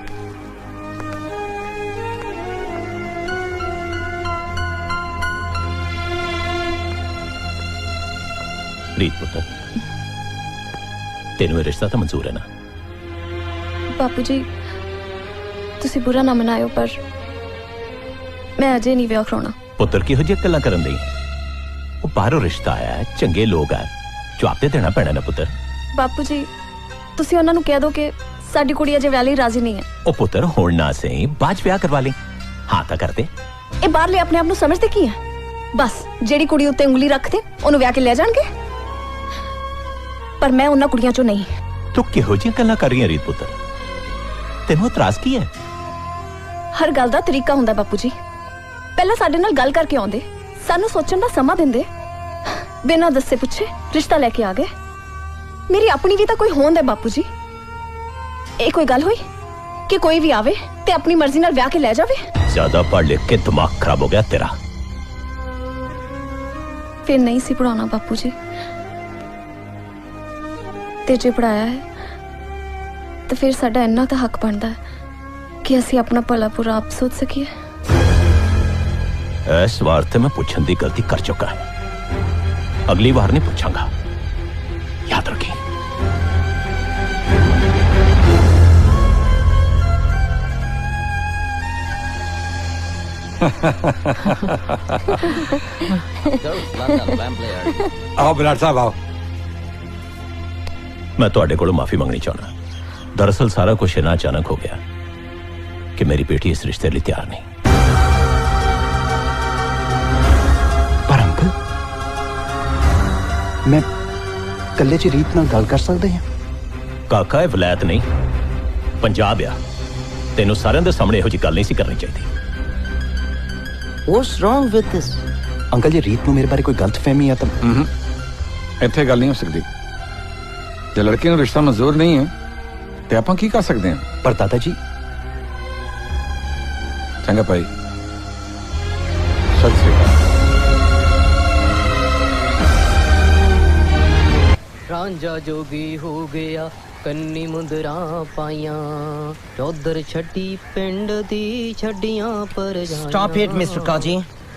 रीत पुत्र, तेनू ये रिश्ता तो मंजूर है ना? ਬਾਪੂ ਜੀ ਤੁਸੀਂ ਬੁਰਾ ਨਾ ਮਨਾਇਓ, ਪਰ ਮੈਂ ਅਜੇ ਨਹੀਂ ਵਿਆਹ ਕਰਾਉਣਾ। पुत्र किहो जिही गल्लां करन दी? ਉਹ ਬਾਹਰੋਂ ਰਿਸ਼ਤਾ ਆਇਆ ਹੈ, ਚੰਗੇ ਲੋਕ ਆ, ਜਵਾਬ ਤੇ ਦੇਣਾ ਪੈਣਾ ਨਾ ਪੁੱਤਰ। ਬਾਪੂ ਜੀ ਤੁਸੀਂ ਉਹਨਾਂ ਨੂੰ ਕਹਿ ਦਿਓ ਕਿ ਸਾਡੀ ਕੁੜੀ ਅਜੇ ਵਿਆਹ ਲਈ ਰਾਜ਼ੀ ਨਹੀਂ ਹੈ। ਉਹ ਪੁੱਤਰ ਹੁਣ ਨਾ ਸਹੀ, ਬਾਅਦ 'ਚ ਵਿਆਹ ਕਰਵਾ ਲਈ। ਹਾਂ ਤਾਂ ਕਰਦੇ। ਇਹ ਬਾਹਰਲੇ ਆਪਣੇ ਆਪ ਨੂੰ ਸਮਝਦੇ ਕੀ ਹੈ? ਬਸ ਜਿਹੜੀ ਕੁੜੀ ਉੱਤੇ ਉਂਗਲੀ ਰੱਖਦੇ ਉਹਨੂੰ ਵਿਆਹ ਕੇ ਲੈ ਜਾਣਗੇ, ਪਰ ਮੈਂ ਉਹਨਾਂ ਕੁੜੀਆਂ ਚੋਂ ਨਹੀਂ। ਤੂੰ ਕਿਹੋ ਜਿਹੀਆਂ ਗੱਲਾਂ ਕਰ ਰਹੀ ਹੈ ਰੀਤ ਪੁੱਤਰ? ਤੈਨੂੰ ਇਤਰਾਜ਼ ਕੀ ਹੈ? ਹਰ ਗੱਲ ਦਾ ਤਰੀਕਾ ਹੁੰਦਾ ਬਾਪੂ ਜੀ। ਪਹਿਲਾਂ ਸਾਡੇ ਨਾਲ ਗੱਲ ਕਰਕੇ ਆਉਂਦੇ, ਸਾਨੂੰ ਸੋਚਣ ਦਾ ਸਮਾਂ ਦਿੰਦੇ, ਬਿਨਾਂ ਦੱਸੇ ਪੁੱਛੇ ਰਿਸ਼ਤਾ ਲੈ ਕੇ ਆ ਗਏ। ਮੇਰੀ ਆਪਣੀ ਵੀ ਤਾਂ ਕੋਈ ਹੋਂਦ ਹੈ ਬਾਪੂ ਜੀ। ਇਹ ਕੋਈ ਗੱਲ ਹੋਈ ਕਿ ਕੋਈ ਵੀ ਆਵੇ ਤੇ ਆਪਣੀ ਮਰਜ਼ੀ ਨਾਲ ਵਿਆਹ ਕੇ ਲੈ ਜਾਵੇ? ਜ਼ਿਆਦਾ ਪੜ੍ਹ ਲਿਖ ਕੇ ਦਿਮਾਗ ਖਰਾਬ ਹੋ ਗਿਆ ਤੇਰਾ। ਫਿਰ ਨਹੀਂ ਸੀ ਪੜਾਉਣਾ ਬਾਪੂ ਜੀ, ਤੇ ਜੇ ਪੜਾਇਆ ਹੈ ਤਾਂ ਫਿਰ ਸਾਡਾ ਇੰਨਾ ਤਾਂ ਹੱਕ ਬਣਦਾ ਹੈ ਕਿ ਅਸੀਂ ਆਪਣਾ ਭਲਾ ਬੁਰਾ ਆਪ ਸੋਚ ਸਕੀਏ। इस बार तो मैं पूछने की गलती कर चुका है, अगली बार नहीं पूछूंगा, याद रखी। आओ बराड़ साहब आओ। मैं तुहाडे कोलों माफी मंगनी चाहना। दरअसल सारा कुछ इतना अचानक हो गया कि मेरी बेटी इस रिश्ते लिए तैयार नहीं। पर अंकल, मैं कल्ले च रीत नाल गल कर सकदे हां? काका ये वलैत नहीं, पंजाब आ। तेनों सारिਆਂ ਦੇ ਸਾਹਮਣੇ ਇਹੋ ਜਿਹੀ ਗੱਲ नहीं सी करनी चाहिए। What's wrong with this? Uncle जी रीत ਨੂੰ ਮੇਰੇ ਬਾਰੇ ਕੋਈ ਗਲਤਫਹਿਮੀ ਆ ਤਾਂ ਇੱਥੇ ਗੱਲ ਨਹੀਂ ਹੋ ਸਕਦੀ। ਜੇ ਲੜਕੀ ਨੂੰ ਰਿਸ਼ਤਾ ਮਨਜ਼ੂਰ ਨਹੀਂ ਹੈ ਤੇ ਆਪਾਂ ਕੀ ਕਰ ਸਕਦੇ ਹਾਂ? ਪਰ ਦਾਦਾ ਜੀ। ਚੰਗਾ ਭਾਈ, ਸਤਿ ਸ੍ਰੀ ਅਕਾਲ। ਰਾਂਝਾ ਜੋਗੀ ਹੋ ਗਿਆ, ਕੰਨੀ ਮੁੰਦਰਾਂ ਪਾਈਆਂ, ਚੌਧਰ ਛੱਡੀ ਪਿੰਡ ਦੀ ਛੱਡੀਆਂ ਪਰ ਜਾਈਆਂ। Stop it, Mr. Kaji.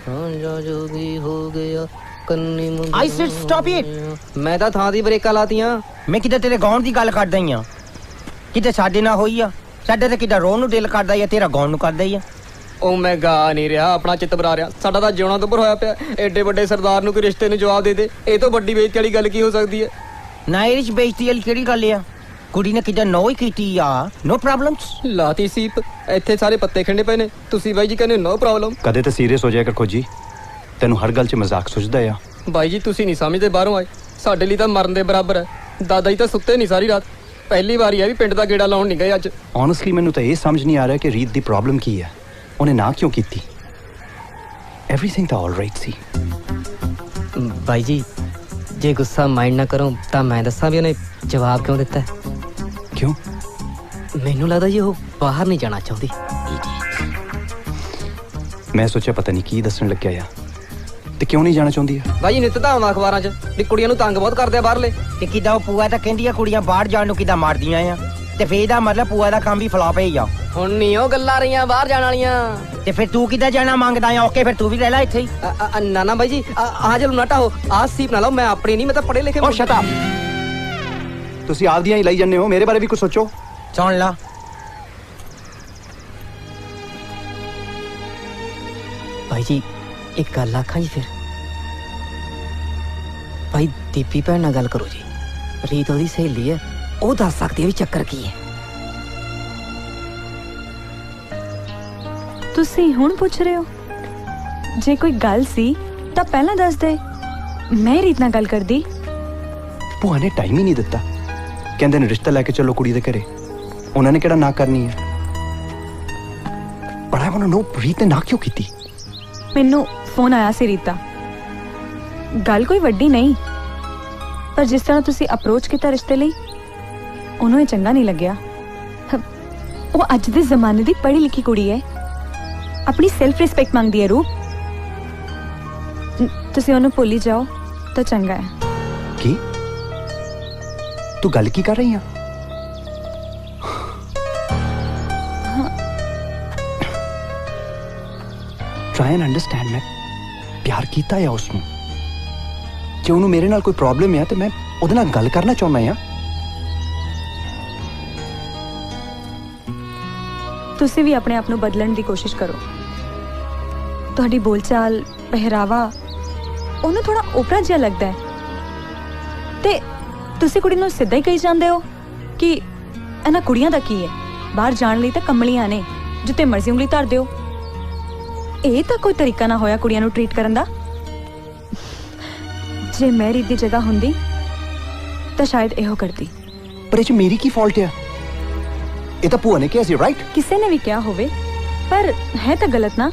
Ranjha ਜੋਗੀ ਹੋ ਗਿਆ, ਕੰਨੀ ਮੁੰਦਰਾਂ। I said stop it. ਮੈਂ ਤਾਂ ਥਾਂ ਦੀ ਬ੍ਰੇਕਾਂ ਲਾਤੀਆਂ। ਮੈਂ ਕਿਤੇ ਤੇਰੇ ਗਾਉਣ ਦੀ ਗੱਲ ਕਰਦਾ ਹੀ ਆ, ਕਿਤੇ ਸਾਡੇ ਨਾਲ ਹੋਈ ਆ। ਸਾਡੇ ਤੇ ਕਿਦਾ ਰੋਣ ਨੂੰ ਦਿਲ ਕਰਦਾ ਹੀ ਆ, ਤੇਰਾ ਗਾਉਣ ਨੂੰ ਕਰਦਾ ਹੀ ਆ। ਉਹ ਮੈਂ ਗਾ ਨਹੀਂ ਰਿਹਾ, ਆਪਣਾ ਚਿੱਤ ਬਰਾ ਰਿਹਾ। ਸਾਡਾ ਤਾਂ ਜਿਉਣਾ ਤੋਂ ਉੱਪਰ ਹੋਇਆ ਪਿਆ। ਐਡੇ ਵੱਡੇ ਸਰਦਾਰ ਨੂੰ ਕੋਈ ਰਿਸ਼ਤੇ ਨੂੰ ਜਵਾਬ ਦੇ ਦੇ, ਇਹ ਤੋਂ ਵੱਡੀ ਬੇਇੱਜ਼ਤੀ ਵਾਲੀ ਗੱਲ ਕੀ ਹੋ ਸਕਦੀ ਹੈ? ਨਾ ਇਹ ਵਿੱਚ ਬੇਇੱਜ਼ਤੀ ਵਾਲੀ ਕਿਹੜੀ ਗੱਲ ਆ? ਕੁੜੀ ਨੇ ਕਿਦਾਂ ਨੋ ਹੀ ਕੀਤੀ ਆ, ਨੋ ਪ੍ਰੋਬਲਮਸ। ਲਾਤੀ ਸੀਪ, ਇੱਥੇ ਸਾਰੇ ਪੱਤੇ ਖਿੰਡੇ ਪਏ ਨੇ, ਤੁਸੀਂ ਬਾਈ ਜੀ ਕਹਿੰਦੇ ਨੋ ਪ੍ਰੋਬਲਮ। ਕਦੇ ਤਾਂ ਸੀਰੀਅਸ ਹੋ ਜਾਇਆ ਕਰ ਖੋਜੀ, ਤੈਨੂੰ ਹਰ ਗੱਲ 'ਚ ਮਜ਼ਾਕ ਸੁਝਦਾ ਆ। ਬਾਈ ਜੀ ਤੁਸੀਂ ਨਹੀਂ ਸਮਝਦੇ, ਬਾਹਰੋਂ ਆਏ, ਸਾਡੇ ਲਈ ਤਾਂ ਮਰਨ ਦੇ ਬਰਾਬਰ ਹੈ। ਦਾਦਾ ਜੀ ਤਾਂ ਸੁੱਤੇ ਨਹੀਂ ਸਾਰੀ ਰਾਤ, ਪਹਿਲੀ ਵਾਰੀ ਹੈ ਵੀ ਪਿੰਡ ਦਾ ਗੇੜਾ ਲਾਉਣ ਨਹੀਂ ਗਏ ਅੱਜ। ਓਨੈਸਟਲੀ ਮੈਨੂੰ ਤਾਂ ਇਹ ਸਮਝ ਨਹੀਂ ਆ ਰਿਹਾ ਕਿ ਰੀਤ ਦੀ ਪ੍ਰੋਬਲਮ ਕੀ ਹੈ, ਉਹਨੇ ਨਾ ਕਿਉਂ ਕੀਤੀ। ਐਵਰੀਥਿੰਗ ਤਾਂ ਆਲਰਾਈਟ ਸੀ। ਬਾਈ ਜੀ ਜੇ ਗੁੱਸਾ ਮਾਈਂਡ ਨਾ ਕਰੋ ਤਾਂ ਮੈਂ ਦੱਸਾਂ ਵੀ ਉਹਨੇ ਜਵਾਬ ਕਿਉਂ ਦਿੱਤਾ। ਕਿਉਂ? ਮੈਨੂੰ ਲੱਗਦਾ ਜੀ ਉਹ ਬਾਹਰ ਨਹੀਂ ਜਾਣਾ ਚਾਹੁੰਦੀ। ਮੈਂ ਸੋਚਿਆ ਪਤਾ ਨਹੀਂ ਕੀ ਦੱਸਣ ਲੱਗਿਆ ਆ, ਤੇ ਕਿਉਂ ਨਹੀਂ ਜਾਣਾ ਚਾਹੁੰਦੀ ਆ? ਬਾਈ ਨਿੱਤ ਤਾਂ ਆਉਂਦਾ ਅਖਬਾਰਾਂ 'ਚ ਵੀ ਕੁੜੀਆਂ ਨੂੰ ਤੰਗ ਬਹੁਤ ਕਰਦੇ ਆ ਬਾਹਰਲੇ। ਤੇ ਕਿਦਾਂ ਉਹ ਪੂਆ ਤਾਂ ਕਹਿੰਦੀ ਆ ਕੁੜੀਆਂ ਬਾਹਰ ਜਾਣ ਨੂੰ ਕਿਦਾਂ ਮਾਰਦੀਆਂ ਆ, ਤੇ ਫੇਰ ਇਹਦਾ ਮਤਲਬ ਪੂਆ ਦਾ ਕੰਮ ਵੀ ਫਲਾਪ ਹੀ ਆ। ਹੁਣ ਨਹੀਂ ਉਹ ਗੱਲਾਂ ਰਹੀਆਂ ਬਾਹਰ ਜਾਣ ਵਾਲੀਆਂ। ਤੇ ਫਿਰ ਤੂੰ ਕਿੱਦਾਂ ਜਾਣਾ ਮੰਗਦਾ ਆ? ਓਕੇ ਫਿਰ ਤੂੰ ਵੀ ਰਹਿ ਲੈ ਇੱਥੇ ਹੀ। ਨਾ ਨਾ ਬਾਈ ਜੀ ਆ ਜਲੂ ਨਾਟਾ ਹੋ, ਆ ਸੀਪ ਨਾ ਲਓ, ਮੈਂ ਆਪਣੀ ਨਹੀਂ, ਮੈਂ ਤਾਂ ਪੜ੍ਹੇ ਲਿਖੇ। ਓ ਸ਼ਟ ਅਪ, ਤੁਸੀਂ ਆਪਦੀਆਂ ਹੀ ਲਈ ਜਾਂਦੇ ਹੋ, ਮੇਰੇ ਬਾਰੇ ਵੀ ਕੁਝ ਸੋਚੋ। ਸੁਣ ਲਾ, ਭਾਈ ਜੀ ਇੱਕ ਗੱਲ ਆਖਾਂ ਜੀ, ਫਿਰ ਭਾਈ ਦੀਪੀ ਭੈਣ ਨਾਲ ਗੱਲ ਕਰੋ ਜੀ। ਰੀਤ ਉਹਦੀ ਸਹੇਲੀ ਹੈ, ਉਹ ਦੱਸ ਸਕਦੀ ਹੈ ਵੀ ਚੱਕਰ ਕੀ ਹੈ। ਤੁਸੀਂ ਹੁਣ ਪੁੱਛ ਰਹੇ ਹੋ? ਜੇ ਕੋਈ ਗੱਲ ਸੀ ਤਾਂ ਪਹਿਲਾਂ ਦੱਸ ਦੇ, ਮੈਂ ਰੀਤ ਨਾਲ ਗੱਲ ਕਰਦੀ। ਭੂਆ ਨੇ ਟਾਈਮ ਹੀ ਨਹੀਂ ਦਿੱਤਾ, ਕਹਿੰਦੇ ਨੇ ਰਿਸ਼ਤਾ ਲੈ ਕੇ ਚੱਲੋ ਕੁੜੀ ਦੇ ਘਰੇ। ਉਹਨਾਂ ਨੇ ਕਿਹੜਾ ਨਾ ਕਰਨੀ ਹੈ? ਪਰ ਆਈ ਵਾਂਟ ਟੂ ਨੋ ਰੀਤ ਨੇ ਨਾ ਕਿਉਂ ਕੀਤੀ? ਮੈਨੂੰ ਫੋਨ ਆਇਆ ਸੀ ਰੀਤ ਦਾ, ਗੱਲ ਕੋਈ ਵੱਡੀ ਨਹੀਂ, ਪਰ ਜਿਸ ਤਰ੍ਹਾਂ ਤੁਸੀਂ ਅਪਰੋਚ ਕੀਤਾ ਰਿਸ਼ਤੇ ਲਈ, ਉਹਨੂੰ ਇਹ ਚੰਗਾ ਨਹੀਂ ਲੱਗਿਆ। ਉਹ ਅੱਜ ਦੇ ਜ਼ਮਾਨੇ ਦੀ ਪੜ੍ਹੀ ਲਿਖੀ ਕੁੜੀ ਹੈ, ਆਪਣੀ ਸੈਲਫ ਰਿਸਪੈਕਟ ਮੰਗਦੀ ਹੈ। ਰੂਪ, ਤੁਸੀਂ ਉਹਨੂੰ ਭੁੱਲ ਹੀ ਜਾਓ ਤਾਂ ਚੰਗਾ ਹੈ। ਕੀ ਤੂੰ ਗੱਲ ਕੀ ਕਰ ਰਹੀ ਆ? Try and understand. ਮੈਂ ਪਿਆਰ ਕੀਤਾ ਆ ਉਸਨੂੰ, ਜੇ ਉਹਨੂੰ ਮੇਰੇ ਨਾਲ ਕੋਈ ਪ੍ਰੋਬਲਮ ਹੈ ਤੇ ਮੈਂ ਉਹਦੇ ਨਾਲ ਗੱਲ ਕਰਨਾ ਚਾਹੁੰਦਾ ਆ। ਤੁਸੀਂ ਵੀ ਆਪਣੇ ਆਪ ਨੂੰ ਬਦਲਣ ਦੀ ਕੋਸ਼ਿਸ਼ ਕਰੋ। ਤੁਹਾਡੀ ਬੋਲਚਾਲ, ਪਹਿਰਾਵਾ ਉਹਨੂੰ ਥੋੜਾ ਓਪਰਾ ਜਿਹਾ ਲੱਗਦਾ ਹੈ, ਤੇ ਤੁਸੀਂ ਕੁੜੀ ਨੂੰ ਸਿੱਧਾ ਹੀ ਕਹੀ ਜਾਂਦੇ ਹੋ ਕਿ ਇਹਨਾਂ ਕੁੜੀਆਂ ਦਾ ਕੀ ਹੈ, ਬਾਹਰ ਜਾਣ ਲਈ ਤਾਂ ਕੰਮਲੀਆਂ ਨੇ, ਜਿੱਤੇ ਮਰਜ਼ੀ ਉਂਗਲੀ ਧਰ ਦਿਓ। ਇਹ ਤਾਂ ਕੋਈ ਤਰੀਕਾ ਨਾ ਹੋਇਆ ਕੁੜੀਆਂ ਨੂੰ ਟ੍ਰੀਟ ਕਰਨ ਦਾ। ਜੇ ਮੈਂ ਰੀਤ ਦੀ ਜਗ੍ਹਾ ਹੁੰਦੀ ਤਾਂ ਸ਼ਾਇਦ ਇਹੋ ਕਰਦੀ। ਪਰ ਇਹ 'ਚ ਮੇਰੀ ਕੀ ਫਾਲਟ ਹੈ? ਇਹ ਤਾਂ ਭੂਆ ਨੇ ਕਿਹਾ ਸੀ, ਰਾਈਟ? ਕਿਸੇ ਨੇ ਵੀ ਕਿਹਾ ਹੋਵੇ, ਪਰ ਹੈ ਤਾਂ ਗਲਤ ਨਾ।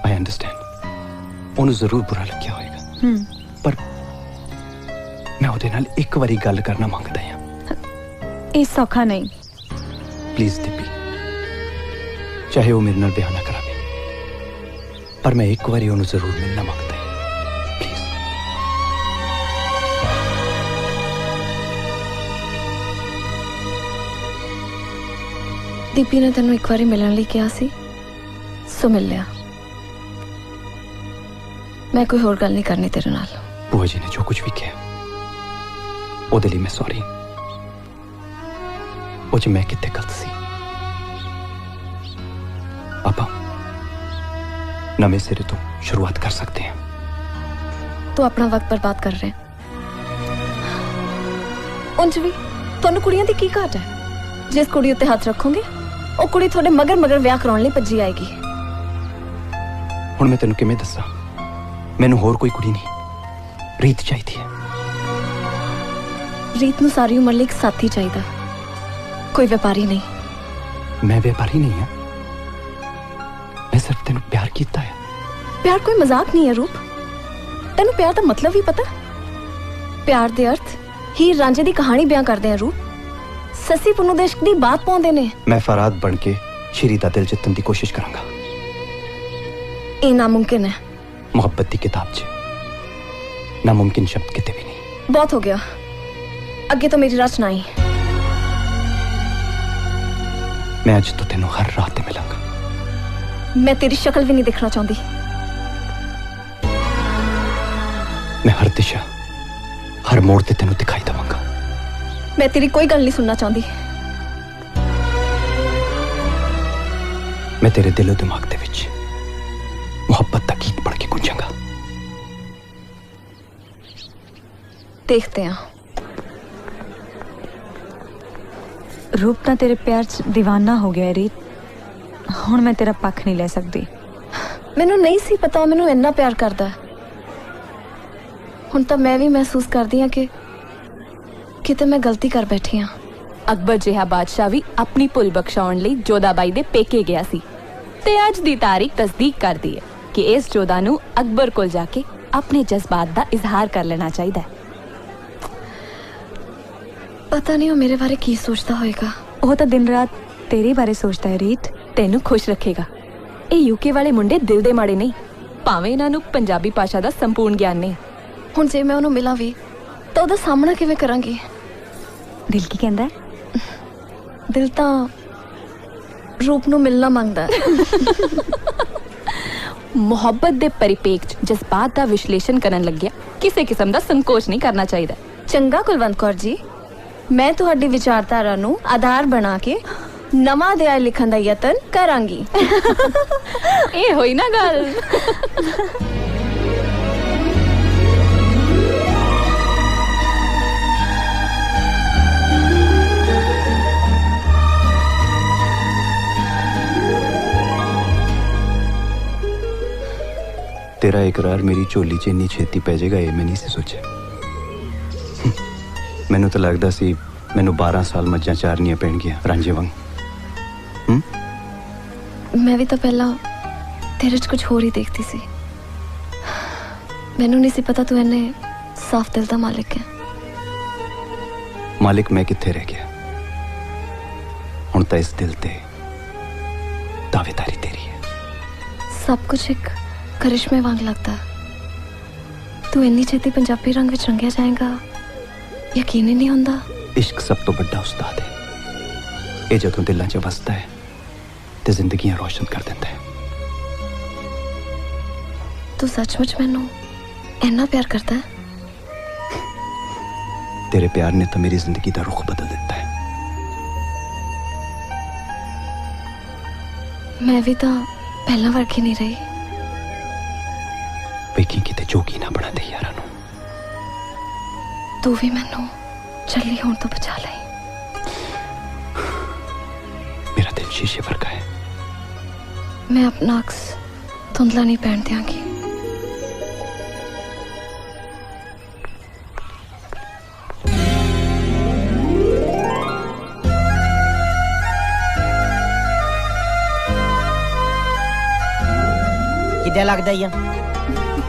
ਆਈ ਅੰਡਰਸਟੈਂਡ, ਉਹਨੂੰ ਜ਼ਰੂਰ ਬੁਰਾ ਲੱਗਿਆ ਹੋਵੇਗਾ, ਪਰ ਮੈਂ ਉਹਦੇ ਨਾਲ ਇੱਕ ਵਾਰੀ ਗੱਲ ਕਰਨਾ ਮੰਗਦਾ ਹਾਂ। ਇਹ ਸੌਖਾ ਨਹੀਂ। ਪਲੀਜ਼ ਦੀਪੀ, ਚਾਹੇ ਉਹ ਮੇਰੇ ਨਾਲ ਵਿਆਹ ਨਾ ਕਰਾਵੇ, ਪਰ ਮੈਂ ਇੱਕ ਵਾਰੀ ਉਹਨੂੰ ਜ਼ਰੂਰ ਮਿਲਣਾ ਮੰਗਦਾ ਹਾਂ। ਪਲੀਜ਼। ਦੀਪੀ ਨੇ ਤੈਨੂੰ ਇੱਕ ਵਾਰੀ ਮਿਲਣ ਲਈ ਕਿਹਾ ਸੀ, ਸੋ ਮਿਲ ਲਿਆ। ਮੈਂ ਕੋਈ ਹੋਰ ਗੱਲ ਨਹੀਂ ਕਰਨੀ ਤੇਰੇ ਨਾਲ। ਭੂਆ ਜੀ ਨੇ ਜੋ ਕੁਝ ਵੀ ਕਿਹਾ ਉਹਦੇ ਲਈ ਮੈਂ ਸੌਰੀ। ਉਹ 'ਚ ਮੈਂ ਕਿੱਥੇ ਗਲਤ ਸੀ। ਆਪਾਂ ਨਵੇਂ ਸਿਰੇ ਤੋਂ ਸ਼ੁਰੂਆਤ ਕਰ ਸਕਦੇ ਹਾਂ। ਤੂੰ ਆਪਣਾ ਵਕਤ ਬਰਬਾਦ ਕਰ ਰਿਹਾ। ਉਂਝ ਵੀ ਤੁਹਾਨੂੰ ਕੁੜੀਆਂ ਦੀ ਕੀ ਘਾਟ ਹੈ? ਜਿਸ ਕੁੜੀ ਉੱਤੇ ਹੱਥ ਰੱਖੋਗੇ ਉਹ ਕੁੜੀ ਤੁਹਾਡੇ ਮਗਰ ਵਿਆਹ ਕਰਾਉਣ ਲਈ ਭੱਜੀ ਆਏਗੀ। ਹੁਣ ਮੈਂ ਤੈਨੂੰ ਕਿਵੇਂ ਦੱਸਾਂ, ਮੈਨੂੰ ਹੋਰ ਕੋਈ ਕੁੜੀ ਨਹੀਂ, ਰੀਤ ਚਾਹੀਦੀ ਹੈ। ਰੀਤ ਨੂੰ ਸਾਰੀ ਉਮਰ ਲਈ ਇੱਕ ਸਾਥੀ ਚਾਹੀਦਾ, ਕੋਈ ਵਪਾਰੀ ਨਹੀਂ। ਮੈਂ ਵਪਾਰੀ ਨਹੀਂ ਹਾਂ, ਮੈਂ ਸਿਰਫ ਤੈਨੂੰ ਪਿਆਰ ਕੀਤਾ ਹੈ। ਪਿਆਰ ਕੋਈ ਮਜ਼ਾਕ ਨਹੀਂ ਹੈ ਰੂਪ, ਤੈਨੂੰ ਪਿਆਰ ਦਾ ਮਤਲਬ ਵੀ ਪਤਾ? ਪਿਆਰ ਦੇ ਅਰਥ ਹੀਰ ਰਾਂਝੇ ਦੀ ਕਹਾਣੀ ਬਿਆਨ ਕਰਦੇ ਆ ਰੂਪ, ਸੱਸੀ ਪੁੰਨੂ ਦੇ ਇਸ਼ਕ ਦੀ ਬਾਤ ਪਾਉਂਦੇ ਨੇ। ਮੈਂ ਫਰਾਦ ਬਣ ਕੇ ਸ਼੍ਰੀ ਦਾ ਦਿਲ ਜਿੱਤਣ ਦੀ ਕੋਸ਼ਿਸ਼ ਕਰਾਂਗਾ। ਇਹ ਨਾਮੁਮਕਿਨ ਹੈ। ਮੁਹੱਬਤ ਦੀ ਕਿਤਾਬ 'ਚ ਨਾਮੁਮਕਿਨ ਸ਼ਬਦ ਕਿਤੇ ਵੀ ਨਹੀਂ। ਬਹੁਤ ਹੋ ਗਿਆ, ਅੱਗੇ ਤੋਂ ਮੇਰੀ ਰਚ ਨਾ ਆਈ। ਮੈਂ ਅੱਜ ਤੋਂ ਤੈਨੂੰ ਹਰ ਰਾਤ ਤੇ ਮਿਲਾਂਗਾ। ਮੈਂ ਤੇਰੀ ਸ਼ਕਲ ਵੀ ਨਹੀਂ ਦੇਖਣਾ ਚਾਹੁੰਦੀ। ਮੈਂ ਹਰ ਦਿਸ਼ਾ, ਹਰ ਮੋੜ ਤੇ ਤੈਨੂੰ ਦਿਖਾਈ ਦੇਵਾਂਗਾ। ਮੈਂ ਤੇਰੀ ਕੋਈ ਗੱਲ ਨਹੀਂ ਸੁਣਨਾ ਚਾਹੁੰਦੀ। मैं तेरे दिलो दिमाग दे विच मोहब्बत दा गीत पढ़ के गुंजांगा। देखते हैं। रूप ਤਾਂ ਤੇਰੇ ਪਿਆਰ 'ਚ دیਵਾਨਾ ਹੋ ਗਿਆ ਰੀਤ। ਹੁਣ ਮੈਂ ਤੇਰਾ ਪੱਖ ਨਹੀਂ ਲੈ ਸਕਦੀ। ਮੈਨੂੰ ਨਹੀਂ ਸੀ ਪਤਾ ਮੈਨੂੰ ਇੰਨਾ ਪਿਆਰ ਕਰਦਾ ਹੈ। ਹੁਣ ਤਾਂ ਮੈਂ ਵੀ ਮਹਿਸੂਸ ਕਰਦੀ ਹਾਂ ਕਿ ਕਿਤੇ ਮੈਂ ਗਲਤੀ ਕਰ ਬੈਠੀ ਹਾਂ। ਅਕਬਰ ਜਿਹਾ ਬਾਦਸ਼ਾਹ ਵੀ ਆਪਣੀ ਭੁੱਲ ਬਖਸ਼ਾਉਣ ਲਈ ਜੋਧਾਬਾਈ ਦੇ ਪੇਕੇ ਗਿਆ ਸੀ ਤੇ ਅੱਜ ਦੀ ਤਾਰੀਖ ਤਸਦੀਕ ਕਰਦੀ ਹੈ ਕਿ ਇਸ ਜੋਧਾ ਨੂੰ ਅਕਬਰ ਕੋਲ ਜਾ ਕੇ ਆਪਣੇ ਜਜ਼ਬਾਤ ਦਾ ਇਜ਼ਹਾਰ ਕਰ ਲੈਣਾ ਚਾਹੀਦਾ ਹੈ। ਪਤਾ ਨਹੀਂ ਉਹ ਮੇਰੇ ਬਾਰੇ ਕੀ ਸੋਚਦਾ ਹੋਏਗਾ। ਉਹ ਤਾਂ ਦਿਨ ਰਾਤ ਤੇਰੇ ਬਾਰੇ ਸੋਚਦਾ ਹੈ ਰੀਤ। ਤੈਨੂੰ ਖੁਸ਼ ਰੱਖੇਗਾ। ਇਹ ਯੂਕੇ ਵਾਲੇ ਮੁੰਡੇ ਦਿਲ ਦੇ ਮਾੜੇ ਨਹੀਂ, ਭਾਵੇਂ ਇਹਨਾਂ ਨੂੰ ਪੰਜਾਬੀ ਭਾਸ਼ਾ ਦਾ ਸੰਪੂਰਨ ਗਿਆਨ ਨਹੀਂ। ਹੁਣ ਜੇ ਮੈਂ ਉਹਨੂੰ ਮਿਲਾਂ ਵੀ ਤਾਂ ਉਹਦਾ ਸਾਹਮਣਾ ਕਿਵੇਂ ਕਰਾਂਗੀ? ਦਿਲ ਕੀ ਕਹਿੰਦਾ ਹੈ? ਦਿਲ ਤਾਂ ਰੂਪ ਨੂੰ ਮਿਲਣਾ ਮੰਗਦਾ ਹੈ। ਮੁਹੱਬਤ ਦੇ ਪਰਿਪੇਖ 'ਚ ਜਜ਼ਬਾਤ ਦਾ ਵਿਸ਼ਲੇਸ਼ਣ ਕਰਨ ਲੱਗਿਆ ਕਿਸੇ ਕਿਸਮ ਦਾ ਸੰਕੋਚ ਨਹੀਂ ਕਰਨਾ ਚਾਹੀਦਾ। ਚੰਗਾ ਕੁਲਵੰਤ ਕੌਰ ਜੀ, ਮੈਂ ਤੁਹਾਡੀ ਵਿਚਾਰਧਾਰਾ ਨੂੰ ਆਧਾਰ ਬਣਾ ਕੇ ਨਵਾਂ ਅਧਿਆਇ ਲਿਖਣ ਦਾ ਯਤਨ ਕਰਾਂਗੀ। ਇਹ ਹੋਈ ਨਾ ਗੱਲ। तेरा इकरार मेरी झोली च इन्नी छेती पै जाएगा ये मैं नहीं सी सोचा। मैनू तो लगता सी मैनू 12 साल मज्जां चारनियां पैणगियां रांझे वांग। मैं भी तो पहला तेरे च कुछ होर ही देखती सी। मैनू नहीं सी पता तू इन्ने साफ दिल दा मालिक है। मालिक मैं कित्थे रह गया? हुण तां इस दिल ते दावेदारी तेरी है। सब कुछ एक करिश्मे वांग लगता। तू इन्नी छेती पंजाबी रंग विच रंगिया जाएगा यकीन ही नहीं होंदा। इश्क सब तो बड़ा उस्ताद है। ये जदों दिलों च वसदा है ते जिंदगियां रोशन कर देता है। तू सचमुच मैनू इन्ना प्यार करता है? तेरे प्यार ने तो मेरी जिंदगी का रुख बदल देता है। मैं भी तो पहला वर्गी नहीं रही। वेखी किते जोगी ना बना दे यारा नू। तू भी मैनू चली होने तो बचा ले। मेरा दिल शीशे वर्गा है। मैं अपना अक्स धुंधला नहीं पहन दियांगी। कितना लगता है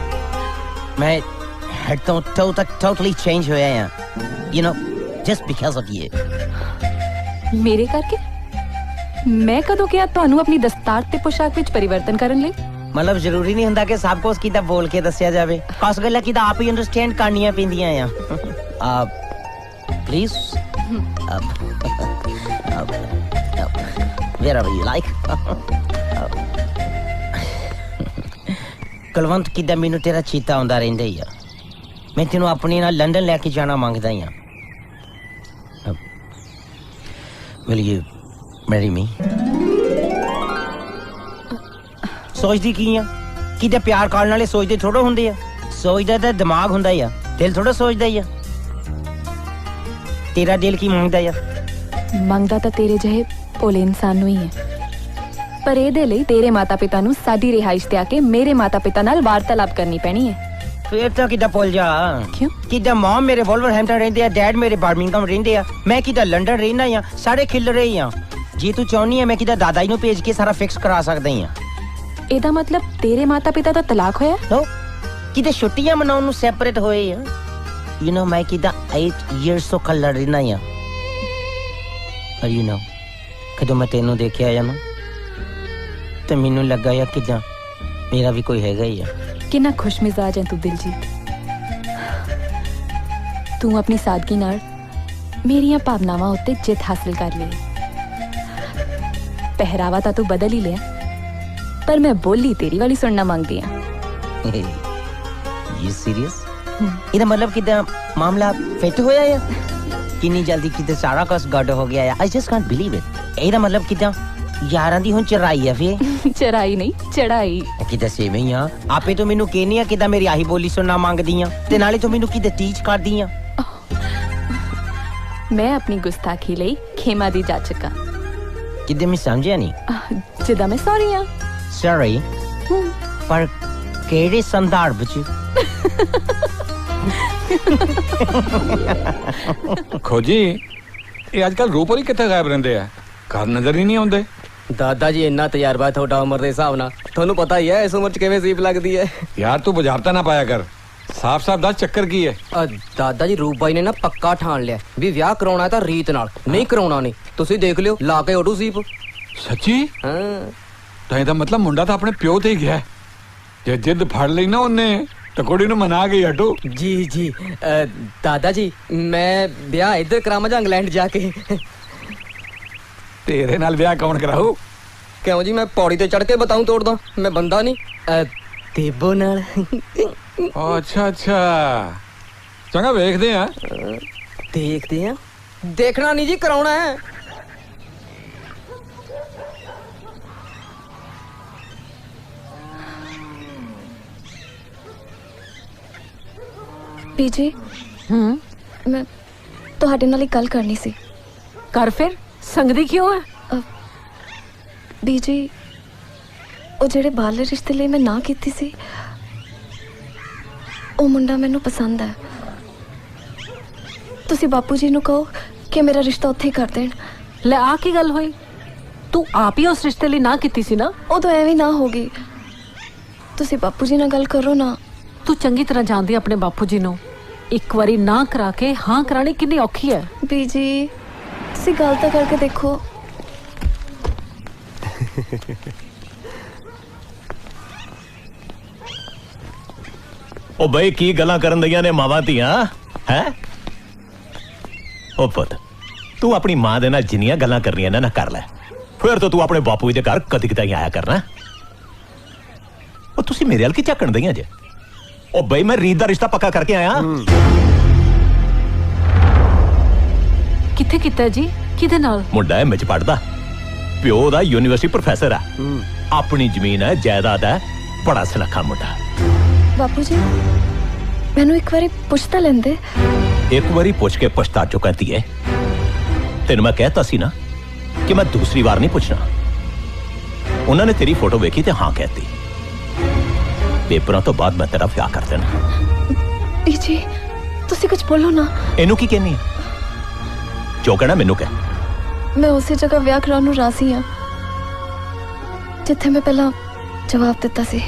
मैं तो totally change हो गया, you know, just because of you। मेरे करके? मैं कदों किया ਤੁਹਾਨੂੰ ਆਪਣੀ ਦਸਤਾਰ ਤੇ ਪੋਸ਼ਾਕ ਵਿੱਚ ਪਰਿਵਰਤਨ ਕਰਨ ਲਈ? मतलब जरूरी नहीं ਹੁੰਦਾ ਕਿ ਸਭ ਕੁਝ ਕਿਦਾ ਬੋਲ ਕੇ ਦੱਸਿਆ ਜਾਵੇ। ਕੁਝ ਗੱਲਾਂ ਕਿਦਾ ਆਪ ਹੀ ਅੰਡਰਸਟੈਂਡ ਕਰਨੀਆਂ ਪੈਂਦੀਆਂ ਆ। Please wherever you like। Kulwant ਕਿਦਾ ਮੈਨੂੰ ਤੇਰਾ ਚੀਤਾ ਆਉਂਦਾ ਰਹਿੰਦਾ ਹੀ ਆ। ਮੈਂ ਤੈਨੂੰ ਆਪਣੇ ਨਾਲ ਲੰਡਨ ਲੈ ਕੇ ਜਾਣਾ ਮੰਗਦਾ ਹਾਂ। Will you marry me? ਸੋਚਦੀ ਕੀ ਆ? ਕਿਤੇ ਪਿਆਰ ਕਰਨ ਵਾਲੇ ਸੋਚਦੇ ਥੋੜਾ ਹੁੰਦੇ ਆ। ਸੋਚਦਾ ਤਾਂ ਦਿਮਾਗ ਹੁੰਦਾ ਆ, ਦਿਲ ਥੋੜਾ ਸੋਚਦਾ ਹੀ ਆ। ਤੇਰਾ ਦਿਲ ਕੀ ਮੰਗਦਾ ਆ? ਮੰਗਦਾ ਤਾਂ ਤੇਰੇ ਜਿਹੇ ਭੋਲੇ ਇਨਸਾਨ ਨੂੰ ਹੀ ਹੈ। ਪਰ ਇਹਦੇ ਲਈ ਤੇਰੇ ਮਾਤਾ ਪਿਤਾ ਨੂੰ ਸਾਡੀ ਰਿਹਾਇਸ਼ ਤੇ ਆ ਕੇ ਮੇਰੇ ਮਾਤਾ ਪਿਤਾ ਨਾਲ ਵਾਰਤਾਲਾਪ ਕਰਨੀ ਪੈਣੀ ਹੈ। ਫੇਰ ਤਾਂ ਕਿੱਦਾਂ ਭੁੱਲ ਜਾ। ਕਿਉਂ? ਕਿੱਦਾਂ ਮਮ ਮੇਰੇ ਵੋਲਵਰਹੈਂਪਟਨ ਰਹਿੰਦੇ ਆ, ਡੈਡ ਮੇਰੇ ਬਰਮਿੰਗਮ ਰਹਿੰਦੇ ਆ, ਮੈਂ ਕਿੱਦਾਂ ਲੰਡਨ ਰਹਿਣਾ ਆ, ਸਾਰੇ ਖਿਲ ਰਹੇ ਆ। ਜੇ ਤੂੰ ਚਾਹੁੰਦੀ ਆ ਮੈਂ ਕਿੱਦਾਂ ਦਾਦਾ ਜੀ ਨੂੰ ਭੇਜ ਕੇ ਸਾਰਾ ਫਿਕਸ ਕਰਾ ਸਕਦਾ ਆ। ਇਹਦਾ ਮਤਲਬ ਤੇਰੇ ਮਾਤਾ ਪਿਤਾ ਦਾ ਤਲਾਕ ਹੋਇਆ? ਨੋ, ਕਿਤੇ ਛੁੱਟੀਆਂ ਮਨਾਉਣ ਨੂੰ ਸੈਪਰੇਟ ਹੋਏ ਆ। ਯੂ نو ਮੈਂ ਕਿੱਦਾਂ 8 years ਤੋਂ ਕੱਲਾ ਰਹਿਣਾ ਆ। ਪਰ ਯੂ نو ਕਦੋਂ ਮੈਂ ਤੈਨੂੰ ਦੇਖਿਆ ਆ ਨਾ ਤੇ ਮੈਨੂੰ ਲੱਗਾ ਆ ਕਿੱਦਾਂ ਮੇਰਾ ਵੀ ਕੋਈ ਹੈਗਾ ਹੀ ਆ। ਕਿੰਨਾ ਖੁਸ਼ ਮਿਜ਼ਾਜ ਹੈ ਤੂੰ ਦਿਲਜੀਤ। ਤੂੰ ਆਪਣੀ ਸਾਦਗੀ ਨਾਲ ਮੇਰੀਆਂ ਭਾਵਨਾਵਾਂ ਉੱਤੇ ਜਿੱਤ ਹਾਸਲ ਕਰ ਲਈ। ਪਹਿਰਾਵਾ ਤਾਂ ਤੂੰ ਬਦਲ ਹੀ ਲਿਆ, ਪਰ ਮੈਂ ਬੋਲੀ ਤੇਰੀ ਵਾਲੀ ਸੁਣਨਾ ਮੰਗਦੀ ਆ। You serious? ਇਹਦਾ ਮਤਲਬ ਕਿੱਦਾਂ ਮਾਮਲਾ ਫਿੱਟ ਹੋਇਆ ਆ? ਕਿੰਨੀ ਜਲਦੀ ਕਿਤੇ ਸਾਰਾ ਕੁਝ ਗੱਡ ਹੋ ਗਿਆ ਆ। I just can't believe it. ਇਹਦਾ ਮਤਲਬ ਕਿੱਦਾਂ यारां दी हुण चराई है फे चराई नहीं चढ़ाई किते सेवें ही आ आपे तो मैनू कहनी आ किदा मेरी आही बोली सुनना मांगदी आ ते नाले तो मैनू किते टीच करदी आ मैं अपनी गुस्ताखी ਲਈ खेमा दी जा चुका किदे मैं समझया नहीं जिदा मैं सॉरी हां सॉरी पर केड़े संदर्भ च खोजी ये आजकल रूपों ही कितने गायब रहते हैं घर नजर ही नहीं आते दादा जी इन्ना तजर्बा है थोड़ा उम्र के हिसाब ना थानू पता ही है इस उम्र च किवें सीप लगदी है यार तू बुझारता ना पाया कर साफ साफ दस चक्कर की है दादा जी रूप भाई ने ना पक्का ठान लिया भी ब्याह कराउणा है तां रीत नाल नहीं कराउणा नहीं तुसी देख लियो ला के ओडू सीप सच्ची हां तो ਇਹਦਾ मतलब मुंडा तो अपने प्यो ते ही गया जे जिद फड़ ली ना उन्ने तो कुड़ी नु मना गई हटू जी जी दादा जी मैं ब्याह इधर करावां जां इंग्लैंड जाके तेरे नाल ब्याह कौन कराऊ क्यों जी मैं पौड़ी ते चढ़ के बताऊं तोड़ दा मैं बंदा नहीं तेबो नाल अच्छा अच्छा चंगा देखते हैं देखना नहीं जी कराउणा है ਬੀਜੀ ਮੈਂ ਤੁਹਾਡੇ ਨਾਲ ਹੀ ਗੱਲ ਕਰਨੀ ਸੀ ਕਰ ਫਿਰ ਸੰਗਦੀ ਕਿਉਂ ਹੈ ਬੀਜੀ ਉਹ ਜਿਹੜੇ ਬਾਹਰਲੇ ਰਿਸ਼ਤੇ ਲਈ ਮੈਂ ਨਾ ਕੀਤੀ ਸੀ ਉਹ ਮੁੰਡਾ ਮੈਨੂੰ ਪਸੰਦ ਹੈ ਤੁਸੀਂ ਬਾਪੂ ਜੀ ਨੂੰ ਕਹੋ ਕਿ ਮੇਰਾ ਰਿਸ਼ਤਾ ਉੱਥੇ ਹੀ ਕਰ ਦੇਣ ਲੈ ਆ ਕੀ ਗੱਲ ਹੋਈ ਤੂੰ ਆਪ ਹੀ ਉਸ ਰਿਸ਼ਤੇ ਲਈ ਨਾ ਕੀਤੀ ਸੀ ਨਾ ਉਦੋਂ ਐਵੇਂ ਨਾ ਹੋਗੀ ਤੁਸੀਂ ਬਾਪੂ ਜੀ ਨਾਲ ਗੱਲ ਕਰੋ ਨਾ ਤੂੰ ਚੰਗੀ ਤਰ੍ਹਾਂ ਜਾਣਦੀ ਆਪਣੇ ਬਾਪੂ ਜੀ ਨੂੰ ਇੱਕ ਵਾਰੀ ਨਾ ਕਰਾ ਕੇ ਹਾਂ ਕਰਾਣੀ ਕਿੰਨੀ ਔਖੀ ਹੈ ਬੀਜੀ ਤੁਸੀਂ ਗੱਲ ਤਾਂ ਕਰਕੇ ਦੇਖੋ ਉਹ ਬਈ ਕੀ ਗੱਲਾਂ ਕਰਨ ਦਈਆਂ ਨੇ ਮਾਵਾਂ ਧੀਆਂ ਹੈ ਉਹ ਪੁੱਤ ਤੂੰ ਆਪਣੀ ਮਾਂ ਦੇ ਨਾਲ ਜਿੰਨੀਆਂ ਗੱਲਾਂ ਕਰਨੀਆਂ ਨਾ ਕਰ ਲੈ ਫਿਰ ਤਾਂ ਤੂੰ ਆਪਣੇ ਬਾਪੂ ਜੀ ਦੇ ਘਰ ਕਦੀ ਕਦਾਈ ਆਇਆ ਕਰਨਾ ਉਹ ਤੁਸੀਂ ਮੇਰੇ ਵੱਲ ਕੀ ਝਾਕਣ ਦਈਆਂ ਜੇ ਉਹ ਬਈ ਮੈਂ ਰੀਤ ਦਾ ਰਿਸ਼ਤਾ ਪੱਕਾ ਕਰਕੇ ਆਇਆ ਕਿੱਥੇ ਕੀਤਾ ਜੀ ਕਿਹਦੇ ਨਾਲ ਮੁੰਡਾ ਐ ਵਿੱਚ ਪੜਦਾ ਪਿਓ ਦਾ ਯੂਨੀਵਰਸਿਟੀ ਪ੍ਰੋਫੈਸਰ ਆ ਆਪਣੀ ਜ਼ਮੀਨ ਹੈ ਜਾਇਦਾਦ ਹੈ ਬੜਾ ਸੁਨੱਖਾ ਮੁੰਡਾ ਬਾਪੂ ਜੀ ਮੈਨੂੰ ਇੱਕ ਵਾਰੀ ਪੁੱਛ ਤਾਂ ਲੈਂਦੇ ਇੱਕ ਵਾਰੀ ਪੁੱਛ ਕੇ ਪਛਤਾ ਚੁੱਕਾ ਧੀਏ ਤੈਨੂੰ ਮੈਂ ਕਹਿਤਾ ਸੀ ਨਾ ਕਿ ਮੈਂ ਦੂਸਰੀ ਵਾਰ ਨਹੀਂ ਪੁੱਛਣਾ ਉਹਨਾਂ ਨੇ ਤੇਰੀ ਫੋਟੋ ਵੇਖੀ ਤੇ ਹਾਂ ਕਹਿਤੀ ਪੇਪਰਾਂ ਤੋਂ ਬਾਅਦ ਮੈਂ ਤੇਰਾ ਵਿਆਹ ਕਰ ਦੇਣਾ ਬੀਜੀ ਤੁਸੀਂ ਕੁਝ ਬੋਲੋ ਨਾ ਇਹਨੂੰ ਕੀ ਕਹਿਨੀ ਜੋ ਕਹਿਣਾ ਮੈਨੂੰ ਕਹਿ ਮੈਂ ਉਸੇ ਜਗ੍ਹਾ ਵਿਆਹ ਕਰਾਉਣ ਨੂੰ ਰਾਜ਼ੀ ਹਾਂ ਜਿੱਥੇ ਮੈਂ ਪਹਿਲਾਂ ਜਵਾਬ ਦਿੱਤਾ ਸੀ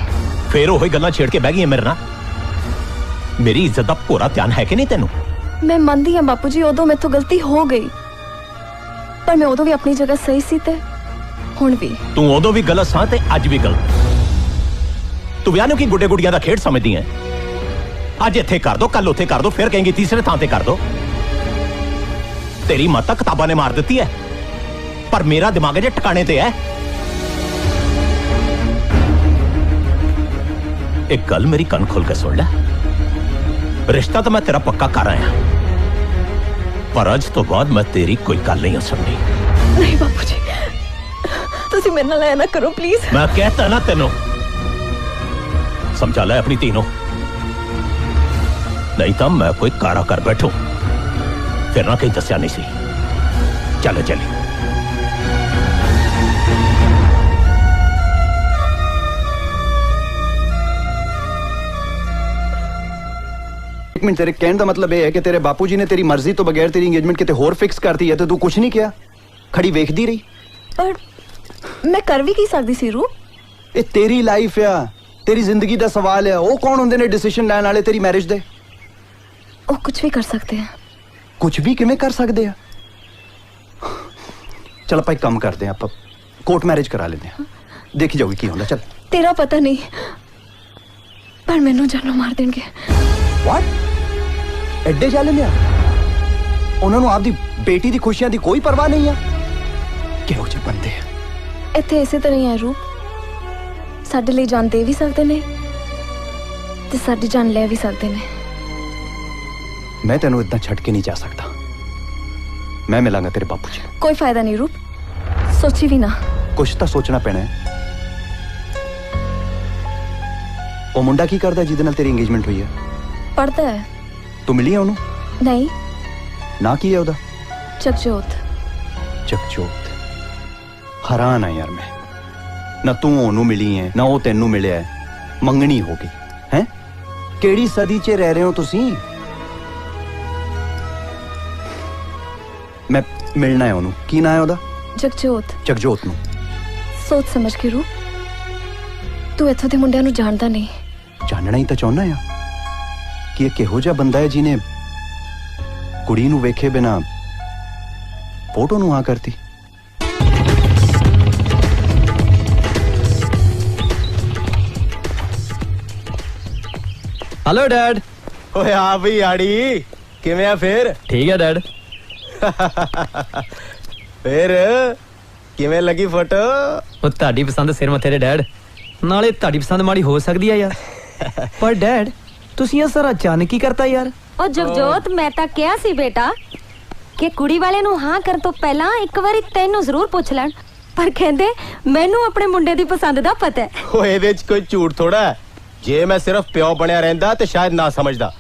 ਫੇਰ ਉਹੀ ਗੱਲਾਂ ਛੇੜ ਕੇ ਬਹਿ ਗਈ ਮੇਰੇ ਨਾਲ ਮੇਰੀ ਇੱਜ਼ਤ ਦਾ ਪੂਰਾ ਧਿਆਨ ਹੈ ਕਿ ਨਹੀਂ ਤੈਨੂੰ ਮੈਂ ਮੰਨਦੀ ਹਾਂ ਬਾਪੂ ਜੀ ਉਦੋਂ ਮੈਥੋਂ ਗਲਤੀ ਹੋ ਗਈ ਪਰ ਮੈਂ ਉਦੋਂ ਵੀ ਆਪਣੀ ਜਗ੍ਹਾ ਸਹੀ ਸੀ ਤੇ ਹੁਣ ਵੀ ਤੂੰ ਉਦੋਂ ਵੀ ਗਲਤ ਸਾਂ ਤੇ ਅੱਜ ਵੀ ਗਲਤ ਤੂੰ ਵਿਆਹ ਨੂੰ ਕੀ ਗੁੱਡੇ ਗੁੱਡੀਆਂ ਦਾ ਖੇਡ ਸਮਝਦੀ ਐ ਅੱਜ ਇੱਥੇ ਕਰ ਦੋ ਕੱਲ ਉੱਥੇ ਕਰ ਦੋ ਫਿਰ ਕਹੇਂਗੀ ਤੀਸਰੇ ਥਾਂ ਤੇ ਕਰ ਦੋ ਤੇਰੀ ਮਾਤਾ ਕਿਤਾਬਾਂ ਨੇ ਮਾਰ ਦਿੱਤੀ ਐ ਪਰ ਮੇਰਾ ਦਿਮਾਗ ਜੇ ਟਿਕਾਣੇ ਤੇ ਐ ਇੱਕ ਗੱਲ ਮੇਰੀ ਕੰਨ ਖੋਲ ਕੇ ਸੁਣ ਲੈ ਰਿਸ਼ਤਾ ਤਾਂ ਮੈਂ ਤੇਰਾ ਪੱਕਾ ਕਰ ਆਇਆ ਪਰ ਅੱਜ ਤੋਂ ਬਾਅਦ ਮੈਂ ਤੇਰੀ ਕੋਈ ਗੱਲ ਨਹੀਂ ਸੁਣਨੀ ਨਹੀਂ ਬਾਪੂ ਜੀ ਤੁਸੀਂ ਮੇਰੇ ਨਾਲ ਐ ਨਾ ਕਰੋ ਪਲੀਜ਼ ਮੈਂ ਕਹਿਤਾ ਨਾ ਤੈਨੂੰ ਸਮਝਾ ਲੈ ਆਪਣੀ ਧੀ ਨੂੰ ਨਹੀਂ ਤਾਂ ਮੈਂ ਕੋਈ ਕਾਰਾ ਕਰ ਬੈਠੂ ਫਿਰ ਨਾ ਕहीं ਦੱਸਿਆ ਨਹੀਂ ਸੀ ਚੱਲ ਚੱਲੀ एक मिनट तेरे कहने का मतलब ये है कि तेरे बापूजी ने तेरी मर्जी तो बगैर तेरी एंगेजमेंट किते होर फिक्स करती है तो तू कुछ नहीं किया खड़ी वेखदी रही पर मैं कर भी की सकदी सी रूप ये तेरी लाइफ है तेरी जिंदगी का सवाल है वो कौन होंदे ने डिसीजन लैन वाले तेरी मैरिज दे वो कुछ भी कर सकते हैं कुछ भी किवें कर सकते हैं चल आप एक काम करते हैं आप कोर्ट मैरिज करा लेते हैं देखी जाओगी की होंदा चल तेरा पता नहीं पर मैनू जानो मार देंगे व्हाट एडे जा लेंदे ਉਹਨਾਂ ਨੂੰ ਆਪਦੀ ਬੇਟੀ ਦੀ ਖੁਸ਼ੀਆਂ ਦੀ ਕੋਈ ਪਰਵਾਹ ਨਹੀਂ ਆ ਕਿਹੋ ਜਿਹੇ ਬੰਦੇ ਆ ਇੱਥੇ ਇਸੇ ਤਰ੍ਹਾਂ ਹੀ ਹੈ ਰੂਪ ਸਾਡੇ ਲਈ ਜਾਨ ਦੇ ਵੀ ਸਕਦੇ ਨੇ ਤੇ ਸਾਡੀ ਜਾਨ ਲੈ ਵੀ ਸਕਦੇ ਨੇ ਮੈਂ ਤੈਨੂੰ ਇਦਾਂ ਛੱਡ ਕੇ ਨਹੀਂ ਜਾ ਸਕਦਾ ਮੈਂ ਮਿਲਾਂਗਾ ਤੇਰੇ ਬਾਪੂ ਜੀ ਕੋਈ ਫਾਇਦਾ ਨਹੀਂ ਰੂਪ ਸੋਚੀ ਵੀ ਨਾ ਕੁਛ ਤਾਂ ਸੋਚਣਾ ਪੈਣਾ ਹੈ। ਉਹ ਮੁੰਡਾ ਕੀ ਕਰਦਾ ਜਿਹਦੇ ਨਾਲ ਤੇਰੀ ਇੰਗੇਜਮੈਂਟ ਹੋਈ ਹੈ? ਪੜਦਾ ਹੈ। ਤੂੰ ਮਿਲੀ ਹੈ ਉਹਨੂੰ? ਨਹੀਂ। ਨਾ ਕੀ ਹੈ ਉਹਦਾ? ਜਗਜੋਤ। ਜਗਜੋਤ। ਹੈਰਾਨ ਆ ਯਾਰ ਮੈਂ, ਨਾ ਤੂੰ ਉਹਨੂੰ ਮਿਲੀ ਹੈ ਨਾ ਉਹ ਤੈਨੂੰ ਮਿਲਿਆ ਹੈ। ਮੰਗਣੀ ਹੋ ਗਈ ਹੈ। ਕਿਹੜੀ ਸਦੀ 'ਚ ਰਹਿ ਰਹੇ ਹੋ ਤੁਸੀਂ? ਮੈਂ ਮਿਲਣਾ ਹੈ ਉਹਨੂੰ। ਕੀ ਨਾਂ ਹੈ ਉਹਦਾ? ਜਗਜੋਤ। ਜਗਜੋਤ ਨੂੰ ਸੋਚ ਸਮਝ ਕੇ ਰੂ। ਤੂੰ ਇੱਥੋਂ ਦੇ ਮੁੰਡਿਆਂ ਨੂੰ ਜਾਣਦਾ ਨਹੀਂ। ਜਾਣਨਾ ਹੀ ਤਾਂ ਚਾਹੁੰਦਾ ਆ ਕਿ ਇਹ ਕਿਹੋ ਜਿਹਾ ਬੰਦਾ ਹੈ ਜਿਹਨੇ ਕੁੜੀ ਨੂੰ ਵੇਖੇ ਬਿਨਾ ਫੋਟੋ ਨੂੰ ਹਾਂ ਕਰਤੀ। Hello dad. ਓਏ ਆ ਵੀ ਆੜੀ ਕਿਵੇਂ ਆ ਫੇਰ? ठीक है डैड। ਫੇਰ ਕਿਵੇਂ ਲੱਗੀ ਫੋਟੋ? ਉਹ ਤੁਹਾਡੀ ਪਸੰਦ ਸਿਰ ਮੱਥੇ ਤੇ ਡੈਡ, ਨਾਲੇ ਤੁਹਾਡੀ ਪਸੰਦ ਮਾੜੀ ਹੋ ਸਕਦੀ ਆ ਯਾਰ। ਪਰ ਡੈਡ ਤੁਸੀਂ ਇਹ ਸਾਰਾ ਅਚਾਨਕ ਹੀ ਕਰਤਾ ਯਾਰ। ਉਹ ਜਗਜੋਤ, ਮੈਂ ਤਾਂ ਕਿਹਾ ਸੀ ਬੇਟਾ ਕਿ ਕੁੜੀ ਵਾਲੇ ਨੂੰ ਹਾਂ ਕਰਨ ਤੋਂ ਪਹਿਲਾਂ ਇੱਕ ਵਾਰੀ ਤੈਨੂੰ ਜ਼ਰੂਰ ਪੁੱਛ ਲੈਣ, ਪਰ ਕਹਿੰਦੇ ਮੈਨੂੰ ਆਪਣੇ ਮੁੰਡੇ ਦੀ ਪਸੰਦ ਦਾ ਪਤਾ ਹੈ। ਓਏ ਇਹਦੇ 'ਚ ਕੋਈ ਝੂਠ ਥੋੜਾ ਹੈ। ਜੇ ਮੈਂ ਸਿਰਫ ਪਿਓ ਬਣਿਆ ਰਹਿੰਦਾ ਤੇ ਸ਼ਾਇਦ ਨਾ ਸਮਝਦਾ,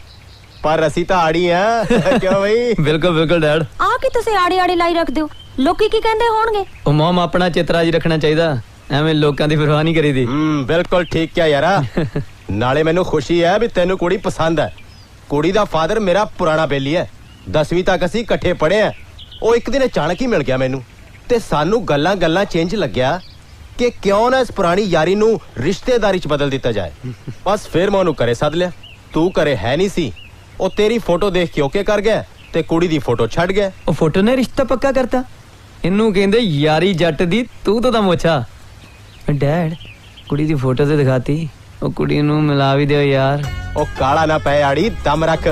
ਪਰ ਅਸੀਂ ਤਾਂ ਆੜੀ ਆ। ਕਿਉਂ ਬਈ? ਬਿਲਕੁਲ ਬਿਲਕੁਲ ਡੈਡ। ਆ ਕਿ ਤੁਸੀਂ ਆੜੀ ਆੜੀ ਲਾਈ ਰੱਖਦੇ ਹੋ, ਲੋਕੀ ਕੀ ਕਹਿੰਦੇ ਹੋਣਗੇ? ਉਹ ਮਮ ਆਪਣਾ ਚਿਤਰਾ ਜੀ ਰੱਖਣਾ ਚਾਹੀਦਾ, ਐਵੇਂ ਲੋਕਾਂ ਦੀ ਪਰਵਾਹ ਨਹੀਂ ਕਰੀਦੀ। ਬਿਲਕੁਲ ਠੀਕ ਕਿਹਾ ਯਾਰਾ। ਨਾਲੇ ਮੈਨੂੰ ਖੁਸ਼ੀ ਹੈ ਵੀ ਤੈਨੂੰ ਕੁੜੀ ਪਸੰਦ ਹੈ। ਕੁੜੀ ਦਾ ਫਾਦਰ ਮੇਰਾ ਪੁਰਾਣਾ ਬੇਲੀ ਹੈ। 10ਵੀਂ ਤੱਕ ਅਸੀਂ ਇਕੱਠੇ ਪੜ੍ਹੇ ਆ। ਉਹ ਇੱਕ ਦਿਨ ਅਚਾਨਕ ਹੀ ਮਿਲ ਗਿਆ ਮੈਨੂੰ, ਤੇ ਸਾਨੂੰ ਗੱਲਾਂ ਗੱਲਾਂ ਚੇਂਜ ਲੱਗਿਆ ਕਿ ਕਿਉਂ ਨਾ ਇਸ ਪੁਰਾਣੀ ਯਾਰੀ ਨੂੰ ਰਿਸ਼ਤੇਦਾਰੀ 'ਚ ਬਦਲ ਦਿੱਤਾ ਜਾਏ। ਬਸ ਫਿਰ ਮੈਂ ਉਹਨੂੰ ਘਰੇ ਸੱਦ ਲਿਆ। ਤੂੰ ਘਰੇ ਹੈ ਨਹੀਂ ਸੀ। ਉਹ ਤੇਰੀ ਫੋਟੋ ਦੇਖ ਕੇ ਓਕੇ ਕਰ ਗਿਆ ਤੇ ਕੁੜੀ ਦੀ ਫੋਟੋ ਛੱਡ ਗਿਆ। ਉਹ ਫੋਟੋ ਨੇ ਰਿਸ਼ਤਾ ਪੱਕਾ ਕਰਤਾ। ਇਹਨੂੰ ਕਹਿੰਦੇ ਯਾਰੀ ਜੱਟ ਦੀ ਤੂੰ ਤਾਂ ਮੋਛਾ। ਡੈਡ ਕੁੜੀ ਦੀ ਫੋਟੋ ਤੇ ਦਿਖਾਤੀ, ਉਹ ਕੁੜੀ ਨੂੰ ਮਿਲਾ ਵੀ ਦਿਓ ਯਾਰ। ਉਹ ਕਾਲਾ ਨਾ ਪਏ ਆੜੀ, ਦਮ ਰੱਖ।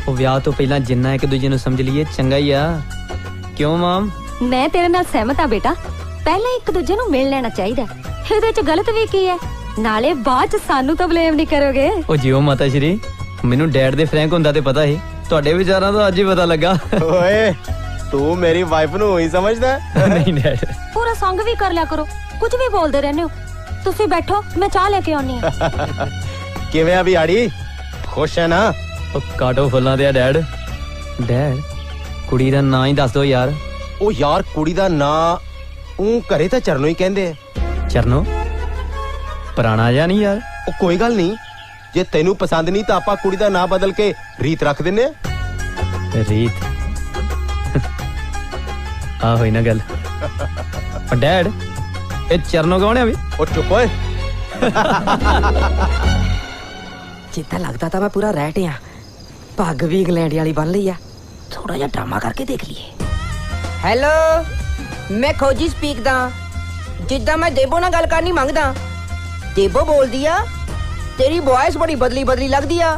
ਉਹ ਵਿਆਹ ਤੋਂ ਪਹਿਲਾਂ ਜਿੰਨਾ ਇੱਕ ਦੂਜੇ ਨੂੰ ਸਮਝ ਲਈਏ ਚੰਗਾ ਹੀ ਆ। ਕਿਉਂ ਮਾਮ? ਮੈਂ ਤੇਰੇ ਨਾਲ ਸਹਿਮਤ ਆ ਬੇਟਾ। ਪਹਿਲਾਂ ਇੱਕ ਦੂਜੇ ਨੂੰ ਮਿਲ ਲੈਣਾ ਚਾਹੀਦਾ। ਇਹਦੇ 'ਚ ਗਲਤ ਵੀ ਕੀ ਹੈ? ਨਾਲੇ ਬਾਅਦ 'ਚ ਸਾਨੂੰ ਤਾਂ ਬਲੇਮ ਨਹੀਂ ਕਰੋਗੇ। ਉਹ ਜਿਓ ਮਾਤਾ ਸ਼੍ਰੀ, ਮੈਨੂੰ ਡੈਡ ਦੇ ਫਰੈਂਕ ਹੁੰਦਾ ਤੇ ਪਤਾ ਸੀ, ਤੁਹਾਡੇ ਵਿਚਾਰਾਂ ਤੋਂ ਅੱਜ ਹੀ ਪਤਾ ਲੱਗਾ। ਓਏ ਤੂੰ ਮੇਰੀ ਵਾਈਫ ਨੂੰ ਹੀ ਸਮਝਦਾ? ਨਹੀਂ ਡੈਡ। ਪੂਰਾ ਸੰਗ ਵੀ ਕਰ ਲਿਆ ਕਰੋ, ਕੁਝ ਵੀ ਬੋਲਦੇ ਰਹਿੰਦੇ ਹੋ। ਤੁਸੀਂ ਬੈਠੋ, ਮੈਂ ਚਾਹ ਲੈ ਕੇ ਆਉਣੀ ਆ। ਕਿਵੇਂ ਆ ਵੀ ਆੜੀ, ਖੁਸ਼ ਹੈ ਨਾ? ਉਹ ਕਾਟੋ ਫੁੱਲਾਂ ਦੇ ਆ ਡੈਡ। ਡੈਡ ਕੁੜੀ ਦਾ ਨਾਂ ਹੀ ਦੱਸ ਦਿਓ ਯਾਰ। ਉਹ ਯਾਰ ਕੁੜੀ ਦਾ ਨਾਂ ਉਹ ਘਰੇ ਤਾਂ ਚਰਨੋ ਹੀ ਕਹਿੰਦੇ ਆ। ਚਰਨੋ? ਪੁਰਾਣਾ ਜਾਂ ਨਹੀਂ ਯਾਰ? ਉਹ ਕੋਈ ਗੱਲ ਨਹੀਂ, ਜੇ ਤੈਨੂੰ ਪਸੰਦ ਨਹੀਂ ਤਾਂ ਆਪਾਂ ਕੁੜੀ ਦਾ ਨਾਂ ਬਦਲ ਕੇ ਰੀਤ ਰੱਖ ਦਿੰਨੇ ਆ। ਰੀਤ? ਆ ਹੋਈ ਨਾ ਗੱਲ। ਡੈਡ ਇਹ ਚਰਨੋ ਕੌਣ ਹੈ ਵੀ? ਉਹ ਚੁੱਪ ਓਏ। ਜਿੱਦਾਂ ਲੱਗਦਾ ਤਾਂ ਮੈਂ ਪੂਰਾ ਰਹਿਟ ਆ। ਪੱਗ ਵੀ ਇੰਗਲੈਂਡ ਵਾਲੀ ਬੰਨ ਲਈ ਆ। ਥੋੜਾ ਜਿਹਾ ਡਰਾਮਾ ਕਰਕੇ ਦੇਖ ਲਈਏ। ਹੈਲੋ, ਮੈਂ ਖੋਜੀ ਸਪੀਕ ਦਾ। ਜਿੱਦਾਂ ਮੈਂ ਦੇਬੋ ਨਾਲ ਗੱਲ ਕਰਨੀ ਮੰਗਦਾ। ਦੇਬੋ ਬੋਲਦੀ ਆ। ਤੇਰੀ ਵੌਇਸ ਬੜੀ ਬਦਲੀ ਬਦਲੀ ਲੱਗਦੀ ਆ।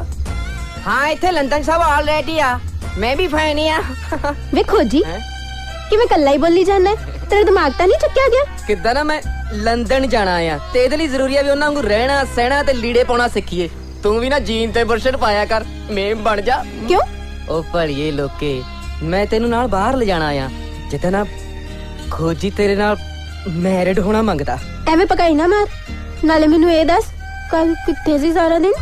ਹਾਂ, ਇੱਥੇ ਲੰਡਨ ਸਭ ਆਲਰੇਡੀ ਆ। ਮੈਂ ਵੀ ਫੈਨ ਆ। ਵੇਖੋ ਜੀ ਕਿਵੇਂ ਕੱਲਾ ਹੀ ਬੋਲੀ ਜਾਂਦਾ। ਤੇਰੇ ਦਿਮਾਗ ਤਾਂ ਨਹੀਂ ਚੱਕਿਆ ਗਿਆ? ਕਿੱਦਾਂ ਨਾ ਮੈਂ ਲੰਡਨ ਜਾਣਾ ਆ ਤੇ ਇਹਦੇ ਲਈ ਜ਼ਰੂਰੀ ਆ ਵੀ ਉਹਨਾਂ ਨੂੰ ਰਹਿਣਾ ਸਹਿਣਾ ਤੇ ਲੀੜੇ ਪਾਉਣਾ ਸਿੱਖੀਏ। ਤੂੰ ਵੀ ਨਾ ਜੀਨ ਤੇ ਬੁਰਸ਼ਟ ਪਾਇਆ ਕਰ, ਮੇਮ ਬਣ ਜਾ। ਕਿਉਂ? ਉਹ ਭੜੀਏ ਲੋਕੇ, ਮੈਂ ਤੈਨੂੰ ਨਾਲ ਬਾਹਰ ਲਿਜਾਣਾ ਆ। ਜਿੱਦਾਂ ਨਾ ਖੋਜੀ ਤੇਰੇ ਨਾਲ ਮੈਰਿਡ ਹੋਣਾ ਮੰਗਦਾ। ਐਵੇਂ ਪਕਾਈ ਨਾ ਮਾਰ। ਨਾਲੇ ਮੈਨੂੰ ਇਹ ਦੱਸ, ਕੱਲ ਕਿੱਥੇ ਸੀ ਸਾਰਾ ਦਿਨ?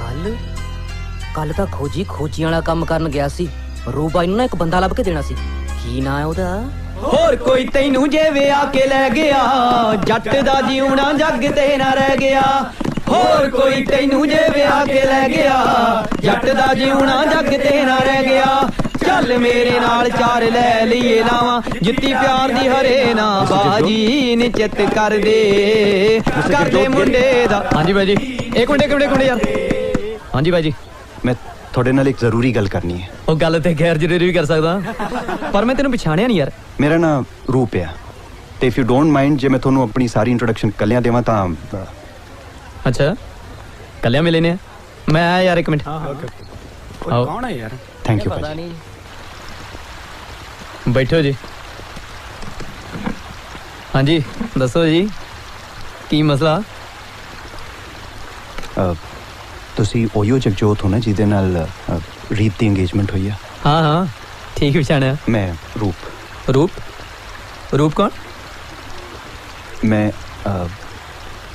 ਕੱਲ ਤਾਂ ਖੋਜੀ ਵਾਲਾ ਕੰਮ ਕਰਨ ਗਿਆ ਸੀ। ਰੂਬਾਈ ਨੂੰ ਨਾ ਇੱਕ ਬੰਦਾ ਲੱਭ ਕੇ ਦੇਣਾ ਸੀ। ਕੀ ਨਾਂ ਹੈ ਉਹਦਾ? ਹੋਰ ਕੋਈ ਤੈਨੂੰ ਜੇ ਵਿਆਹ ਕੇ ਲੈ ਗਿਆ, ਜੱਟ ਦਾ ਜਿਉਣਾ ਜੱਗ ਤੇ ਨਾ ਰਹਿ ਗਿਆ। ਹੋਰ ਕੋਈ ਤੈਨੂੰ ਜੇ ਵਿਆਹ ਕੇ ਲੈ ਗਿਆ, ਜੱਟ ਦਾ ਜਿਉਣਾ ਜੱਗ ਤੇ ਨਾ ਰਹਿ ਗਿਆ। ਚੱਲ ਮੇਰੇ ਨਾਲ ਚਾਰ ਲੈ ਲਈਏ ਲਾਵਾਂ, ਜਿੱਤੀ ਪਿਆਰ ਦੀ ਹਰੇ ਨਾ ਬਾਜੀ ਨਿਚਿਤ ਕਰ ਦੇ ਮੁੰਡੇ ਦਾ। ਹਾਂਜੀ ਬਾਈ ਜੀ, ਇੱਕ ਮਿੰਟ ਯਾਰ। ਹਾਂਜੀ ਬਾਈ ਜੀ, ਮੈਂ ਤੁਹਾਡੇ ਨਾਲ ਇੱਕ ਜ਼ਰੂਰੀ ਗੱਲ ਕਰਨੀ ਹੈ। ਉਹ ਗੱਲ ਤੇ ਗੈਰ ਜ਼ਰੂਰੀ ਵੀ ਕਰ ਸਕਦਾ, ਪਰ ਮੈਂ ਤੈਨੂੰ ਪਛਾਣਿਆ ਨਹੀਂ ਯਾਰ। ਮੇਰਾ ਨਾਮ ਰੂਪ ਆ, ਤੇ ਇਫ ਯੂ ਡੋਂਟ ਮਾਈਂਡ ਜੇ ਮੈਂ ਤੁਹਾਨੂੰ ਆਪਣੀ ਸਾਰੀ ਇੰਟਰੋਡਕਸ਼ਨ ਕੱਲਿਆਂ ਦੇਵਾਂ ਤਾਂ। ਅੱਛਾ, ਕੱਲਿਆਂ ਮਿਲੇ ਨੇ? ਮੈਂ ਆਇਆ ਯਾਰ, ਇੱਕ ਮਿੰਟ। ਕੌਣ ਹੈ ਯਾਰ? ਥੈਂਕ ਯੂ ਭਾਜੀ। ਬੈਠੋ ਜੀ। ਹਾਂਜੀ ਦੱਸੋ ਜੀ, ਕੀ ਮਸਲਾ? ਤੁਸੀਂ ਉਹੀ ਜਗਜੋਤ ਹੋ ਨਾ ਜਿਹਦੇ ਨਾਲ ਰੀਤ ਦੀ ਇੰਗੇਜਮੈਂਟ ਹੋਈ ਆ? ਹਾਂ ਠੀਕ ਪਛਾਣਿਆ। ਮੈਂ ਰੂਪ। ਰੂਪ ਕੌਣ? मैं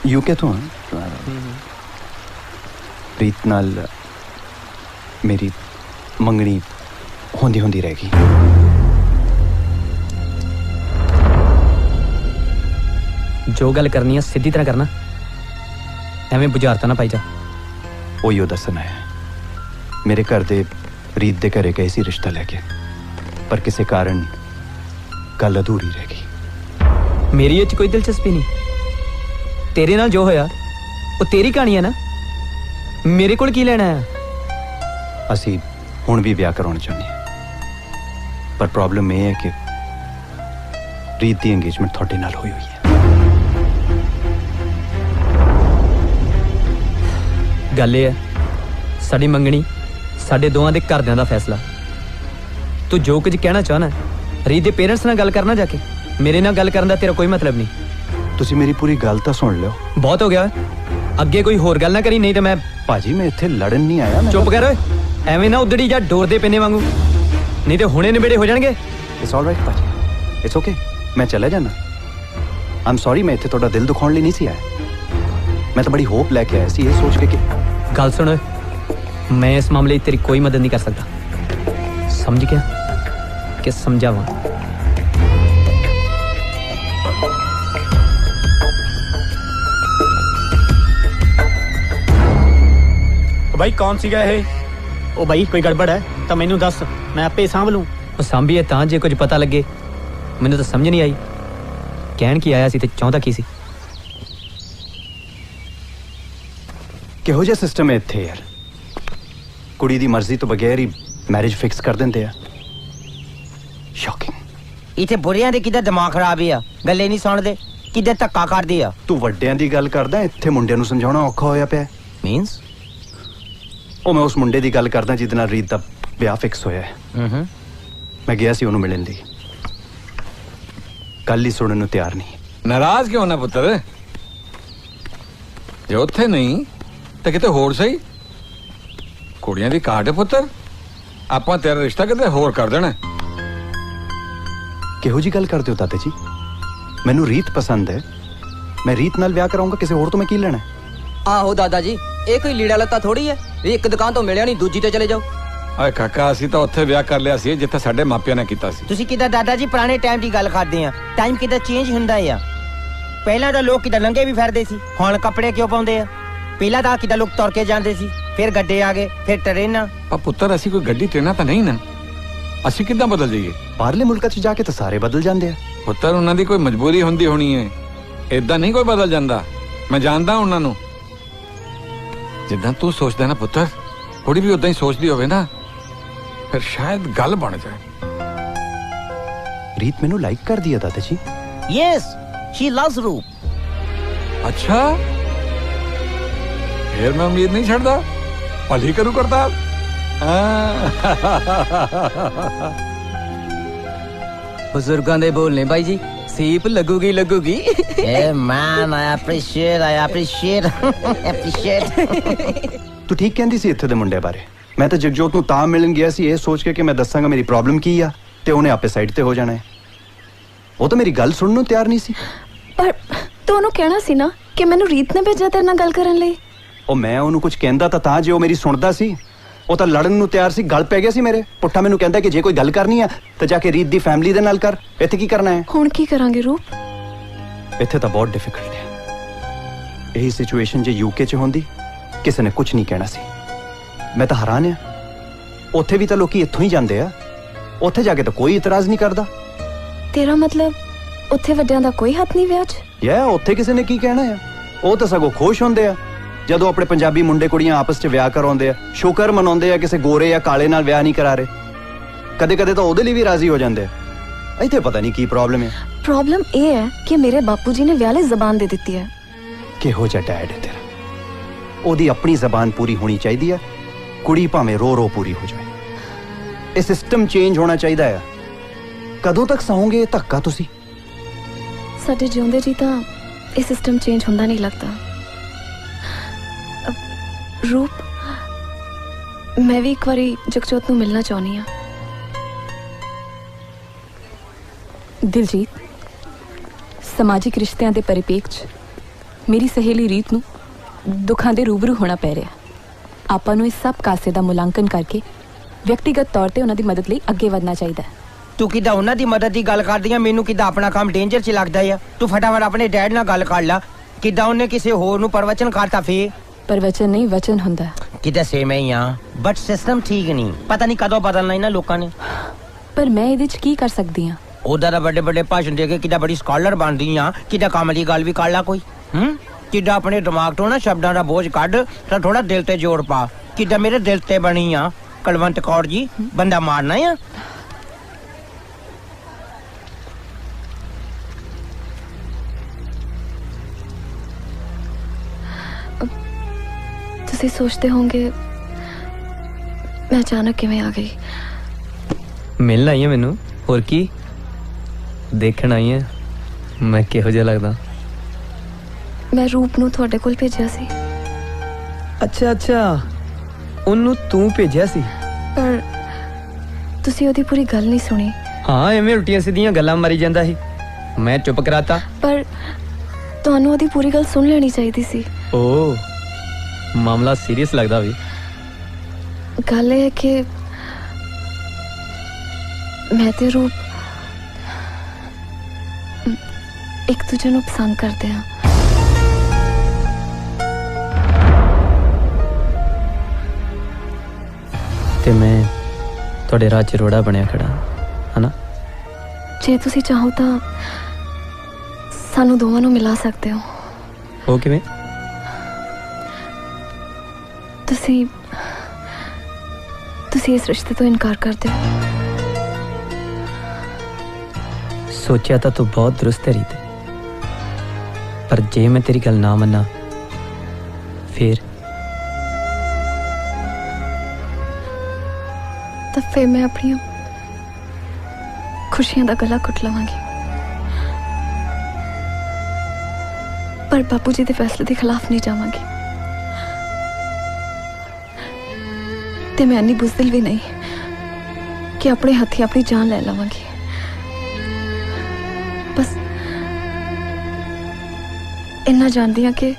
यूके तो हाँ रीत नाल मेरी मंगनी होंदी होंदी रहेगी। जो गल करनी है सीधी तरह करना, एवें बुझारता ना पाई जा। ओयो दसना है मेरे घर दे रीत दे घरे गए सी रिश्ता लेके, पर किसी कारण गल अधूरी रह गई। मेरी ये कोई दिलचस्पी नहीं, तेरे नाल जो होया वो तेरी कहानी है ना, मेरे कोल की लेना है। असी हुण भी ब्याह कराउणा चाहुंदे हां, पर प्रॉब्लम यह है कि रीत दी एंगेजमेंट थोड़े नाल होई हुई है। गल ये है साडी मंगनी साडे दोवां दे घरदियां दा फैसला। तू जो कुछ कहना चाहना रीत दे पेरेंट्स नाल गल करना, जाके मेरे नाल गल करन दा तेरा कोई मतलब नहीं। तुसी मेरी पूरी गल तां सुन लियो। बहुत हो गया, अगे कोई होर गल ना करी, नहीं तो मैं भाजी मैं इत्थे लड़न नहीं आया। चुप कर ओए, एवें ना उधड़ी जा डोर दे पेने वांगू, नहीं तो हुणे निबेड़े हो जाणगे। इट्स ऑलराइट भाजी, इट्स ओके, मैं चला जाना। आई एम सॉरी, मैं इत्थे थोड़ा दिल दुखाउण लई नहीं सी आया। मैं तो बड़ी होप लेके आया सी, ये सोच के कि गल सुन ओए, मैं इस मामले तेरी कोई मदद नहीं कर सकता, समझ गया कि समझावा। भाई कौन सी गए ओ भाई कोई गड़बड़ है तो मैनू दस, मैं आपे सांभ लूं। सांभीए तां जे कुछ पता लगे, मैनू तो समझ नहीं आई कहण की आया सी ते चाहुंदा की सी। किहो जिहा सिस्टम है इत्थे यार, कुड़ी दी मर्जी तो बगैर ही मैरिज फिक्स कर दिंदे आ। शॉकिंग। इत्थे बुढ़ियां दे किदा दिमाग खराब है, गल्ले नहीं सुणदे, किदा धक्का करदे आ। तू वड्डियां दी गल करदा, इत्थे मुंडियां नूं समझाउणा औखा होया पिया। मींस ਉਹ ਮੈਂ ਉਸ ਮੁੰਡੇ ਦੀ ਗੱਲ ਕਰਦਾ ਜਿਹਦੇ ਨਾਲ ਰੀਤ ਦਾ ਵਿਆਹ ਫਿਕਸ ਹੋਇਆ ਹੈ। ਮੈਂ ਗਿਆ ਸੀ ਉਹਨੂੰ ਮਿਲਣ ਲਈ, ਗੱਲ ਹੀ ਸੁਣਨ ਨੂੰ ਤਿਆਰ ਨਹੀਂ। ਨਾਰਾਜ਼ ਕਿਉਂ ਨਾ ਪੁੱਤਰ, ਜੇ ਉੱਥੇ ਨਹੀਂ ਤਾਂ ਕਿਤੇ ਹੋਰ ਸਹੀ। ਕੁੜੀਆਂ ਦੀ ਕਾਟ ਹੈ ਪੁੱਤਰ, ਆਪਾਂ ਤੇਰਾ ਰਿਸ਼ਤਾ ਕਿਤੇ ਹੋਰ ਕਰ ਦੇਣਾ। ਕਿਹੋ ਜੀ ਗੱਲ ਕਰਦੇ ਹੋ ਦਾਦਾ ਜੀ, ਮੈਨੂੰ ਰੀਤ ਪਸੰਦ ਹੈ, ਮੈਂ ਰੀਤ ਨਾਲ ਵਿਆਹ ਕਰਾਉਂਗਾ, ਕਿਸੇ ਹੋਰ ਤੋਂ ਮੈਂ ਕੀ ਲੈਣਾ। आहो दादा जी, ये कोई लीड़ा लत्ता थोड़ी है, एक दुकान तो मिलिया नहीं दूजी ते चले जाओ। ਓਏ ਕਾਕਾ ਅਸੀਂ ਤਾਂ ਉੱਥੇ ਵਿਆਹ ਕਰ ਲਿਆ ਸੀ ਜਿੱਥੇ ਸਾਡੇ ਮਾਪਿਆਂ ਨੇ ਕੀਤਾ ਸੀ। ਤੁਸੀਂ ਕਿਦਾਂ ਦਾਦਾ ਜੀ ਪੁਰਾਣੇ ਟਾਈਮ ਦੀ ਗੱਲ ਕਰਦੇ ਆ, ਟਾਈਮ ਕਿਦਾਂ ਚੇਂਜ ਹੁੰਦਾ ਆ। ਪਹਿਲਾਂ ਤਾਂ ਲੋਕ ਕਿਦਾਂ ਨੰਗੇ ਵੀ ਫਿਰਦੇ ਸੀ, ਹੁਣ ਕੱਪੜੇ ਕਿਉਂ ਪਾਉਂਦੇ ਆ। ਪਹਿਲਾਂ ਤਾਂ ਕਿਦਾਂ ਲੋਕ ਤੁਰ ਕੇ ਜਾਂਦੇ ਸੀ, ਫਿਰ ਗੱਡੇ ਆ ਗਏ, ਫਿਰ ਟ੍ਰੇਨਾਂ। ਪਰ ਪੁੱਤਰ ਅਸੀਂ ਕੋਈ ਗੱਡੀ ਟ੍ਰੇਨਾਂ ਤਾਂ ਨਹੀਂ ਨਾ, ਅਸੀਂ ਕਿੱਦਾਂ ਬਦਲ ਜਾਈਏ। ਬਾਹਰਲੇ ਮੁਲਕਾਂ 'ਚ ਜਾ ਕੇ ਤਾਂ ਸਾਰੇ ਬਦਲ ਜਾਂਦੇ ਆ। ਪੁੱਤਰ ਉਹਨਾਂ ਦੀ ਕੋਈ ਮਜਬੂਰੀ ਹੁੰਦੀ ਹੋਣੀ ਹੈ, ਏਦਾਂ ਨਹੀਂ ਕੋਈ ਬਦਲ ਜਾਂਦਾ। ਮੈਂ ਜਾਣਦਾ ਉਹਨਾਂ ਨੂੰ। ਜਿੱਦਾਂ ਤੂੰ ਸੋਚਦਾ ਨਾ ਪੁੱਤਰ, ਕੁੜੀ ਵੀ ਉਦਾਂ ਹੀ ਸੋਚਦੀ ਹੋਵੇ ਨਾ, ਫਿਰ ਸ਼ਾਇਦ ਗੱਲ ਬਣ ਜਾਏ। ਰੀਤ ਮੈਨੂੰ ਲਾਈਕ ਕਰਦੀ ਹੈ ਦਾਦਾ ਜੀ। ਯੈਸ, ਸ਼ੀ ਲਵਸ ਰੂਪ। ਅੱਛਾ, ਫਿਰ ਮੈਂ ਉਮੀਦ ਨਹੀਂ ਛੱਡਦਾ, ਭਲੀ ਕਰੂ ਕਰਤਾ। ਬਜ਼ੁਰਗਾਂ ਦੇ ਬੋਲਨੇ ਬਾਈ ਜੀ, ਸੀਪ ਲੱਗੂਗੀ ਲੱਗੂਗੀ। ए मैन आई अप्रिशिएट ਤੂੰ ਠੀਕ ਕਹਿੰਦੀ ਸੀ ਇੱਥੇ ਦੇ ਮੁੰਡੇ ਬਾਰੇ। ਮੈਂ ਤਾਂ ਜਗਜੋਤ ਨੂੰ ਤਾਂ ਮਿਲਣ ਗਿਆ ਸੀ ਇਹ ਸੋਚ ਕੇ ਕਿ ਮੈਂ ਦੱਸਾਂਗਾ ਮੇਰੀ ਪ੍ਰੋਬਲਮ ਕੀ ਆ ਤੇ ਉਹਨੇ ਆਪੇ ਸਾਈਡ ਤੇ ਹੋ ਜਾਣਾ ਹੈ। ਉਹ ਤਾਂ ਮੇਰੀ ਗੱਲ ਸੁਣਨ ਨੂੰ ਤਿਆਰ ਨਹੀਂ ਸੀ। ਪਰ ਤੂੰ ਉਹਨੂੰ ਕਹਿਣਾ ਸੀ ਨਾ ਕਿ ਮੈਨੂੰ ਰੀਤ ਨੇ ਭੇਜਿਆ ਤੇਰੇ ਨਾਲ ਗੱਲ ਕਰਨ ਲਈ। ਉਹ ਮੈਂ ਉਹਨੂੰ ਕੁਝ ਕਹਿੰਦਾ ਤਾਂ ਜੇ ਉਹ ਮੇਰੀ ਸੁਣਦਾ ਸੀ। ਉਹ ਤਾਂ ਲੜਨ ਨੂੰ ਤਿਆਰ ਸੀ, ਗੱਲ ਪੈ ਗਿਆ ਸੀ ਮੇਰੇ। ਪੁੱਠਾ ਮੈਨੂੰ ਕਹਿੰਦਾ ਕਿ ਜੇ ਕੋਈ ਗੱਲ ਕਰਨੀ ਆ ਤਾਂ ਜਾ ਕੇ ਰੀਤ ਦੀ ਫੈਮਿਲੀ ਦੇ ਨਾਲ ਕਰ, ਇੱਥੇ ਕੀ ਕਰਨਾ ਹੈ। ਹੁਣ ਕੀ ਕਰਾਂਗੇ ਰੂਪ? ਇੱਥੇ ਤਾਂ ਬਹੁਤ ਡਿਫਿਕਲਟ ਹੈ। ਇਹੀ ਸਿਚੁਏਸ਼ਨ ਜੇ ਯੂਕੇ 'ਚ ਹੁੰਦੀ ਕਿਸੇ ਨੇ ਕੁਝ ਨਹੀਂ ਕਹਿਣਾ ਸੀ। ਮੈਂ ਤਾਂ ਹੈਰਾਨ ਆ, ਉੱਥੇ ਵੀ ਤਾਂ ਲੋਕੀ ਇੱਥੋਂ ਹੀ ਜਾਂਦੇ ਆ, ਉੱਥੇ ਜਾ ਕੇ ਤਾਂ ਕੋਈ ਇਤਰਾਜ਼ ਨਹੀਂ ਕਰਦਾ। ਤੇਰਾ ਮਤਲਬ ਉੱਥੇ ਵੱਡਿਆਂ ਦਾ ਕੋਈ ਹੱਥ ਨਹੀਂ ਵਿਆਹ 'ਚ? ਉੱਥੇ ਕਿਸੇ ਨੇ ਕੀ ਕਹਿਣਾ ਆ, ਉਹ ਤਾਂ ਸਗੋਂ ਖੁਸ਼ ਹੁੰਦੇ ਆ ਜਦੋਂ ਆਪਣੇ ਪੰਜਾਬੀ ਮੁੰਡੇ ਕੁੜੀਆਂ ਆਪਸ 'ਚ ਵਿਆਹ ਕਰਾਉਂਦੇ ਆ, ਸ਼ੁਕਰ ਮਨਾਉਂਦੇ ਆ ਕਿਸੇ ਗੋਰੇ ਜਾਂ ਕਾਲੇ ਨਾਲ ਵਿਆਹ ਨਹੀਂ ਕਰਾ ਰਹੇ। ਕਦੇ ਕਦੇ ਤਾਂ ਉਹਦੇ ਲਈ ਵੀ ਰਾਜ਼ੀ ਹੋ ਜਾਂਦੇ ਆ। ਇੱਥੇ ਪਤਾ ਨਹੀਂ ਕੀ ਪ੍ਰੋਬਲਮ ਹੈ। ਪ੍ਰੋਬਲਮ ਇਹ ਹੈ ਕਿ ਮੇਰੇ ਬਾਪੂ ਜੀ ਨੇ ਵਿਆਹ ਲਈ ਜ਼ਬਾਨ ਦੇ ਦਿੱਤੀ ਹੈ। ਕਿਹੋ ਜਿਹਾ ਡੈਡ ਹੈ ਤੇਰਾ, ਉਹਦੀ ਆਪਣੀ ਜ਼ਬਾਨ ਪੂਰੀ ਹੋਣੀ ਚਾਹੀਦੀ ਹੈ, ਕੁੜੀ ਭਾਵੇਂ ਰੋ ਰੋ ਪੂਰੀ ਹੋ ਜਾਏ। ਇਹ ਸਿਸਟਮ ਚੇਂਜ ਹੋਣਾ ਚਾਹੀਦਾ ਹੈ। ਕਦੋਂ ਤੱਕ ਸਹੋਗੇ ਇਹ ਧੱਕਾ ਤੁਸੀਂ? ਸਾਡੇ ਜਿਉਂਦੇ ਜੀ ਤਾਂ ਇਹ ਸਿਸਟਮ ਚੇਂਜ ਹੁੰਦਾ ਨਹੀਂ ਲੱਗਦਾ। ਰੂਪ, ਮੈਂ ਵੀ ਇੱਕ ਵਾਰੀ ਜਗਜੋਤ ਨੂੰ ਮਿਲਣਾ ਚਾਹੁੰਦੀ ਹਾਂ। ਦਿਲਜੀਤ, ਸਮਾਜਿਕ ਰਿਸ਼ਤਿਆਂ ਦੇ ਪਰਿਪੇਖ 'ਚ ਮੇਰੀ ਸਹੇਲੀ ਰੀਤ ਨੂੰ ਦੁੱਖਾਂ ਦੇ ਰੂਬਰੂ ਹੋਣਾ ਪੈ ਰਿਹਾ। ਆਪਾਂ ਨੂੰ ਇਸ ਸਭ ਕਾਸੇ ਦਾ ਮੁਲਾਂਕਣ ਕਰਕੇ ਵਿਅਕਤੀਗਤ ਤੌਰ ਤੇ ਉਹਨਾਂ ਦੀ ਮਦਦ ਲਈ ਅੱਗੇ ਵਧਣਾ ਚਾਹੀਦਾ ਹੈ। ਤੂੰ ਕਿੱਦਾਂ ਉਹਨਾਂ ਦੀ ਮਦਦ ਦੀ ਗੱਲ ਕਰਦੀ ਆ, ਮੈਨੂੰ ਕਿੱਦਾਂ ਆਪਣਾ ਕੰਮ ਡੇਂਜਰ 'ਚ ਲੱਗਦਾ ਆ। ਤੂੰ ਫਟਾਫਟ ਆਪਣੇ ਡੈਡ ਨਾਲ ਗੱਲ ਕਰ ਲੈ। ਕਿੱਦਾਂ ਉਹਨੇ ਕਿਸੇ ਹੋਰ ਨੂੰ ਪ੍ਰਵਚਨ ਕਰਤਾ ਫੇ? ਪ੍ਰਵਚਨ ਨਹੀਂ, ਵਚਨ ਹੁੰਦਾ। ਕਿੱਦਾਂ ਸੇਮ ਹੀ ਆ, ਬਟ ਸਿਸਟਮ ਠੀਕ ਨਹੀਂ। ਪਤਾ ਨਹੀਂ ਕਦੋਂ ਬਦਲਣਾ ਇਹਨਾਂ ਲੋਕਾਂ ਨੇ। ਪਰ ਮੈਂ ਇਹਦੇ 'ਚ ਕੀ ਕਰ ਸਕਦੀ ਹਾਂ? ਉਹਦਾ ਦਾ ਵੱਡੇ ਵੱਡੇ ਭਾਸ਼ਣ ਦੇ ਕੇ ਕਿੱਦਾਂ ਬੜੀ ਸਕਾਲਰ ਬਣਦੀ ਆ, ਕਿੱਦਾਂ ਕੰਮ ਦੀ ਗੱਲ ਵੀ ਕਰ ਲਾ ਕੋਈ। ਕਿੱਦਾਂ ਆਪਣੇ ਦਿਮਾਗ ਤੋਂ ਨਾ ਸ਼ਬਦਾਂ ਦਾ ਬੋਝ ਕੱਢ ਤਾਂ ਥੋੜਾ ਦਿਲ ਤੇ ਜੋਰ ਪਾ। ਕਿੱਦਾਂ ਮੇਰੇ ਦਿਲ ਤੇ ਬਣੀ ਆ ਕੁਲਵੰਤ ਕੌਰ ਜੀ, ਬੰਦਾ ਮਾਰਨਾ ਆ। ਤੁਸੀਂ ਸੋਚਦੇ ਹੋਵੋਗੇ ਮੈਂ ਅਚਾਨਕ ਕਿਵੇਂ ਆ ਗਈ। ਮਿਲਣ ਆਈ ਹੈ ਮੈਨੂੰ, ਹੋਰ ਕੀ ਦੇਖਣ ਆਈ ਹੈ ਮੈਂ ਕਿਹੋ ਜਿਹਾ ਲੱਗਦਾ। ਮੈਂ ਰੂਪ ਨੂੰ ਤੁਹਾਡੇ ਕੋਲ ਭੇਜਿਆ ਸੀ। ਅੱਛਾ ਅੱਛਾ, ਉਹਨੂੰ ਤੂੰ ਭੇਜਿਆ ਸੀ? ਪਰ ਤੁਸੀਂ ਉਹਦੀ ਪੂਰੀ ਗੱਲ ਨਹੀਂ ਸੁਣੀ। ਹਾਂ, ਐਵੇਂ ਉਲਟੀਆਂ ਸਿੱਧੀਆਂ ਗੱਲਾਂ ਮਾਰੀ ਜਾਂਦਾ ਸੀ, ਮੈਂ ਚੁੱਪ ਕਰਾਤਾ। ਪਰ ਤੁਹਾਨੂੰ ਉਹਦੀ ਪੂਰੀ ਗੱਲ ਸੁਣ ਲੈਣੀ ਚਾਹੀਦੀ ਸੀ। ਓ, ਮਾਮਲਾ ਸੀਰੀਅਸ ਲੱਗਦਾ ਵੀ। ਗੱਲ ਇਹ ਹੈ ਕਿ ਮੈਂ ਤੇ ਰੂਪ ਇੱਕ ਦੂਜੇ ਨੂੰ ਪਸੰਦ ਕਰਦੇ ਹਾਂ। ਤੇ ਮੈਂ ਤੁਹਾਡੇ ਰਾਹ 'ਚ ਰੋੜਾ ਬਣਿਆ ਖੜਾ, ਹਨਾ? ਜੇ ਤੁਸੀਂ ਚਾਹੋ ਤਾਂ ਸਾਨੂੰ ਦੋਵਾਂ ਨੂੰ ਮਿਲਾ ਸਕਦੇ ਹੋ। ਉਹ ਕਿਵੇਂ? ਤੁਸੀਂ ਇਸ ਰਿਸ਼ਤੇ ਤੋਂ ਇਨਕਾਰ ਕਰ ਦਿਓ। ਸੋਚਿਆ ਤਾਂ ਤੂੰ ਬਹੁਤ ਦਰੁਸਤ ਹੈ ਰੀਤ, ਪਰ ਜੇ ਮੈਂ ਤੇਰੀ ਗੱਲ ਨਾ ਮੰਨਾਂ ਫਿਰ ਤਾਂ ਫਿਰ ਮੈਂ ਆਪਣੀਆਂ ਖੁਸ਼ੀਆਂ ਦਾ ਗਲਾ ਘੁੱਟ ਲਵਾਂਗੀ। ਪਰ ਬਾਪੂ ਜੀ ਦੇ ਫੈਸਲੇ ਦੇ ਖਿਲਾਫ ਨਹੀਂ ਜਾਵਾਂਗੀ। ਤੇ ਮੈਂ ਇੰਨੀ ਬੁਜ਼ਦਿਲ ਵੀ ਨਹੀਂ ਕਿ ਆਪਣੇ ਹੱਥੀਂ ਆਪਣੀ ਜਾਨ ਲੈ ਲਵਾਂਗੀ। ਬਸ ਇੰਨਾ ਜਾਣਦੀ ਹਾਂ ਕਿ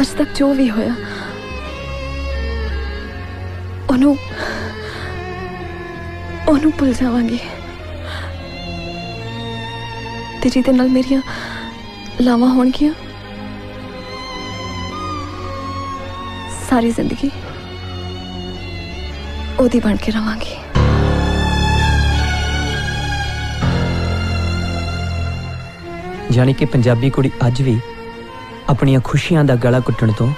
ਅੱਜ ਤੱਕ ਜੋ ਵੀ ਹੋਇਆ ਉਹਨੂੰ ਭੁੱਲ ਜਾਵਾਂਗੀ। ਤੇ ਜਿਹਦੇ ਨਾਲ ਮੇਰੀਆਂ ਲਾਵਾਂ ਹੋਣਗੀਆਂ ਸਾਰੀ ਜ਼ਿੰਦਗੀ ਉਹਦੀ ਬਣ ਕੇ ਰਵਾਂਗੀ। ਜਾਣੀ ਕਿ ਪੰਜਾਬੀ ਕੁੜੀ ਅੱਜ ਵੀ ਆਪਣੀਆਂ ਖੁਸ਼ੀਆਂ ਦਾ ਗਲਾ ਘੁੱਟਣ ਤੋਂ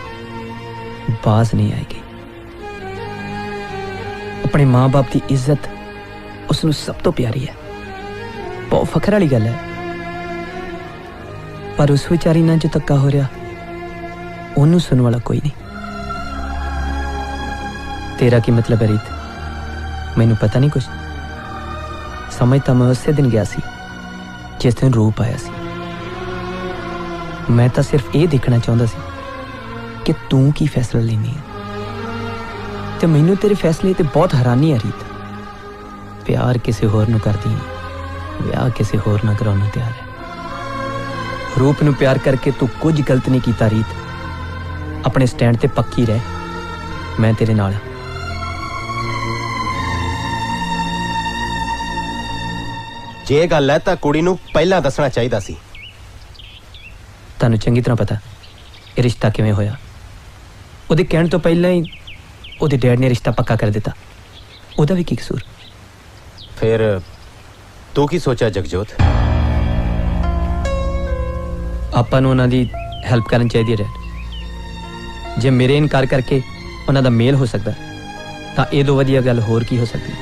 ਬਾਜ਼ ਨਹੀਂ ਆਏਗੀ। ਆਪਣੇ ਮਾਂ-ਬਾਪ ਦੀ ਇੱਜ਼ਤ ਉਸ ਨੂੰ ਸਭ ਤੋਂ ਪਿਆਰੀ ਹੈ। ਬਹੁਤ ਫਖਰ ਵਾਲੀ ਗੱਲ ਹੈ। ਪਰ ਉਸ ਵਿਚਾਰੀ ਨਾਲ ਜੋ ਧੱਕਾ ਹੋ ਰਿਹਾ ਉਹਨੂੰ ਸੁਣਨ ਵਾਲਾ ਕੋਈ ਨਹੀਂ। ਤੇਰਾ ਕੀ ਮਤਲਬ ਹੈ ਰੀਤ? ਮੈਨੂੰ ਪਤਾ ਨਹੀਂ ਕੁਛ। ਸਮਝ ਤਾਂ ਮੈਂ ਉਸੇ ਦਿਨ ਗਿਆ ਸੀ ਜਿਸ ਦਿਨ ਰੂਪ ਆਇਆ ਸੀ। ਮੈਂ ਤਾਂ ਸਿਰਫ ਇਹ ਦੇਖਣਾ ਚਾਹੁੰਦਾ ਸੀ ਕਿ ਤੂੰ ਕੀ ਫੈਸਲਾ ਲੈਣੀ ਹੈ। ਤੇ ਮੈਨੂੰ ਤੇਰੇ ਫੈਸਲੇ ਤੇ ਬਹੁਤ ਹੈਰਾਨੀ ਆ ਰੀਤ। ਪਿਆਰ ਕਿਸੇ ਹੋਰ ਨੂੰ ਕਰਦੀ ਹੈ, ਵਿਆਹ ਕਿਸੇ ਹੋਰ ਨਾਲ ਕਰਾਉਣ ਨੂੰ ਤਿਆਰ ਹੈ। ਰੂਪ ਨੂੰ ਪਿਆਰ ਕਰਕੇ ਤੂੰ ਕੁਝ ਗਲਤ ਨਹੀਂ ਕੀਤਾ ਰੀਤ। ਆਪਣੇ ਸਟੈਂਡ ਤੇ ਪੱਕੀ ਰਹਿ, ਮੈਂ ਤੇਰੇ ਨਾਲ ਹਾਂ। ਜੇ ਗੱਲ ਹੈ ਤਾਂ ਕੁੜੀ ਨੂੰ ਪਹਿਲਾਂ ਦੱਸਣਾ ਚਾਹੀਦਾ ਸੀ। ਤੁਹਾਨੂੰ ਚੰਗੀ ਤਰ੍ਹਾਂ ਪਤਾ ਇਹ ਰਿਸ਼ਤਾ ਕਿਵੇਂ ਹੋਇਆ। ਉਹਦੇ ਕਹਿਣ ਤੋਂ ਪਹਿਲਾਂ ਹੀ ਉਹਦੇ ਡੈਡ ਨੇ ਰਿਸ਼ਤਾ ਪੱਕਾ ਕਰ ਦਿੱਤਾ। ਉਹਦਾ ਵੀ ਕੀ ਕਸੂਰ? ਫਿਰ ਤੂੰ ਕੀ ਸੋਚਿਆ ਜਗਜੋਤ? ਆਪਾਂ ਨੂੰ ਉਹਨਾਂ ਦੀ ਹੈਲਪ ਕਰਨੀ ਚਾਹੀਦੀ ਹੈ ਡੈਡ। ਜੇ ਮੇਰੇ ਇਨਕਾਰ ਕਰਕੇ ਉਹਨਾਂ ਦਾ ਮੇਲ ਹੋ ਸਕਦਾ ਤਾਂ ਇਹ ਤੋਂ ਵਧੀਆ ਗੱਲ ਹੋਰ ਕੀ ਹੋ ਸਕਦੀ।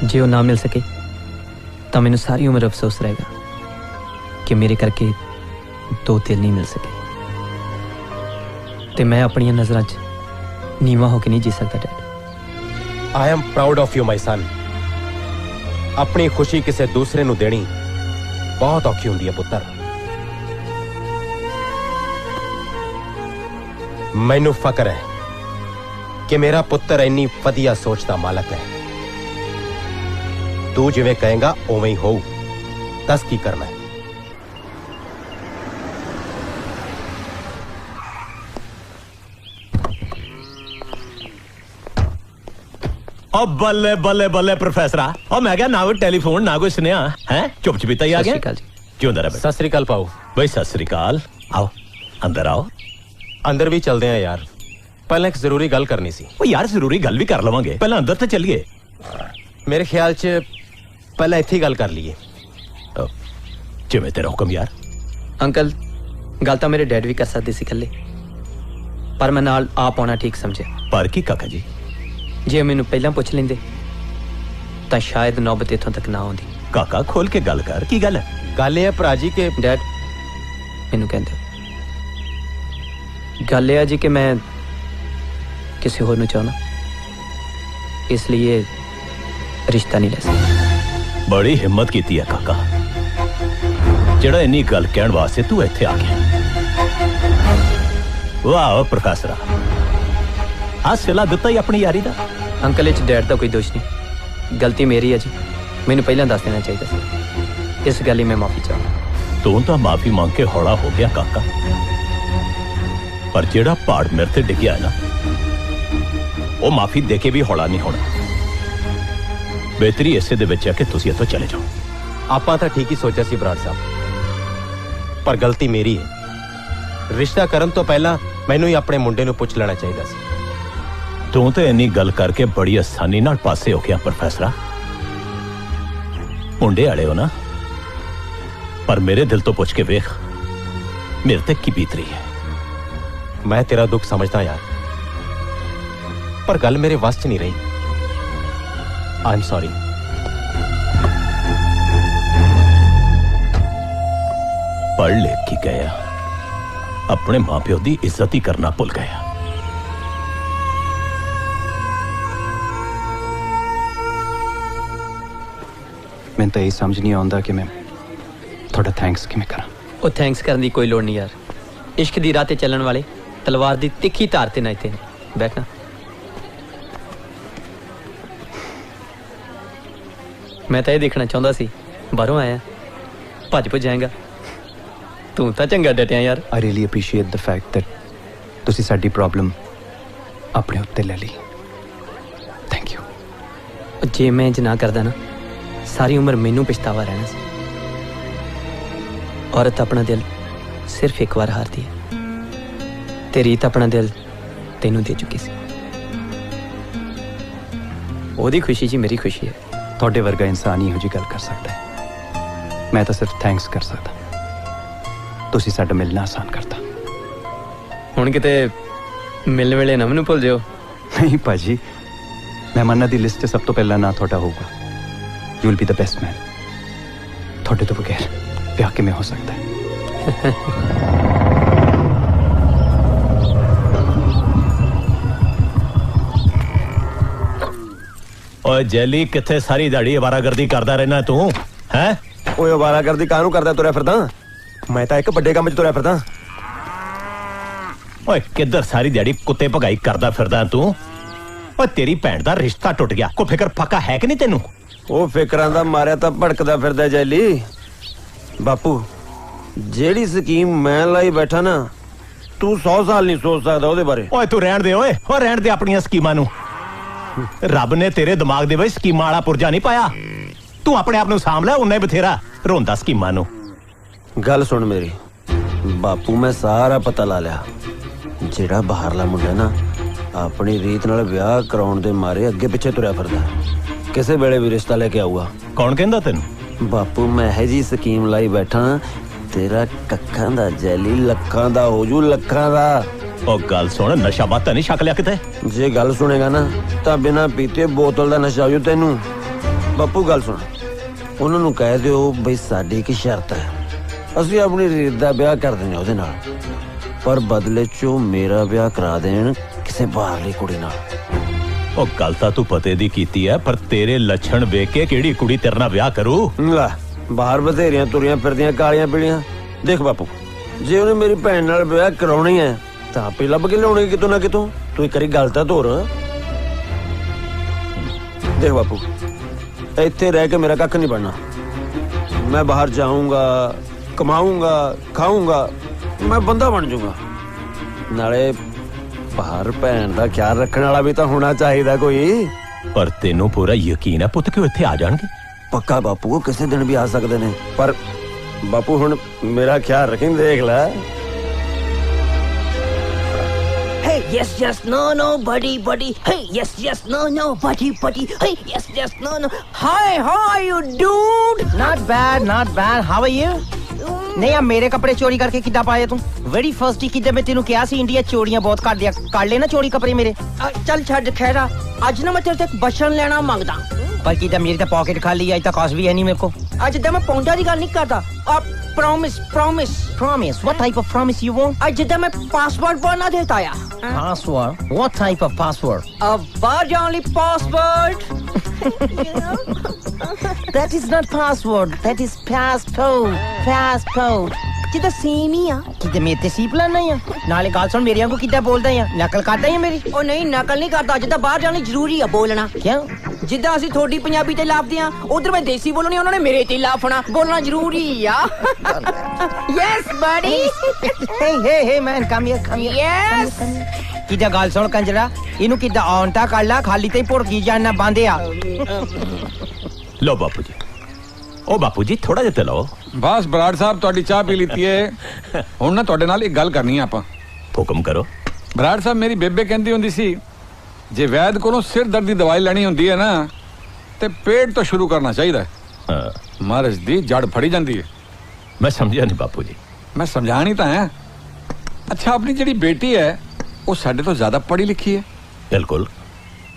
ਜੇ ਉਹ ਨਾ ਮਿਲ ਸਕੇ ਤਾਂ ਮੈਨੂੰ ਸਾਰੀ ਉਮਰ ਅਫਸੋਸ ਰਹੇਗਾ ਕਿ ਮੇਰੇ ਕਰਕੇ ਦੋ ਦਿਲ ਨਹੀਂ ਮਿਲ ਸਕੇ। ਤੇ ਮੈਂ ਆਪਣੀਆਂ ਨਜ਼ਰਾਂ 'ਚ ਨੀਵਾਂ ਹੋ ਕੇ ਨਹੀਂ ਜੀ ਸਕਦਾ dad. I am proud of you my son. ਆਪਣੀ ਖੁਸ਼ੀ ਕਿਸੇ ਦੂਸਰੇ ਨੂੰ ਦੇਣੀ ਬਹੁਤ ਔਖੀ ਹੁੰਦੀ ਹੈ ਪੁੱਤਰ। ਮੈਨੂੰ ਫਖਰ ਹੈ ਕਿ ਮੇਰਾ ਪੁੱਤਰ ਇੰਨੀ ਵਧੀਆ ਸੋਚ ਦਾ ਮਾਲਕ ਹੈ। तू जिवें कहेगा उवें ही होऊ। दस की करना है? ओ बल्ले बल्ले बल्ले प्रोफेसरा, ओ मैं क्या ना कोई टेलीफोन ना कोई सुनिया है, चुप चुपीता ही आ गया। क्यों अंदर है? सत श्री अकाल पाओ। भाई सत श्री अकाल, आओ अंदर आओ। अंदर भी चलते हैं यार, पहले एक जरूरी गल करनी सी। ओ यार जरूरी गल भी कर लवांगे, पहले अंदर तो चलिए। मेरे ख्याल च पहले इत्थे गल कर लीए। जिवें तेरा हुक्म यार। अंकल गल तो मेरे डैड भी कर सकते सी कल्ले, पर मैं नाल आप आना ठीक समझे। पर की काका जी? जे मैनू पहला पुछ लेंदे तां शायद नौबत इत्थों तक ना आउंदी। काका खोल के गल कर, की गल है? गल है भरा जी के डैड मैनू कहंदे गल है जी कि मैं किसी होर नू चाहना, इसलिए रिश्ता नहीं ले सकता। बड़ी हिम्मत की है काका, जेड़ा इन्नी गल कहण वास्ते तू इत्थे आ गया। वाह प्रोफेसर, आज सिला दिता ही अपनी यारी दा। अंकल इच डैड का कोई दोष नहीं, गलती मेरी है जी, मैनू पहला दस देना चाहिए था। इस गल मैं माफी चाहूंगा। तू तो माफी मांग के हौला हो गया काका, पर जेड़ा पहाड़ मेरे ते डिग्या है ना, वो माफी दे के भी हौला नहीं होना। बेहतरी इसे दे विच है कि तुसी इत्थों चले जाओ। आपां तां ठीक ही सोचा सी बराड़ साहब, पर गलती मेरी है। रिश्ता करन तो पहला मैनू ही अपने मुंडे नू पुछ लेना चाहिए सी। तू तो इन्नी गल करके बड़ी आसानी नाल पासे हो गया प्रोफेसरा। मुंडे आले हो ना, पर मेरे दिल तो पुछ के वेख मेरे ते की बीत रही है। मैं तेरा दुख समझदा यार, पर गल मेरे वस च नहीं रही। I am sorry. पढ़ लिख की गया, अपने मां प्यो की इज्जत ही करना भुल गया। मैं तो यही समझ नहीं आता कि मैं थोड़ा थैंक्स किवें करा। वो थैंक्स करने की कोई लोड़ नहीं यार। इश्क दी राह ते चलण वाले तलवार दी तिखी धार ते नाते ने। बैठना। मैं तो ये देखना चाहता सी, बाहरों आया भज भुज जाएगा। तू तो चंगा डटिया यार। I really appreciate the fact that तुसी साडी प्रॉब्लम अपने उत्ते ले ली। Thank you. जे मैं इंज ना करदा ना, सारी उम्र मैनू पछतावा रहना सी। औरत अपना दिल सिर्फ एक बार हारती है, ते रीत अपना दिल तेनू दे चुकी सी। ओदी खुशी जी मेरी खुशी है। थोड़े वर्गा इंसान ही जी गल कर सकता है। मैं तो सिर्फ थैंक्स कर सकता। तुसी साडा मिलना आसान करता। हुण किते मिलने वेले ना मैनू भुल जाओ। नहीं भाजी, मेहमानां दी लिस्ट सब तो पहला ना थोड़ा होगा। You will be the best man. थोड़े तो बगैर ब्याह किवें हो सकता है? ओए जैली, किथे सारी दाड़ी अवारागर्दी करदा रहना तू हैं? ओए अवारागर्दी काहनू करदा तुरया फिरदा? मैं तां एक बड़े काम च तुरया फिरदा। ओए किधर सारी दिहाड़ी कुत्ते भगाई करदा फिरदा तू? ओए तेरी भैन दा रिश्ता टुट गया, कोई फिक्र फाका है कि नहीं तेनू? ओ फिकरां दा मारिया तां भड़कदा फिरदा जैली। बापू जेड़ी स्कीम मैं लाई बैठा ना, तू 100 साल नहीं सोच सकदा ओदे बारे। ओए तू रहन दे, ओए ओ रहन दे अपनी स्कीमां नू। रब ने तेरे दिमाग दे विच स्कीमां वाला पुरजा नहीं पाया। तू अपने आप नू साम लै, उन्ना ही बथेरा रोंदा स्कीमां नू। गल सुन मेरी बापू, मैं सारा पता ला लिया। जेड़ा बाहरला मुंडा ना अपनी रीत नाल ब्याह कराउण दे मारे अगे पिछे तुरया फिरदा, किसे वेले भी रिश्ता लेके आऊगा। कौन कहंदा तैनू? बापू मैं है जी स्कीम लाई बैठा, तेरा कक्खां दा जैली लखां दा हो जू, लखां दा। ओ गल सुन, नशा बात नहीं छक लिया किते? जे गल सुनेगा ना तां बिना पीते बोतल दा नशा हो जू तैनू। बापू गल सुन, उन्हां नू कह दिओ बई साडी इक शर्त है, ਅਸੀਂ अपनी रीत दा ब्याह कर देने ਉਹਦੇ ਨਾਲ, पर बदले चो मेरा ब्याह करा देन किसी बाहरली कुड़ी नाल। ओ गल तां तू पते दी कीती है, पर तेरे लक्षण वेख के किहड़ी कुड़ी तेरे नाल ब्याह करू? ला बाहर बथेरियां तुरियां फिरदियां कालियां पीलियां। देख बापू, जे ਉਹਨੇ मेरी भैन नाल ब्याह कराउणी है तां आपे ਲੱਭ के लियाउणी कितों ना कितों। तू एक बारी गल तां धोर। देख बापू, ਇੱਥੇ ਰਹਿ ਕੇ ਮੇਰਾ ਕੱਖ ਨਹੀਂ ਬਣਨਾ। ਮੈਂ ਬਾਹਰ ਜਾਊਂਗਾ, ਕਮਾਊਂਗਾ, ਖਾਊਂਗਾ, ਮੈਂ ਬੰਦਾ ਬਣ ਜਾਊਂਗਾ। ਨਾਲੇ ਬਾਹਰ ਭੈਣ ਦਾ ਖਿਆਲ ਰੱਖਣ ਵਾਲਾ ਵੀ ਤਾਂ ਹੋਣਾ ਚਾਹੀਦਾ ਕੋਈ। ਪਰ ਤੈਨੂੰ ਪੂਰਾ ਯਕੀਨ ਹੈ ਪੁੱਤ ਕਿ ਉਹ ਇੱਥੇ ਆ ਜਾਣਗੇ? ਪੱਕਾ ਬਾਪੂ, ਕਿਸੇ ਦਿਨ ਵੀ ਆ ਸਕਦੇ ਨੇ। ਪਰ ਬਾਪੂ ਹੁਣ ਮੇਰਾ ਖਿਆਲ ਰੱਖੀਂ, ਦੇਖ ਲੈ। Hey, yes, yes, no, no, buddy, buddy. Hey, yes, yes, no, no, buddy, buddy. Hey, yes, yes, no, no. Hi, how are you, dude? Not bad, not bad. How are you? नहीं यार, मेरे कपड़े चोरी करके कितना पाए तू? वेरी फर्स्ट ही किधर मैं तेनू क्या सी इंडिया चोरियां बहुत कर दिया। कर लेना चोरी कपड़े मेरे। चल छड़ खैरा, आज ना मैं तेरे ते बचन लेना मांगदा। पर किधर मेरी तो पॉकेट खाली है, इतना काश भी है नहीं मेरे को। आज जिद्दां मैं पौंडा दी गल नहीं करदा। अब promise, promise, promise. What type of promise you want? आज जिद्दां मैं पासवर्ड बनना देता या। Password? What type of password? Word only password. That is not password. That is passport. Passport. जिद्दां सेम ही आ। किधर मेरे ते सी प्लान नहीं है। नाले गाल सुन, मेरे को किधर बोलदा है? नकल करदा है मेरी? ओ नहीं, नकल नहीं करदा। जिद्दां बाहर जाने जरूरी है बोलना। क्यों? जिद्दां ਅਸੀਂ ਥੋੜੀ ਪੰਜਾਬੀ ਤੇ ਲਾਪਦੇ ਆ, ਉਧਰ ਮੈਂ ਦੇਸੀ ਬੋਲਣੀ, ਉਹਨਾਂ ਨੇ ਮੇਰੇ ਤੇ ਲਾਫਣਾ। ਬੋਲਣਾ ਜ਼ਰੂਰੀ ਆ। Yes buddy. Hey man, come here, come here. Yes. ਕਿਦਾ ਗੱਲ ਸੁਣ ਕੰਜਰਾ, ਇਹਨੂੰ ਕਿਦਾ ਆਉਣ ਤਾਂ ਕਰ ਲਾ, ਖਾਲੀ ਤੇ ਭੁੜਕੀ ਜਾਣਾ ਬੰਦੇ ਆ। ਲੋ ਬਾਪੂ ਜੀ, ਉਹ ਬਾਪੂ ਜੀ ਥੋੜਾ ਜਿਹਾ ਤੇ ਲਓ। ਬਸ ਬਰਾੜ ਸਾਹਿਬ, ਤੁਹਾਡੀ ਚਾਹ ਪੀ ਲੀਤੀ ਹੈ। ਹੁਣ ਨਾ ਤੁਹਾਡੇ ਨਾਲ ਇੱਕ ਗੱਲ ਕਰਨੀ ਹੈ ਆਪਾਂ। ਹੁਕਮ ਕਰੋ। ਬਰਾੜ ਸਾਹਿਬ, ਮੇਰੀ ਬੇਬੇ ਕਹਿੰਦੀ ਹੁੰਦੀ ਸੀ, ਜੇ ਵੈਦ ਕੋਲੋਂ ਸਿਰ ਦਰਦ ਦੀ ਦਵਾਈ ਲੈਣੀ ਹੁੰਦੀ ਹੈ ਨਾ, ਤੇ ਪੇਟ ਤੋਂ ਸ਼ੁਰੂ ਕਰਨਾ ਚਾਹੀਦਾ ਹੈ। ਮਰਜ਼ ਦੀ ਜੜ ਫੜੀ ਜਾਂਦੀ ਹੈ। ਮੈਂ ਸਮਝਿਆ ਨਹੀਂ ਬਾਪੂ ਜੀ। ਮੈਂ ਸਮਝਾਣ ਹੀ ਤਾਂ ਹੈ। ਅੱਛਾ, ਆਪਣੀ ਜਿਹੜੀ ਬੇਟੀ ਹੈ ਉਹ ਸਾਡੇ ਤੋਂ ਜ਼ਿਆਦਾ ਪੜ੍ਹੀ ਲਿਖੀ ਹੈ। ਬਿਲਕੁਲ।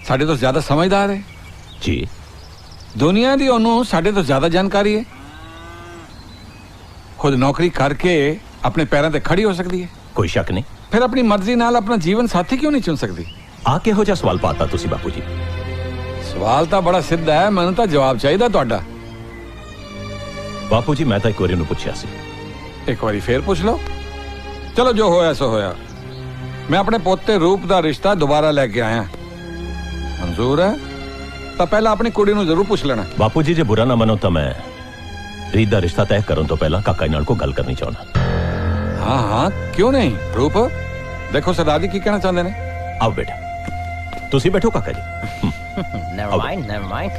ਸਾਡੇ ਤੋਂ ਜ਼ਿਆਦਾ ਸਮਝਦਾਰ ਹੈ ਜੀ। ਦੁਨੀਆ ਦੀ ਉਹਨੂੰ ਸਾਡੇ ਤੋਂ ਜ਼ਿਆਦਾ ਜਾਣਕਾਰੀ ਹੈ। ਖੁਦ ਨੌਕਰੀ ਕਰਕੇ ਆਪਣੇ ਪੈਰਾਂ ਤੇ ਖੜੀ ਹੋ ਸਕਦੀ ਹੈ। ਕੋਈ ਸ਼ੱਕ ਨਹੀਂ। ਫਿਰ ਆਪਣੀ ਮਰਜ਼ੀ ਨਾਲ ਆਪਣਾ ਜੀਵਨ ਸਾਥੀ ਕਿਉਂ ਨਹੀਂ ਚੁਣ ਸਕਦੀ? ਆ ਕਿਹੋ ਜਿਹਾ ਸਵਾਲ ਪਾਤਾ ਤੁਸੀਂ ਬਾਪੂ ਜੀ? ਸਵਾਲ ਤਾਂ ਬੜਾ ਸਿੱਧਾ ਹੈ, ਮੈਨੂੰ ਤਾਂ ਜਵਾਬ ਚਾਹੀਦਾ ਤੁਹਾਡਾ। ਬਾਪੂ ਜੀ, ਮੈਂ ਤਾਂ ਇੱਕ ਵਾਰੀ ਉਹਨੂੰ ਪੁੱਛਿਆ ਸੀ। ਇੱਕ ਵਾਰੀ ਫੇਰ ਪੁੱਛ ਲਓ। ਚਲੋ, ਜੋ ਹੋਇਆ ਸੋ ਹੋਇਆ। ਮੈਂ ਆਪਣੇ ਪੋਤੇ ਰੂਪ ਦਾ ਰਿਸ਼ਤਾ ਦੁਬਾਰਾ ਲੈ ਕੇ ਆਇਆ। ਮਨਜ਼ੂਰ ਹੈ ਤਾਂ ਪਹਿਲਾਂ ਆਪਣੀ ਕੁੜੀ ਨੂੰ ਜ਼ਰੂਰ ਪੁੱਛ ਲੈਣਾ। ਬਾਪੂ ਜੀ, ਜੇ ਬੁਰਾ ਨਾ ਮੰਨੋ ਤਾਂ ਮੈਂ ਰੀਤ ਦਾ ਰਿਸ਼ਤਾ ਤੈਅ ਕਰਨ ਤੋਂ ਪਹਿਲਾਂ ਕਾਕਾ ਨਾਲ ਕੋਈ ਗੱਲ ਕਰਨੀ ਚਾਹੁੰਦਾ। ਹਾਂ ਹਾਂ, ਕਿਉਂ ਨਹੀਂ। ਰੂਪ, ਦੇਖੋ ਸਰਦਾਰ ਜੀ ਕੀ ਕਹਿਣਾ ਚਾਹੁੰਦੇ ਨੇ। ਆਓ ਬੇਟਾ, ਤੁਸੀਂ ਬੈਠੋ ਕਾਕਾ ਜੀ। Never mind, never mind.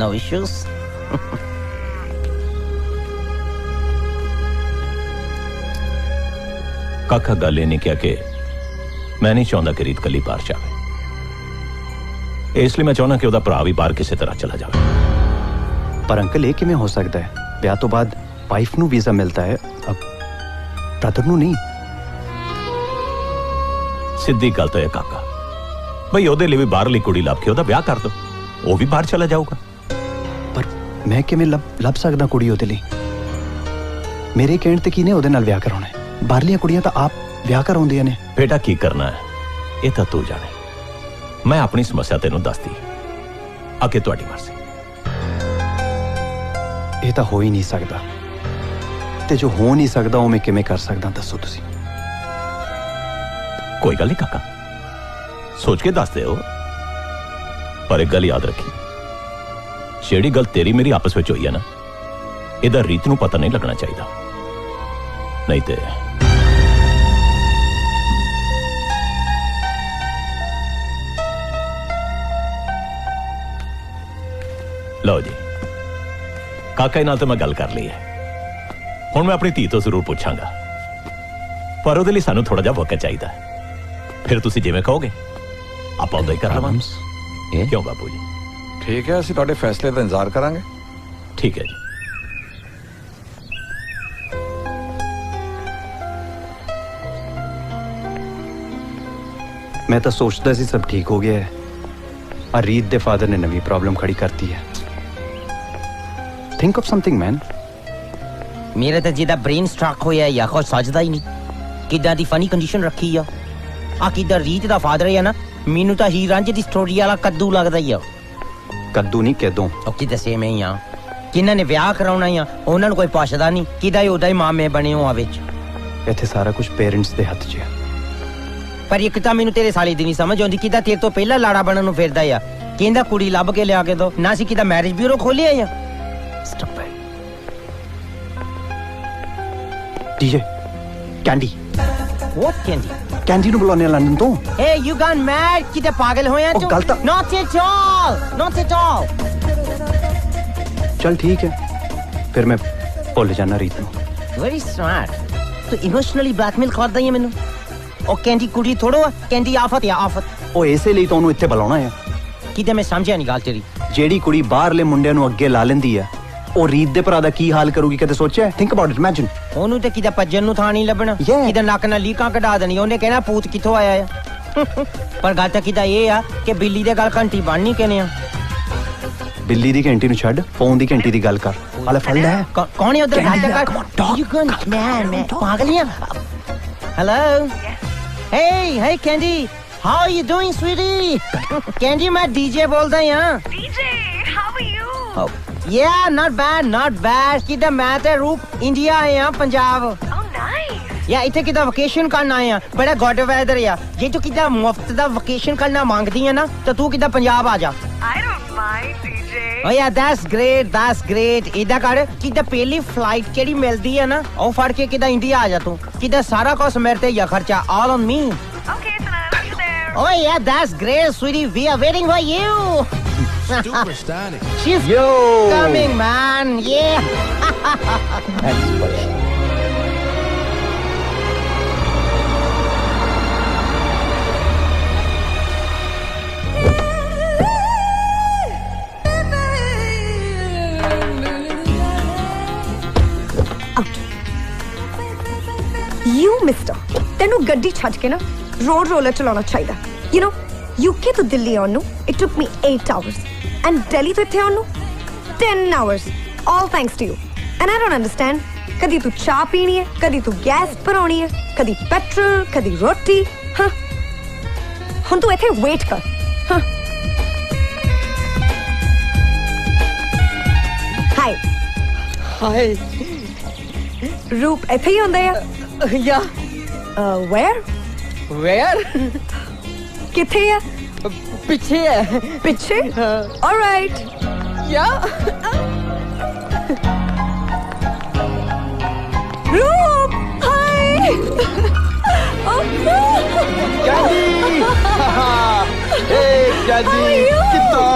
No issues. ਕਾਕਾ, ਗੱਲ ਇਹ ਨਹੀਂ ਕਿਹਾ ਕਿ ਮੈਂ ਨਹੀਂ ਚਾਹੁੰਦਾ ਕਿ ਰੀਤ ਕੱਲੀ ਬਾਹਰ ਜਾਵੇ। ਇਸ ਲਈ ਮੈਂ ਚਾਹੁੰਦਾ ਕਿ ਉਹਦਾ ਭਰਾ ਵੀ ਬਾਹਰ ਕਿਸੇ ਤਰ੍ਹਾਂ ਚਲਾ ਜਾਵੇ। ਪਰ ਅੰਕਲ, ਇਹ ਕਿਵੇਂ ਹੋ ਸਕਦਾ ਹੈ? ਵਿਆਹ ਤੋਂ ਬਾਅਦ ਵਾਈਫ ਨੂੰ ਵੀਜ਼ਾ ਮਿਲਦਾ ਹੈ, ਬ੍ਰਦਰ ਨੂੰ ਨਹੀਂ। ਸਿੱਧੀ ਗੱਲ ਤਾਂ ਇਹ ਕਾਕਾ, ਬਈ ਉਹਦੇ ਲਈ ਵੀ ਬਾਹਰਲੀ ਕੁੜੀ ਲੱਭ ਕੇ ਉਹਦਾ ਵਿਆਹ ਕਰ ਦੋ, ਉਹ ਵੀ ਬਾਹਰ ਚਲਾ ਜਾਊਗਾ। ਪਰ ਮੈਂ ਕਿਵੇਂ ਲੱਭ ਸਕਦਾ ਕੁੜੀ ਉਹਦੇ ਲਈ? ਮੇਰੇ ਕਹਿਣ ਤੇ ਕਿਹਨੇ ਉਹਦੇ ਨਾਲ ਵਿਆਹ ਕਰਾਉਣਾ ਹੈ? ਬਾਹਰਲੀਆਂ ਕੁੜੀਆਂ ਤਾਂ ਆਪ ਵਿਆਹ ਕਰਾਉਂਦੀਆਂ ਨੇ। ਬੇਟਾ, ਕੀ ਕਰਨਾ ਹੈ ਇਹ ਤਾਂ ਤੂੰ ਜਾਣੇ। ਮੈਂ ਆਪਣੀ ਸਮੱਸਿਆ ਤੈਨੂੰ ਦੱਸਦੀ, ਅੱਗੇ ਤੁਹਾਡੀ ਮਰਜ਼ੀ। ਇਹ ਤਾਂ ਹੋ ਹੀ ਨਹੀਂ ਸਕਦਾ, ਤੇ ਜੋ ਹੋ ਨਹੀਂ ਸਕਦਾ ਉਹ ਮੈਂ ਕਿਵੇਂ ਕਰ ਸਕਦਾ, ਦੱਸੋ ਤੁਸੀਂ। ਕੋਈ ਗੱਲ ਨਹੀਂ ਕਾਕਾ, ਸੋਚ ਕੇ ਦੱਸ ਦਿਓ। ਪਰ ਇੱਕ ਗੱਲ ਯਾਦ ਰੱਖੀ, ਜਿਹੜੀ ਗੱਲ ਤੇਰੀ ਮੇਰੀ ਆਪਸ ਵਿੱਚ ਹੋਈ ਹੈ ਨਾ, ਇਹਦਾ ਰੀਤ ਨੂੰ ਪਤਾ ਨਹੀਂ ਲੱਗਣਾ ਚਾਹੀਦਾ, ਨਹੀਂ ਤੇ ਲਓ ਜੀ। ਕਾਕਾ ਨਾਲ ਤਾਂ ਮੈਂ ਗੱਲ ਕਰ ਲਈ ਹੈ। ਹੁਣ ਮੈਂ ਆਪਣੀ ਧੀ ਤੋਂ ਜ਼ਰੂਰ ਪੁੱਛਾਂਗਾ, ਪਰ ਉਹਦੇ ਲਈ ਸਾਨੂੰ ਥੋੜਾ ਜਿਹਾ ਵਕਤ ਚਾਹੀਦਾ। ਫਿਰ ਤੁਸੀਂ ਜਿਵੇਂ ਕਹੋਗੇ ਆਪਾਂ ਉਦਾਂ ਹੀ ਕਰ ਲਵਾਂਗੇ। ਕਿਉਂ ਬਾਪੂ ਜੀ? ਠੀਕ ਹੈ, ਅਸੀਂ ਤੁਹਾਡੇ ਫੈਸਲੇ ਦਾ ਇੰਤਜ਼ਾਰ ਕਰਾਂਗੇ। ਠੀਕ ਹੈ ਜੀ। ਮੈਂ ਤਾਂ ਸੋਚਦਾ ਸੀ ਸਭ ਠੀਕ ਹੋ ਗਿਆ ਹੈ, ਆ ਰੀਤ ਦੇ ਫਾਦਰ ਨੇ ਨਵੀਂ ਪ੍ਰੋਬਲਮ ਖੜੀ ਕਰਤੀ ਹੈ। ਥਿੰਕ ਆਫ ਸਮਥਿੰਗ ਮੈਨ। ਮੇਰੇ ਤੇ ਜਿਹਦਾ ਬ੍ਰੇਨ ਸਟ੍ਰਕ ਹੋਇਆ ਜਾਂ ਕੁਝ ਸੱਜਦਾ ਹੀ ਨਹੀਂ। ਕਿੱਦਾਂ ਦੀ ਫਨੀ ਕੰਡੀਸ਼ਨ ਰੱਖੀ ਆ। ਆ ਕਿੱਦਾਂ ਰੀਤ ਦਾ ਫਾਦਰ ਹੈ ਨਾ, ਮੈਨੂੰ ਤਾਂ ਹੀਰ ਰਾਂਝੇ ਦੀ ਸਟੋਰੀ ਵਾਲਾ ਕੱਦੂ ਲੱਗਦਾ ਹੀ ਆ। ਕੱਦੂ ਨਹੀਂ ਕਦੋਂ। ਉਹ ਕਿਤੇ ਸੇਮ ਹੀ ਆ। ਕਿਹਨਾਂ ਨੇ ਵਿਆਹ ਕਰਾਉਣਾ ਆ, ਉਹਨਾਂ ਨੂੰ ਕੋਈ ਪੁੱਛਦਾ ਨਹੀਂ। ਕਿਦਾ ਹੀ ਉਹਦਾ ਹੀ ਮਾਮੇ ਬਣੇ ਹੋ ਆ ਵਿੱਚ। ਇੱਥੇ ਸਾਰਾ ਕੁਝ ਪੇਰੈਂਟਸ ਦੇ ਹੱਥ 'ਚ ਹੈ। ਪਰ ਇੱਕ ਤਾਂ ਮੈਨੂੰ ਤੇਰੇ ਸਾਲੇ ਦੀ ਨਹੀਂ ਸਮਝ ਆਉਂਦੀ, ਕਿਦਾ ਤੇਰੇ ਤੋਂ ਪਹਿਲਾਂ ਲਾੜਾ ਬਣਨ ਨੂੰ ਫਿਰਦਾ ਆ। ਕਹਿੰਦਾ ਕੁੜੀ ਲੱਭ ਕੇ ਲਿਆ ਕੇ ਦੋ ਨਾ ਸੀ ਕਿਦਾ ਮੈਰਿਜ ਬਿਊਰੋ ਖੋਲਿਆ ਆ Stop it. DJ, Candy. What candy? Candy ਨੂੰ ਬੁਲਾਉਂਦੇ ਆ ਲੰਡਨ ਤੋਂ। Hey, you gone mad? ਕਿਤੇ ਪਾਗਲ ਹੋਇਆ ਤੂੰ? ਗਲਤ। Not at all. Not at all. चल ठीक है, फिर मैं भुल जाना रीत ਨੂੰ। Very smart. ਤੂੰ ਇਮੋਸ਼ਨਲੀ ਬਲੈਕਮੇਲ ਕਰਦਾ ਹੈ ਮੈਨੂੰ। ਉਹ ਕੈਂਡੀ ਕੁੜੀ ਥੋੜੋ ਆ, ਕੈਂਡੀ ਆਫਤ ਆ ਆਫਤ। ਉਹ ਇਸੇ ਲਈ ਤਾਂ ਉਹਨੂੰ ਇੱਥੇ ਬੁਲਾਉਣਾ ਆ। ਕਿਤੇ ਮੈਂ ਸਮਝਿਆ ਨਹੀਂ ਗੱਲ ਤੇਰੀ। ਜਿਹੜੀ ਕੁੜੀ ਬਾਹਰਲੇ ਮੁੰਡਿਆਂ ਨੂੰ ਅੱਗੇ ਲਾ ਲੈਂਦੀ ਆ, ਉਹ ਰੀਤ ਦੇ ਭਰਾ ਦਾ ਕੀ ਹਾਲ ਕਰੂਗੀ ਕਦੇ ਸੋਚਿਆ? Think about it, imagine. ਉਹਨੂੰ ਤੇ ਕਿਤੇ ਭੱਜਣ ਨੂੰ ਥਾਂ ਨਹੀਂ ਲੱਭਣਾ, ਕਿਤੇ ਨੱਕ ਨਾਲ ਲੀਕਾਂ ਕਢਾ ਦੇਣੀ। ਉਹਨੇ ਕਹਿਣਾ ਭੂਤ ਕਿੱਥੋਂ ਆਇਆ ਆ। ਪਰ ਗੱਲ ਤਾਂ ਕਿਤੇ ਇਹ ਆ ਕਿ ਬਿੱਲੀ ਦੇ ਗੱਲ ਘੰਟੀ ਬਣਨੀ ਕਿਨੇ ਆ। ਬਿੱਲੀ ਦੀ ਘੰਟੀ ਨੂੰ ਛੱਡ, ਫੋਨ ਦੀ ਘੰਟੀ ਦੀ ਗੱਲ ਕਰ। ਹਾਲੇ ਫੜ ਲੈ। ਕੌਣ ਹੈ ਉਧਰ ਗੱਲ ਕਰ? ਯੂ ਗਨ ਮੈਂ ਪਾਗਲੀਆਂ। Hello hey Candy, how are you doing sweetie? Candy ਮੈਂ DJ ਬੋਲਦਾ ਹਾਂ। DJ, how are you? Oh, yeah, not bad ਕਿਦਾ ਮੈਂ ਤੇ ਰੂਪ ਇੰਡੀਆ ਆਏ ਆ ਪੰਜਾਬ। Oh nice. ਯਾ ਇੱਥੇ ਕਿਦਾ ਵਕੇਸ਼ਨ ਕਰਨ ਆਏ ਆ, ਬੜਾ ਗੁੱਡ ਵੈਦਰ ਆ। ਜੇ ਤੂੰ ਕਿਦਾ ਮੁਫਤ ਦਾ ਵਕੇਸ਼ਨ ਕਰਨਾ ਮੰਗਦੀ ਆ ਨਾ ਤਾਂ ਤੂੰ ਕਿਦਾ ਪੰਜਾਬ ਆ ਜਾ। I don't mind DJ. Oh yeah, that's great. ਇਦਾਂ ਕਰ ਕਿਦਾ ਪਹਿਲੀ ਫਲਾਈਟ ਕਿਹੜੀ ਮਿਲਦੀ ਆ ਨਾ ਉਹ ਫੜ ਕੇ ਕਿਦਾ ਇੰਡੀਆ ਆ ਜਾ ਤੂੰ। ਕਿਦਾ ਸਾਰਾ ਕੁਝ ਮੇਰੇ ਤੇ ਹੀ ਆ ਖਰਚਾ, all on me. Okay, so I'll see you there. Oh yeah, that's great sweetie, we are waiting for you. Superstar. She's coming man, yeah. That's funny. You mister, ਤੈਨੂੰ ਗੱਡੀ ਛੱਡ ਕੇ ਨਾ ਰੋਡ ਰੋਲਰ ਚਲਾਉਣਾ ਚਾਹੀਦਾ। You know, UK ਤੋਂ ਦਿੱਲੀ ਆਉਣ ਨੂੰ it took me 8 hours and Delhi ਤੋਂ ਇੱਥੇ ਆਉਣ ਨੂੰ 10 hours, all thanks to you. And I don't understand, ਕਦੀ ਤੂੰ ਚਾਹ ਪੀਣੀ ਹੈ, ਕਦੀ ਤੂੰ ਗੈਸ ਭਰਾਉਣੀ ਹੈ, ਕਦੀ ਪੈਟਰੋਲ, ਕਦੀ ਰੋਟੀ। ਹਾਂ ਹੁਣ ਤੂੰ ਇੱਥੇ ਵੇਟ ਕਰ। ਹਾਂ ਹਾਈ ਰੂਪ ਇੱਥੇ ਹੀ ਹੁੰਦਾ ਆ। Yeah. Where? Where? ਕਿੱਥੇ ਆ? ਪਿੱਛੇ ਹੈ। ਪਿੱਛੇ? All right. Yeah. ਰੂਪ, hi. Oh no. Candy. Hey Candy. ਕਿੱਦਾਂ?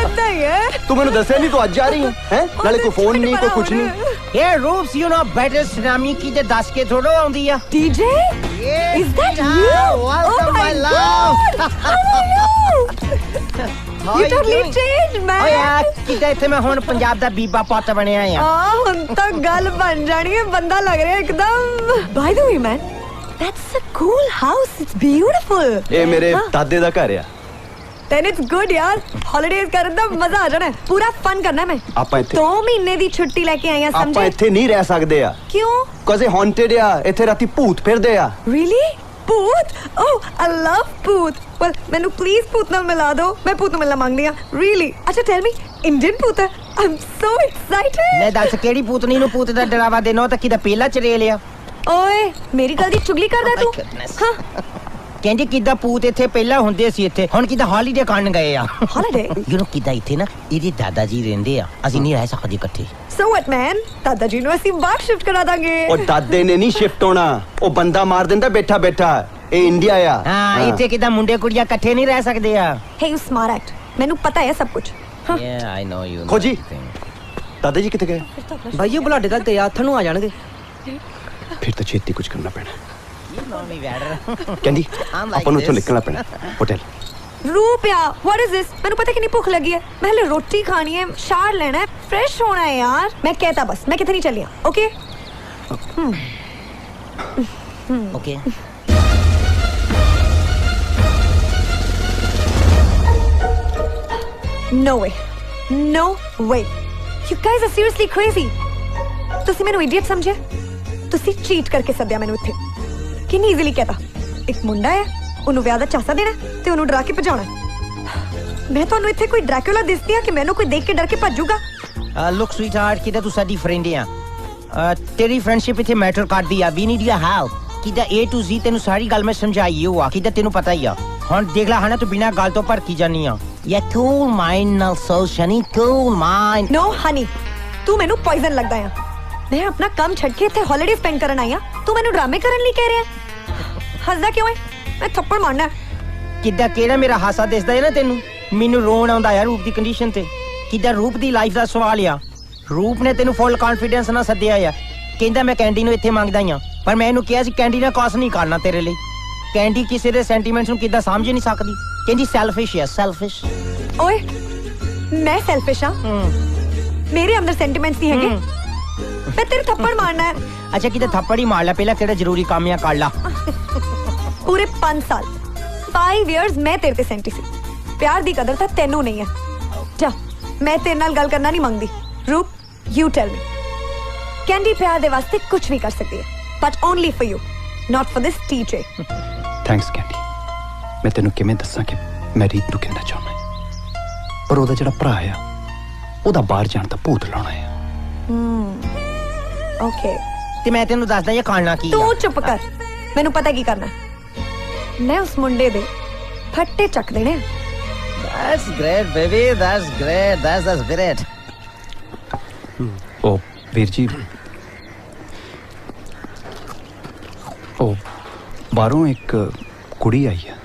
ਏਦਾਂ ਹੀ ਹੈ। ਤੂੰ ਮੈਨੂੰ ਦੱਸਿਆ ਨਹੀਂ ਤੂੰ ਅੱਜ ਆ ਰਹੀ ਹੈ? ਨਾਲੇ ਕੋਈ ਫੋਨ ਨਹੀਂ, ਕੋਈ ਕੁਝ ਨਹੀਂ। Hey Roops, you know better tsunami ਕੀ ਤੇ ਦੱਸ ਕੇ ਥੋੜੋ ਆਉਂਦੀ ਆ। DJ? Is that you? Welcome, oh my love. God. How are you? You totally changed, man. Oh yeah, ਕਿਤੇ ਇੱਥੇ ਮੈਂ ਹੁਣ ਪੰਜਾਬ ਦਾ ਬੀਬਾ ਪੁੱਤ ਬਣਿਆ ਆ। ਹੁਣ ਤਾਂ ਗੱਲ ਬਣ ਜਾਣੀ ਹੈ, ਬੰਦਾ ਲੱਗ ਰਿਹਾ ਇੱਕਦਮ। By the way, man, that's a cool house. It's beautiful. ਇਹ ਮੇਰੇ ਦਾਦੇ ਦਾ ਘਰ ਆ। Then it's good यार, holidays ਕਰਨ ਦਾ ਮਜ਼ਾ ਆ ਜਾਣਾ। ਪੂਰਾ ਫਨ ਕਰਨਾ ਮੈਂ। ਆਪਾਂ ਇੱਥੇ 2 ਮਹੀਨੇ ਦੀ ਛੁੱਟੀ ਲੈ ਕੇ ਆਏ ਆ, ਸਮਝੇ? ਆਪਾਂ ਇੱਥੇ ਨਹੀਂ ਰਹਿ ਸਕਦੇ ਆ। ਕਿਉਂ? ਕਾਜ਼ ਇਹ ਹੌਂਟਡ ਆ, ਇੱਥੇ ਰਾਤੀ ਭੂਤ ਫਿਰਦੇ ਆ। Really? ਭੂਤ? Oh, I love ਭੂਤ। Well, ਮੈਨੂੰ please ਭੂਤ ਨਾਲ ਮਿਲਾ ਦਿਓ, ਮੈਂ ਭੂਤ ਨੂੰ ਮਿਲਣਾ ਮੰਗਦੀ ਆ। Really? ਅੱਛਾ tell me, Indian ਭੂਤ ਹੈ? I'm so excited. ਮੈਂ ਦੱਸ ਕਿਹੜੀ ਭੂਤਨੀ ਨੂੰ ਭੂਤ ਦਾ ਡਰਾਵਾ ਦੇਣਾ ਤਾਂ ਕਿਦਾ ਪਹਿਲਾ ਚਰੇ ਲਿਆ। ਓਏ ਮੇਰੀ ਗੱਲ ਦੀ ਚੁਗਲੀ ਕਰਦਾ ਤੂੰ? ਹਾਂ ਕਹਿੰਦੀ ਕਿਦਾਂ ਭੂਤ ਇੱਥੇ ਪਹਿਲਾਂ ਹੁੰਦੇ ਸੀ, ਇੱਥੇ ਹੁਣ ਕਿਦਾਂ ਹੌਲੀਡੇ ਕਰਨ ਗਏ ਆ। ਹੌਲੀਡੇ? ਯੂ نو ਕਿਦਾਂ ਇੱਥੇ ਨਾ ਇਹਦੇ ਦਾਦਾ ਜੀ ਰਹਿੰਦੇ ਆ, ਅਸੀਂ ਨਹੀਂ ਰਹਿ ਸਕਦੇ ਇਕੱਠੇ। So what man? ਦਾਦਾ ਜੀ ਨੂੰ ਅਸੀਂ ਬਾਹਰ ਸ਼ਿਫਟ ਕਰਾ ਦਾਂਗੇ। ਉਹ ਦਾਦੇ ਨੇ ਨਹੀਂ ਸ਼ਿਫਟ ਹੋਣਾ, ਉਹ ਬੰਦਾ ਮਾਰ ਦਿੰਦਾ ਬੈਠਾ ਬੈਠਾ। ਇਹ ਇੰਡੀਆ ਆ। ਹਾਂ ਇੱਥੇ ਕਿਦਾਂ ਮੁੰਡੇ ਕੁੜੀਆਂ ਇਕੱਠੇ ਨਹੀਂ ਰਹਿ ਸਕਦੇ ਆ। Hey you smart act, ਮੈਨੂੰ ਪਤਾ ਹੈ ਸਭ ਕੁਝ। Yeah, I know you. ਖੋਜੀ ਦਾਦਾ ਜੀ ਕਿੱਥੇ ਗਏ? ਭਾਈ ਉਹ ਬੁਲਾਡੇ ਤੱਕ ਗਏ, ਹੱਥ ਨੂੰ ਆ ਜਾਣਗੇ। ਫਿਰ ਤਾਂ ਛੇਤੀ ਕੁਝ ਕਰਨਾ ਪੈਣਾ। You know me better. ਕਹਿੰਦੀ ਆਪਾਂ ਨੂੰ ਇੱਥੋਂ ਨਿਕਲਣਾ ਪੈਣਾ। ਹੋਟਲ ਰੂਪਿਆ, what is this? ਮੈਨੂੰ ਪਤਾ ਕਿੰਨੀ ਭੁੱਖ ਲੱਗੀ ਹੈ, ਮੈਂ ਹਲੇ ਰੋਟੀ ਖਾਣੀ ਹੈ, ਸ਼ਾਰ ਲੈਣਾ ਹੈ, ਫਰੈਸ਼ ਹੋਣਾ ਹੈ ਯਾਰ। ਮੈਂ ਕਹਿਤਾ ਬਸ, ਮੈਂ ਕਿਤੇ ਨਹੀਂ ਚੱਲੀ। Okay okay No way. No way. You guys are seriously crazy. ਤੁਸੀਂ ਮੈਨੂੰ idiot ਸਮਝਿਆ? ਤੁਸੀਂ ਚੀਟ ਕਰਕੇ ਸੱਦਿਆ ਮੈਨੂੰ ਇੱਥੇ। ਕਿੰਨੀ ਈਜ਼ੀਲੀ ਕਹਤਾ, ਇੱਕ ਮੁੰਡਾ ਹੈ, ਉਹਨੂੰ ਵਿਆਹ ਦਾ ਚਾਸਾ ਦੇਣਾ ਤੇ ਉਹਨੂੰ ਡਰਾ ਕੇ ਭਜਾਉਣਾ। ਮੈਂ ਤੁਹਾਨੂੰ ਇੱਥੇ ਕੋਈ ਡਰੈਕੂਲਾ ਦਿਸਦੀ ਆ ਕਿ ਮੈਨੂੰ ਕੋਈ ਦੇਖ ਕੇ ਡਰ ਕੇ ਭੱਜੂਗਾ? ਲੁੱਕ ਸਵੀਟ ਹਾਰਟ, ਕਿਦਾਂ ਤੂੰ ਸਾਡੀ ਫਰੈਂਡ ਆ। ਤੇਰੀ ਫਰੈਂਡਸ਼ਿਪ ਇੱਥੇ ਮੈਟਰ ਕਰਦੀ ਆ। We need your help. ਕਿਦਾਂ A to Z ਤੈਨੂੰ ਸਾਰੀ ਗੱਲ ਮੈਂ ਸਮਝਾਈ ਆ, ਕਿਦਾਂ ਤੈਨੂੰ ਪਤਾ ਹੀ ਆ। ਹੁਣ ਦੇਖ ਲੈ ਹਨਾ, ਤੂੰ ਬਿਨਾਂ ਗੱਲ ਤੋਂ ਭੜਕੀ ਜਾਨੀ ਆ। ये cool mind ਨਾਲ ਸੋਚ ਸ਼ਨੀ cool mind नो हनी तू मैनू पॉइजन लगदा है मैं अपना काम छड़ के इत्थे हॉलीडे स्पेंड करन आई हां तू मैनू ड्रामे करन ਲਈ कह ਰਿਹਾ हसदा क्यों है मैं थप्पड़ मारना ਕਿੱਦਾਂ ਕਿਹੜਾ ਮੇਰਾ ਹਾਸਾ ਦਿਸਦਾ ਹੈ ਨਾ ਤੈਨੂੰ ਮੈਨੂੰ ਰੋਣ ਆਉਂਦਾ ਯਾਰ ਰੂਪ ਦੀ ਕੰਡੀਸ਼ਨ ਤੇ ਕਿੱਦਾਂ ਰੂਪ ਦੀ ਲਾਈਫ ਦਾ ਸਵਾਲ ਆ ਰੂਪ ਨੇ ਤੈਨੂੰ ਫੁੱਲ ਕੌਨਫੀਡੈਂਸ ਨਾਲ ਸੱਦਿਆ ਆ ਕਹਿੰਦਾ ਮੈਂ ਕੈਂਡੀ ਨੂੰ ਇੱਥੇ ਮੰਗਦਾ ਹੀ ਆ ਪਰ ਮੈਂ ਇਹਨੂੰ ਕਿਹਾ ਸੀ ਕੈਂਡੀ ਨਾਲ ਕਾਸ ਨਹੀਂ ਕਰਨਾ ਤੇਰੇ ਲਈ ਕੈਂਡੀ ਕਿਸੇ ਦੇ ਸੈਂਟੀਮੈਂਟਸ ਨੂੰ ਕਿੱਦਾਂ ਸਮਝ ਨਹੀਂ ਸਕਦੀ ਕਹਿੰਦੀ ਸੈਲਫਿਸ਼ ਆ ਸੈਲਫਿਸ਼ ओए मैं सेल्फिश हां मेरे अंदर सेंटिमेंट्स नहीं हैगे मैं तेरे थप्पड़ मारना है ਅੱਛਾ ਕਿਤੇ ਥੱਪੜ ਹੀ ਮਾਰ ਲੈ ਪਹਿਲਾਂ ਕਿਹੜਾ ਜ਼ਰੂਰੀ ਕੰਮ ਆ ਕਰ ਲਾ पूरे 5 साल 5 years मैं तेरे ते सेंटी सी प्यार दी कदर तां तैनू नहीं है जा मैं तेरे नाल गल करना नहीं मंगदी रूप यू टेल मी कैंडी प्यार दे वास्ते कुछ भी कर सकती है but only for you not for this टीचे ਥੈਂਕਸ ਕੈਂਡੀ ਮੈਂ ਤੈਨੂੰ ਕਿਵੇਂ ਦੱਸਾਂ ਕਿ ਮੈਂ ਰੀਤ ਨੂੰ ਕਿੰਨਾ ਚਾਹੁੰਦਾ ਪਰ ਉਹਦਾ ਜਿਹੜਾ ਭਰਾ ਆ ਉਹਦਾ ਬਾਹਰ ਜਾਣ ਦਾ ਭੂਤ ਲਾਉਣਾ ਆ ओके ਤੇ ਮੈਂ ਤੈਨੂੰ ਦੱਸਦਾ ਇਹ ਕਰਨਾ ਕੀ तू ਆ चुप कर मैनू पता की करना है मैं उस मुंडे दे फट्टे चक देने That's great baby that's great that's the spirit ਉਹ ਵੀਰ ਜੀ ਉਹ ਬਾਹਰੋਂ ਇੱਕ ਕੁੜੀ ਆਈ ਆ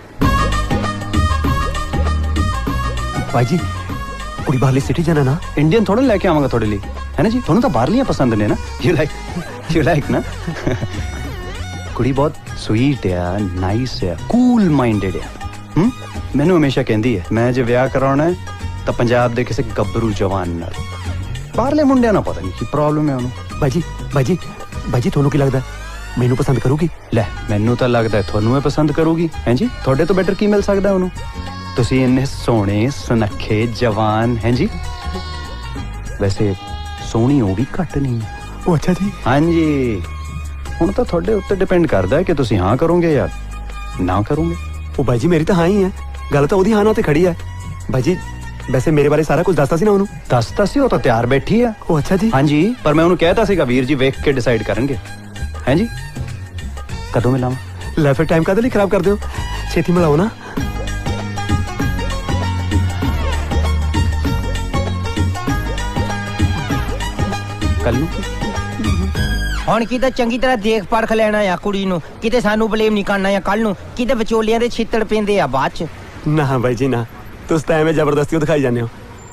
ਭਾਈ ਜੀ ਕੁੜੀ ਬਾਹਰਲੀ ਸਿਟੀ ਜਾਣਾ ਨਾ ਇੰਡੀਅਨ ਥੋੜਾ ਲੈ ਕੇ ਆਵਾਂਗਾ ਤੁਹਾਡੇ ਲਈ ਹੈ ਨਾ ਜੀ ਤੁਹਾਨੂੰ ਤਾਂ ਬਾਹਰਲੀਆਂ ਪਸੰਦ ਨੇ ਨਾ ਯੂ ਲਾਈਕ ਨਾ ਕੁੜੀ ਬਹੁਤ ਸਵੀਟ ਆ ਨਾਈਸ ਆ ਕੂਲ ਮਾਈਂਡਡ ਆ ਮੈਨੂੰ ਹਮੇਸ਼ਾ ਕਹਿੰਦੀ ਹੈ ਮੈਂ ਜੇ ਵਿਆਹ ਕਰਾਉਣਾ ਹੈ ਤਾਂ ਪੰਜਾਬ ਦੇ ਕਿਸੇ ਗੱਭਰੂ ਜਵਾਨ ਨਾਲ ਬਾਹਰਲੇ ਮੁੰਡਿਆਂ ਨਾਲ ਪਤਾ ਨਹੀਂ ਕੀ ਪ੍ਰੋਬਲਮ ਹੈ ਉਹਨੂੰ ਬਾਈ ਜੀ ਤੁਹਾਨੂੰ ਕੀ ਲੱਗਦਾ ਮੈਨੂੰ ਪਸੰਦ ਕਰੂਗੀ ਲੈ ਮੈਨੂੰ ਤਾਂ ਲੱਗਦਾ ਤੁਹਾਨੂੰ ਇਹ ਪਸੰਦ ਕਰੂਗੀ ਹੈ ਜੀ ਤੁਹਾਡੇ ਤੋਂ ਬੈਟਰ ਕੀ ਮਿਲ ਸਕਦਾ ਉਹਨੂੰ ਤੁਸੀਂ ਇੰਨੇ ਸੋਹਣੇ ਸੁਨੱਖੇ ਜਵਾਨ ਹੈ ਜੀ ਵੈਸੇ ਸੋਹਣੀ ਉਹ ਵੀ ਘੱਟ ਨਹੀਂ ਉਹ ਅੱਛਾ ਜੀ ਹਾਂਜੀ ਹੁਣ ਤਾਂ ਤੁਹਾਡੇ ਉੱਤੇ ਡਿਪੈਂਡ ਕਰਦਾ ਹੈ ਕਿ ਤੁਸੀਂ ਹਾਂ ਕਰੋਗੇ ਜਾਂ ਨਾ ਕਰੋਗੇ ਉਹ ਬਾਈ ਜੀ ਮੇਰੀ ਤਾਂ ਹਾਂ ਹੀ ਹੈ ਗੱਲ ਤਾਂ ਉਹਦੀ ਹਾਂ ਨਾਲ ਤੇ ਖੜੀ ਹੈ ਬਾਈ ਜੀ ਵੈਸੇ ਮੇਰੇ ਬਾਰੇ ਸਾਰਾ ਕੁਝ ਦੱਸਤਾ ਸੀ ਨਾ ਉਹਨੂੰ ਦੱਸਤਾ ਸੀ ਉਹ ਤਾਂ ਤਿਆਰ ਬੈਠੀ ਆ ਉਹ ਅੱਛਾ ਜੀ ਹਾਂਜੀ ਪਰ ਮੈਂ ਉਹਨੂੰ ਕਹਿਤਾ ਸੀਗਾ ਵੀਰ ਜੀ ਵੇਖ ਕੇ ਡਿਸਾਈਡ ਕਰਨਗੇ ਹੈ ਜੀ ਕਦੋਂ ਮਿਲਾਵਾਂ ਲੈ ਫਿਰ ਟਾਈਮ ਕਾਹਦੇ ਲਈ ਖਰਾਬ ਕਰਦੇ ਹੋ ਛੇਤੀ ਮਿਲਾਓ ਨਾ ਕੱਲ ਨੂੰ ਹੁਣ ਕਿਤੇ ਚੰਗੀ ਤਰ੍ਹਾਂ ਦੇਖ ਪਰਖ ਲੈਣਾ ਆ ਕੁੜੀ ਨੂੰ ਕਿਤੇ ਸਾਨੂੰ ਬਲੇਮ ਨਹੀਂ ਕਰਨਾ ਆ ਕੱਲ ਨੂੰ ਕਿਤੇ ਵਿਚੋਲਿਆਂ ਦੇ ਛਿੱਤੜ ਪੈਂਦੇ ਆ ਬਾਅਦ ਚ ਨਾ ਬਾਈ ਜੀ ਨਾ ਤੁਸੀਂ ਤਾਂ ਐਵੇਂ ਜ਼ਬਰਦਸਤੀ ਦਿਖਾਈ ਜਾਂਦੇ ਹੋ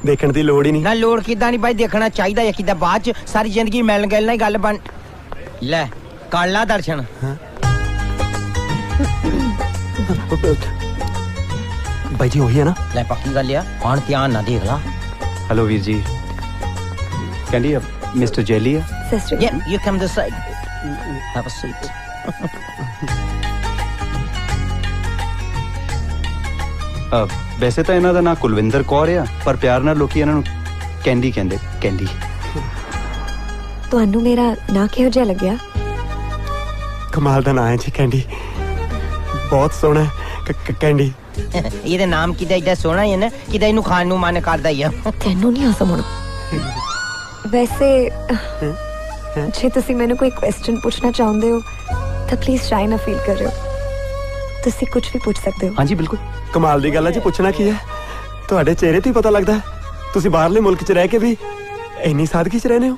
ਦੇਖਣ ਦੀ ਲੋੜ ਹੀ ਨਹੀਂ ਨਾ ਲੋੜ ਕਿਦਾਂ ਨਹੀਂ ਬਾਈ ਦੇਖਣਾ ਚਾਹੀਦਾ ਹੈ ਕਿਦਾਂ ਬਾਅਦ ਚ ਸਾਰੀ ਜ਼ਿੰਦਗੀ ਮਿਲਣ ਗਿਲ ਨਾਲ ਹੀ ਗੱਲ ਬਣ ਲੈ ਕਰ ਲਾ ਦਰਸ਼ਨ ਬਾਈ ਜੀ ਉਹੀ ਹੈ ਨਾ ਲੈ ਪੱਕੀ ਗੱਲ ਆ ਹੁਣ ਧਿਆਨ ਨਾਲ ਦੇਖ ਲਾ ਹੈਲੋ ਵੀਰ ਜੀ ਕਹਿੰਦੀ ਮਿਸਟਰ ਜੈਲੀ ਆ sister yeah you come this side have a seat ਵੈਸੇ ਤਾਂ ਇਹਨਾਂ ਦਾ ਨਾਂ ਕੁਲਵਿੰਦਰ ਕੌਰ ਆ ਪਰ ਪਿਆਰ ਨਾਲ ਲੋਕੀ ਇਹਨਾਂ ਨੂੰ ਕੈਂਡੀ ਕਹਿੰਦੇ ਕੈਂਡੀ ਤੁਹਾਨੂੰ ਮੇਰਾ ਨਾਂ ਕਿਹੋ ਜਿਹਾ ਲੱਗਿਆ ਕਮਾਲ ਦਾ ਨਾਂ ਹੈ ਜੀ ਕੈਂਡੀ ਬਹੁਤ ਸੋਹਣਾ ਕੈਂਡੀ ਇਹਦੇ ਨਾਮ ਕਿਦਾ ਇਦਾਂ ਸੋਹਣਾ ਹੈ ਨਾ ਕਿਦਾ ਇਹਨੂੰ ਖਾਣ ਨੂੰ ਮਨ ਕਰਦਾ ਹੀ ਆ ਤੈਨੂੰ ਨਹੀਂ ਹਸਮ ਹੁਣ ਵੈਸੇ ਜੇ ਤੁਸੀਂ ਮੈਨੂੰ ਕੋਈ ਕੁਐਸਚਨ ਪੁੱਛਣਾ ਚਾਹੁੰਦੇ ਹੋ ਤਾਂ ਪਲੀਜ਼ ਟਰਾਈ ਨਾ ਫੀਲ ਕਰ ਰਹੇ ਹੋ ਤੁਸੀਂ ਕੁਝ ਵੀ ਪੁੱਛ ਸਕਦੇ ਹੋ ਹਾਂਜੀ ਬਿਲਕੁਲ ਕਮਾਲ ਦੀ ਗੱਲ ਹੈ ਜੀ ਪੁੱਛਣਾ ਕੀ ਹੈ ਤੁਹਾਡੇ ਚਿਹਰੇ ਤੋਂ ਹੀ ਪਤਾ ਲੱਗਦਾ ਹੈ ਤੁਸੀਂ ਬਾਹਰਲੇ ਮੁਲਕ 'ਚ ਰਹਿ ਕੇ ਵੀ ਇੰਨੀ ਸਾਦਗੀ 'ਚ ਰਹਿੰਦੇ ਹੋ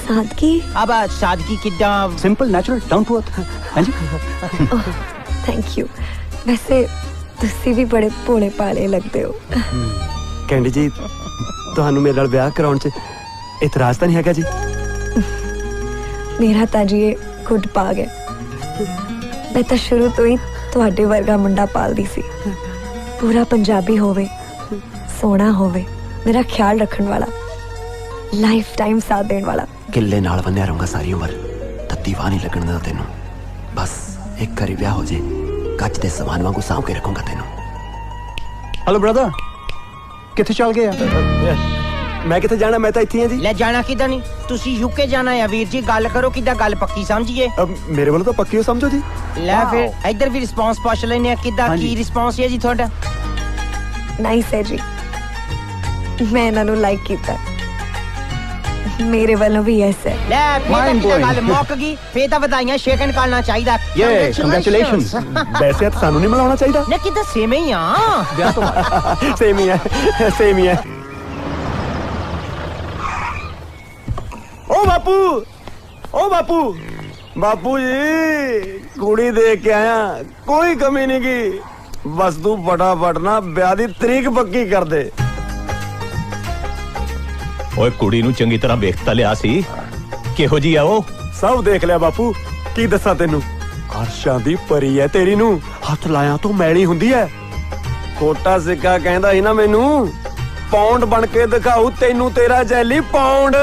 ਸਾਦਗੀ ਅਬ ਸਾਦਗੀ ਕਿਦਾਂ simple natural down to earth ਹਾਂਜੀ ਥੈਂਕ ਯੂ ਵੈਸੇ ਤੁਸੀਂ ਵੀ ਬੜੇ ਭੋਲੇ ਭਾਲੇ ਲੱਗਦੇ ਹੋ ਕੈਂਡੀ ਜੀ ਤੁਹਾਨੂੰ ਮੇਰੇ ਨਾਲ ਵਿਆਹ ਕਰਾਉਣ 'ਚ ਇਤਰਾਜ਼ ਤਾਂ ਨਹੀਂ ਹੈਗਾ ਜੀ ਮੇਰਾ ਤਾਂ ਜੀ ਇਹ ਖੁਦ ਭਾਗ ਹੈ ਮੈਂ ਤਾਂ ਸ਼ੁਰੂ ਤੋਂ ਹੀ ਤੁਹਾਡੇ ਵਰਗਾ ਮੁੰਡਾ ਪਾਲਦੀ ਸੀ ਪੂਰਾ ਪੰਜਾਬੀ ਹੋਵੇ ਸੋਹਣਾ ਹੋਵੇ ਮੇਰਾ ਖਿਆਲ ਰੱਖਣ ਵਾਲਾ ਲਾਈਫ ਟਾਈਮ ਸਾਥ ਦੇਣ ਵਾਲਾ ਕਿੱਲੇ ਨਾਲ ਬੰਨਿਆ ਰਹੂੰਗਾ ਸਾਰੀ ਉਮਰ ਤੱਤੀ ਵਾਹ ਨਹੀਂ ਲੱਗਣ ਦਾ ਤੈਨੂੰ ਬਸ ਇੱਕ ਵਾਰੀ ਵਿਆਹ ਹੋ ਜੇ ਕੱਚ ਦੇ ਸਮਾਨ ਵਾਂਗੂ ਸਾਂਭ ਕੇ ਰੱਖੂੰਗਾ ਤੈਨੂੰ ਹੈਲੋ ਬ੍ਰਦਰ ਕਿੱਥੇ ਚੱਲ ਗਏ ਆ ਮੈਂ ਕਿੱਥੇ ਜਾਣਾ ਮੈਂ ਤਾਂ ਇੱਥੇ ਹਾਂ ਜੀ ਲੈ ਜਾਣਾ ਕਿਦਾਂ ਨਹੀਂ ਤੁਸੀਂ ਯੂਕੇ ਜਾਣਾ ਆ ਵੀਰ ਜੀ ਗੱਲ ਕਰੋ ਕਿਦਾਂ ਗੱਲ ਪੱਕੀ ਸਮਝੀਏ ਮੇਰੇ ਵੱਲੋਂ ਤਾਂ ਪੱਕੀ ਹੋ ਸਮਝੋ ਜੀ ਲੈ ਫਿਰ ਇੱਧਰ ਵੀ ਰਿਸਪੌਂਸ ਪੁੱਛ ਲੈਨੇ ਆ ਕਿਦਾਂ ਕੀ ਰਿਸਪੌਂਸ ਹੈ ਜੀ ਤੁਹਾਡਾ ਨਾਈਸ ਹੈ ਜੀ ਮੈਂ ਇਹਨਾਂ ਨੂੰ ਲਾਈਕ ਕੀਤਾ ਮੇਰੇ ਵੱਲੋਂ ਵੀ ਯੈਸ ਹੈ। ਲੈ ਫੇਰ ਤਾਂ ਗੱਲ ਮੁੱਕ ਗਈ, ਫੇਰ ਤਾਂ ਵਧਾਈਆਂ ਸ਼ੇਕਨ ਕਰਨਾ ਚਾਹੀਦਾ। ਕੰਗ੍ਰੈਚੁਲੇਸ਼ਨਸ। ਵੈਸੇ ਤਾਂ ਸਾਨੂੰ ਨਹੀਂ ਮਿਲਾਉਣਾ ਚਾਹੀਦਾ। ਨੇ ਕਿਤੇ ਸੇਮ ਹੀ ਆ ਵਿਆਹ ਤੋਂ ਬਾਅਦ ਸੇਮ ਹੀ ਹੈ, ਸੇਮ ਹੀ ਹੈ। ਓ ਬਾਪੂ, ਓ ਬਾਪੂ, ਬਾਪੂ ਜੀ ਕੁੜੀ ਦੇਖ ਕੇ ਆਇਆ, ਕੋਈ ਕਮੀ ਨਹੀਂ ਕੀ। ਬਸ ਤੂੰ ਫਟਾਫਟ ਨਾ ਵਿਆਹ ਦੀ ਤਰੀਕ ਪੱਕੀ ਕਰ ਦੇ। ਓਏ ਕੁੜੀ ਨੂੰ ਚੰਗੀ ਤਰ੍ਹਾਂ ਵੇਖ ਤਾਂ ਲਿਆ ਸੀ, ਕਿਹੋ ਜੀ ਆ ਉਹ? ਸਭ ਦੇਖ ਲਿਆ ਬਾਪੂ, ਕੀ ਦੱਸਾਂ ਤੈਨੂੰ, ਅਰਸ਼ਾਂ ਦੀ ਪਰੀ ਹੈ ਤੇਰੀ ਨੂੰ, ਹੱਥ ਲਾਇਆ ਤੋਂ ਮੈਲੀ ਹੁੰਦੀ ਹੈ। ਛੋਟਾ ਸਿੱਕਾ ਕਹਿੰਦਾ ਸੀ ਨਾ ਮੈਨੂੰ, ਪੌਂਡ ਬਣ ਕੇ ਦਿਖਾਉ ਤੈਨੂੰ ਤੇਰਾ ਜੈਲੀ ਪੌਂਡ।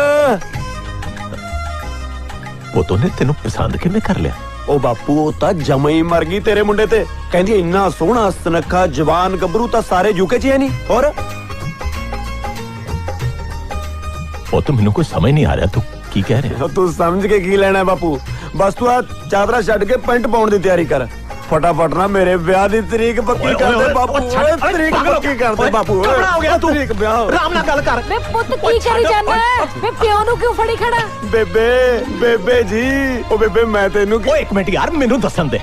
ਉਹ ਤੋਂ ਨੇ ਤੈਨੂੰ ਪਸੰਦ ਕਿਵੇਂ ਕਰ ਲਿਆ? ਉਹ ਬਾਪੂ ਉਹ ਤਾਂ ਜਮਾ ਹੀ ਮਰ ਗਈ ਤੇਰੇ ਮੁੰਡੇ ਤੇ, ਕਹਿੰਦੀ ਇੰਨਾ ਸੋਹਣਾ ਸੁਨੱਖਾ ਜਵਾਨ ਗੱਭਰੂ ਤਾਂ ਸਾਰੇ ਯੂਕੇ 'ਚ ਹੈ ਨਹੀਂ। ਹੋਰ ਉਹ ਤਾਂ ਮੈਨੂੰ ਕੋਈ ਸਮਝ ਨਹੀਂ ਆ ਰਿਹਾ, ਤੂੰ ਕੀ ਕਹਿ ਰਿਹਾ? ਤੂੰ ਸਮਝ ਕੇ ਕੀ ਲੈਣਾ ਬਾਪੂ, ਬਸ ਤੂੰ ਆ ਚਾਦਰਾ ਛੱਡ ਕੇ ਪੈਂਟ ਪਾਉਣ ਦੀ ਤਿਆਰੀ ਕਰ। ਫਟਾਫਟ ਨਾ ਮੇਰੇ ਵਿਆਹ ਦੀ ਤਰੀਕ ਪੱਕੀ ਕਰ ਦੇ ਬਾਪੂ, ਤਰੀਕ ਪੱਕੀ ਕਰ ਦੇ ਬਾਪੂ। ਕਪੜਾ ਹੋ ਗਿਆ ਤੂੰ, ਤਰੀਕ ਵਿਆਹ ਆਰਾਮ ਨਾਲ ਗੱਲ ਕਰ। ਵੇ ਪੁੱਤ ਕੀ ਕਰੀ ਜਾਂਦਾ ਹੈ? ਵੇ ਪਿਓ ਨੂੰ ਕਿਉਂ ਫੜੀ ਖੜਾ? ਬੇਬੇ ਜੀ, ਉਹ ਬੇਬੇ ਮੈਂ ਤੈਨੂੰ ਓਏ ਇੱਕ ਮਿੰਟ ਯਾਰ, ਮੈਨੂੰ ਦੱਸਣ ਦੇ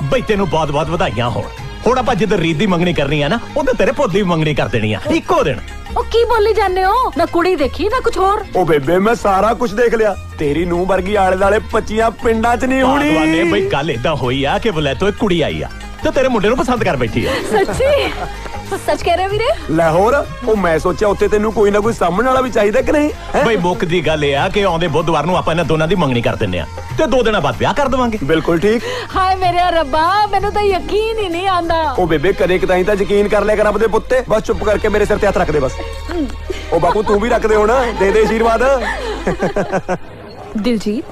ਬਈ ਤੈਨੂੰ ਬਹੁਤ ਬਹੁਤ ਵਧਾਈਆਂ ਹੋਣ। ਹੁਣ ਆਪਾਂ ਜਿੱਦ ਰੀਤ ਦੀ ਮੰਗਣੀ ਕਰਨੀ ਆ ਨਾ, ਉਹਦੇ ਤੇਰੇ ਪੁੱਤ ਦੀ ਮੰਗਣੀ ਕਰ ਦੇਣੀ ਆ ਇੱਕੋ ਦਿਨ। ਉਹ ਕੀ ਬੋਲੀ ਜਾਂਦੇ ਹੋ? ਨਾ ਕੁੜੀ ਦੇਖੀ ਨਾ ਕੁਝ ਹੋਰ। ਉਹ ਬੇਬੇ ਮੈਂ ਸਾਰਾ ਕੁਝ ਦੇਖ ਲਿਆ, ਤੇਰੀ ਨੂੰਹ ਵਰਗੀ ਆਲੇ ਦਾਲੇ 25 ਪਿੰਡਾਂ 'ਚ ਨਹੀਂ ਹੋਣੀ। ਭਗਵਾਨੇ ਬਈ ਗੱਲ ਏਦਾਂ ਹੋਈ ਆ ਕਿ ਬੁਲੇ ਤੋਂ ਇੱਕ ਕੁੜੀ ਆਈ ਆ ਤੇ ਤੇਰੇ ਮੁੰਡੇ ਨੂੰ ਪਸੰਦ ਕਰ ਬੈਠੀ ਆ। ਸੱਚੀ? ਸੱਚ ਕਹਿ ਰਹੇ ਵੀਰੇ? ਲੈ ਹੋਰ, ਉਹ ਮੈਂ ਸੋਚਿਆ ਉੱਥੇ ਤੈਨੂੰ ਕੋਈ ਨਾ ਕੋਈ ਸਾਹਮਣੇ ਵਾਲਾ ਵੀ ਚਾਹੀਦਾ ਕਿ ਨਹੀਂ। ਬਈ ਮੁੱਖ ਦੀ ਗੱਲ ਇਹ ਆ ਕਿ ਆਉਂਦੇ ਬੁੱਧਵਾਰ ਨੂੰ ਆਪਾਂ ਇਹਨਾਂ ਦੋਨਾਂ ਦੀ ਮੰਗਣੀ ਕਰ ਦਿੰਨੇ ਆ ਤੇ 2 ਦਿਨਾਂ ਬਾਅਦ ਵਿਆਹ ਕਰ ਦੇਵਾਂਗੇ। ਬਿਲਕੁਲ ਠੀਕ। ਹਾਏ ਮੇਰੇ ਰੱਬਾ, ਮੈਨੂੰ ਤਾਂ ਯਕੀਨ ਹੀ ਨਹੀਂ ਆਂਦਾ। ਉਹ ਬੇਬੇ ਕਦੇ ਕਦਾਈ ਤਾਂ ਯਕੀਨ ਕਰ ਲਿਆ ਕਰ ਰੱਬ ਦੇ ਪੁੱਤੇ, ਬਸ ਚੁੱਪ ਕਰਕੇ ਮੇਰੇ ਸਿਰ ਤੇ ਹੱਥ ਰੱਖ ਦੇ ਬਸ। ਉਹ ਬਾਪੂ ਤੂੰ ਵੀ ਰੱਖ ਦੇ ਹੁਣ, ਦੇ ਦੇ ਆਸ਼ੀਰਵਾਦ। ਦਿਲਜੀਤ,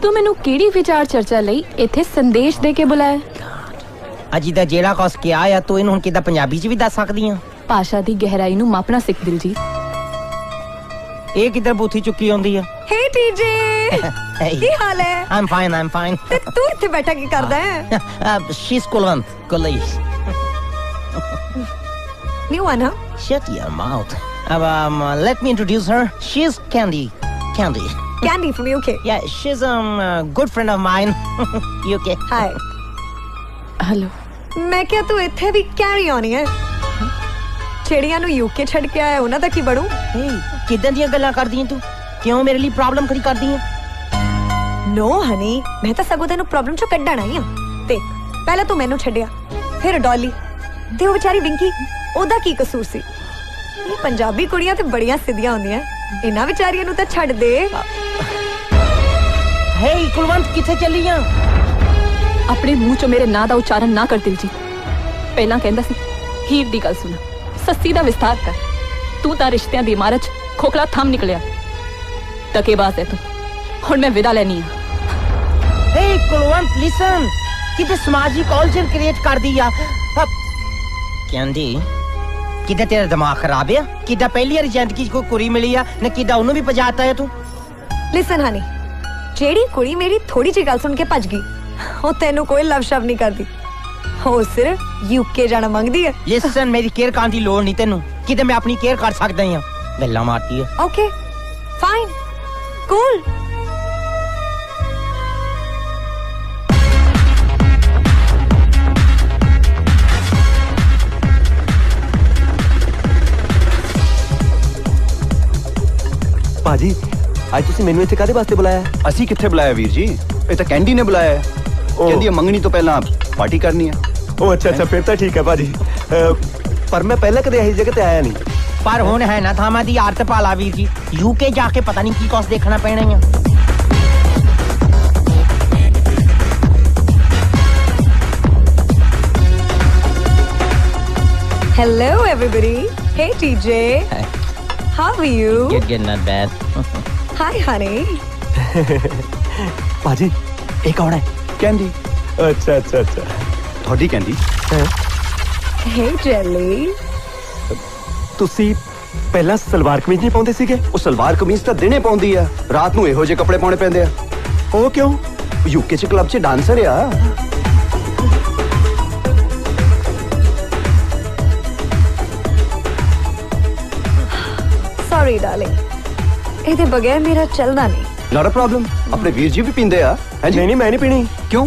ਤੂੰ ਮੈਨੂੰ ਕਿਹੜੀ ਵਿਚਾਰ ਚਰਚਾ ਲਈ ਇੱਥੇ ਸੰਦੇਸ਼ ਦੇ ਕੇ ਬੁਲਾਇਆ? ਅਜੀ ਦਾ ਜਿਹੜਾ ਕੁਛ ਕਿਹਾ ਆ ਤੂੰ ਇਹਨੂੰ ਹੁਣ ਕਿੱਦਾਂ ਪੰਜਾਬੀ 'ਚ ਵੀ ਦੱਸ ਸਕਦੀ ਆ? ਭਾਸ਼ਾ ਦੀ ਗਹਿਰਾਈ ਨੂੰ ਮਾਪਣਾ ਸਿੱਖ ਦਿਲਜੀਤ। ਇਹ ਕਿੱਧਰ ਬੂਥੀ ਚੁੱਕੀ ਆਉਂਦੀ ਆ? ਹੇ ਟੀਜੇ, ਕੀ ਹਾਲ ਹੈ? I'm fine. ਤੇ ਤੂੰ ਇੱਥੇ ਬੈਠਾ ਕੀ ਕਰਦਾ ਹੈ? She's Kulwant, Kulish. New one, huh? Shut your mouth. Let me introduce her. She's Candy. Candy from UK. Yeah, she's a good friend of mine. UK. Hi. Hello. मैं क्या तू ਇੱਥੇ ਵੀ ਕੈਰੀ ਆਉਣੀ ਹੈ? ਛੇੜੀਆਂ ਨੂੰ ਯੂਕੇ ਛੱਡ ਕੇ ਆਇਆ, ਉਹਨਾਂ ਦਾ ਕੀ ਬਣੂ? ਕਿੱਦਾਂ ਦੀਆਂ ਗੱਲਾਂ ਕਰਦੀ ਤੂੰ? ਕਿਉਂ ਮੇਰੇ ਲਈ ਪ੍ਰੋਬਲਮ ਖੜੀ ਕਰਦੀ ਹੈ? ਨੋ ਹਨੀ, ਮੈਂ ਤਾਂ ਸਗੋਂ ਤੈਨੂੰ ਪ੍ਰੋਬਲਮ ਚੋਂ ਕੱਢਣ ਆਈ ਆ। ਤੇ ਪਹਿਲਾਂ ਤੂੰ ਮੈਨੂੰ ਛੱਡਿਆ, ਫਿਰ ਡੋਲੀ ਤੇ ਉਹ ਵਿਚਾਰੀ ਵਿੰਕੀ, ਉਹਦਾ ਕੀ ਕਸੂਰ ਸੀ? ਇਹ ਪੰਜਾਬੀ ਕੁੜੀਆਂ ਤੇ ਬੜੀਆਂ ਸਿੱਧੀਆਂ ਹੁੰਦੀਆਂ, ਇਹਨਾਂ ਵਿਚਾਰੀਆਂ ਨੂੰ ਤਾਂ ਛੱਡ ਦੇ। ਹੇ ਕੁਲਵੰਤ, ਕਿੱਥੇ ਚੱਲੀ ਆ? ਆਪਣੇ ਮੂੰਹ ਚੋਂ ਮੇਰੇ ਨਾਂ ਦਾ ਉਚਾਰਨ ਨਾ ਕਰ ਦਿਲਜੀਤ। ਪਹਿਲਾਂ ਕਹਿੰਦਾ ਸੀ ਹੀਰ ਦੀ ਗੱਲ ਸੁਣ, ਸੱਸੀ ਦਾ ਵਿਸਤਾਰ ਕਰ। ਤੂੰ ਤਾਂ ਰਿਸ਼ਤਿਆਂ ਦੀ ਇਮਾਰਤ 'ਚ ਖੋਖਲਾ ਥੰਮ ਨਿਕਲਿਆ। ਧੱਕੇਬਾਜ਼ ਹੈ ਤੂੰ। ਹੁਣ ਮੈਂ ਵਿਦਾ ਲੈਣੀ ਆ। ਹੇ ਕੁਲਵੰਤ, ਲਿਸਨ, ਕਿਤੇ ਸਮਾਜਿਕ ਕਲਚਰ ਕ੍ਰੀਏਟ ਕਰਦੀ ਆ। ਕਹਿੰਦੀ ਕਿਤੇ ਤੇਰਾ ਦਿਮਾਗ ਖਰਾਬ ਆ? ਕਿਦਾਂ ਪਹਿਲੀ ਵਾਰ ਜ਼ਿੰਦਗੀ 'ਚ ਕੋਈ ਕੁੜੀ ਮਿਲੀ ਆ ਨਾ, ਕਿਦਾਂ ਉਹਨੂੰ ਵੀ ਭਜਾਤਾ ਹੈ ਤੂੰ? ਲਿਸਨ ਹਨੀ, ਜਿਹੜੀ ਕੁੜੀ ਮੇਰੀ ਥੋੜੀ ਜਿਹੀ ਗੱਲ ਸੁਣ ਕੇ ਭੱਜ ਗਈ, ਉਹ ਤੈਨੂੰ ਕੋਈ ਲਵ ਸ਼ਬਦ ਨਹੀਂ ਕਰਦੀ, ਉਹ ਸਿਰਫ ਯੂਕੇ ਜਾਣਾ ਮੰਗਦੀ ਹੈ। ਲਿਸਨ, ਮੇਰੀ ਕੇਅਰ ਕਰਨ ਦੀ ਲੋੜ ਨਹੀਂ ਤੈਨੂੰ, ਕਿਤੇ ਮੈਂ ਆਪਣੀ ਕੇਅਰ ਕਰ ਸਕਦਾ ਹਾਂ। ਗੱਲਾਂ ਮਾਰਦੀ ਹੈ। Okay fine, cool. ਭਾਜੀ, ਅੱਜ ਤੁਸੀਂ ਮੈਨੂੰ ਇੱਥੇ ਕਾਹਦੇ ਵਾਸਤੇ ਬੁਲਾਇਆ? ਅਸੀਂ ਕਿੱਥੇ ਬੁਲਾਇਆ ਵੀਰ ਜੀ, ਇਹ ਤਾਂ ਕੈਂਡੀ ਨੇ ਬੁਲਾਇਆ ਹੈ। ਕਹਿੰਦੀ ਮੰਗਣੀ ਤੋਂ ਪਹਿਲਾਂ ਪਾਰਟੀ ਕਰਨੀ ਹੈ। ਉਹ ਅੱਛਾ, ਫਿਰ ਤਾਂ ਠੀਕ ਹੈ ਭਾਜੀ। ਪਰ ਮੈਂ ਪਹਿਲਾਂ ਕਦੇ ਇਹੀ ਜਗ੍ਹਾ ਤੇ ਆਇਆ ਨਹੀਂ। ਪਰ ਹੁਣ ਹੈ ਨਾ ਥਾਵਾਂ ਦੀ ਆਰਤ ਪਾਲਾ ਵੀਰ ਜੀ, ਯੂਕੇ ਜਾ ਕੇ ਪਤਾ ਨਹੀਂ ਕੀ ਕੁਛ ਦੇਖਣਾ ਪੈਣਾ ਹੀ ਆ। Hello everybody. Hey TJ. How are you? Good, not bad. Hi honey. ਭਾਜੀ, ਇਹ ਕੌਣ ਹੈ? ਕੈਂਡੀ। ਅੱਛਾ। ਤੁਹਾਡੀ ਕੈਂਡੀ? Hey Jelly. ਤੁਸੀਂ ਪਹਿਲਾਂ ਸਲਵਾਰ ਕਮੀਜ਼ ਨਹੀਂ ਪਾਉਂਦੇ ਸੀਗੇ? ਉਹ ਸਲਵਾਰ ਕਮੀਜ਼ ਤਾਂ ਦਿਨੇ ਪਾਉਂਦੀ ਆ, ਰਾਤ ਨੂੰ ਇਹੋ ਜਿਹੇ ਕੱਪੜੇ ਪਾਉਣੇ ਪੈਂਦੇ ਆ। ਉਹ ਕਿਉਂ? ਯੂਕੇ 'ਚ ਕਲੱਬ 'ਚ ਡਾਂਸਰ ਆ। Sorry darling. ਇਹਦੇ ਬਗੈਰ ਮੇਰਾ ਚੱਲਦਾ ਨਹੀਂ। Not a problem. अपने वीर जी भी पींदे आ हैं जी? नहीं मैं नहीं पीनी। क्यों?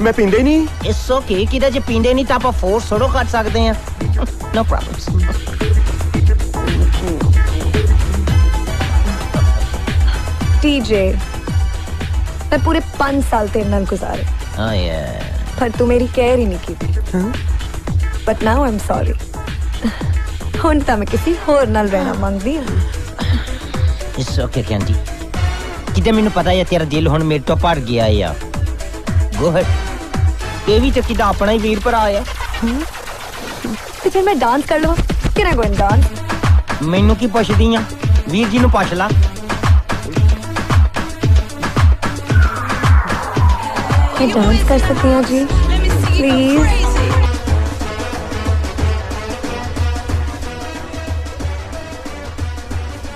मैं पींदे ही नहीं। इट्स ओके किदा जे पींदे नहीं ਤਾਂ ਆਪਾਂ ਫੋਰਸ ਥੋੜੋ ਕਰ ਸਕਦੇ ਆ। No problems. टीजे मैं पूरे 5 साल तेरे नाल गुजारे हां पर तू मेरी केयर ही नहीं की। But now I am sorry. ਹੁਣ ਤਾਂ ਮੈਂ ਕਿਸੇ ਹੋਰ ਨਾਲ ਰਹਿਣਾ ਮੰਗਦੀ ਹਾਂ। इट्स ओके कैंडी किदे ਮੈਨੂੰ ਪਤਾ ਹੈ ਤੇਰਾ ਦਿਲ ਹੁਣ ਮੇਰੇ ਤੋਂ ਭਰ ਗਿਆ ਆ। ਗੋ ਹੈਡ ਇਹ ਵੀ ਤਾਂ ਕਿਦਾ ਆਪਣਾ ਹੀ ਵੀਰ ਭਰਾ ਆ। ਤੇ ਫਿਰ ਮੈਂ ਡਾਂਸ ਕਰ ਲਵਾਂ ਕਿ ਨਾ ਗੋਇੰ ਡਾਂਸ। ਮੈਨੂੰ ਕੀ ਪੁੱਛਦੀ ਆ ਵੀਰ ਜੀ ਨੂੰ ਪੁੱਛ ਲਾ। मैं डांस कर सकती हूँ जी प्लीज।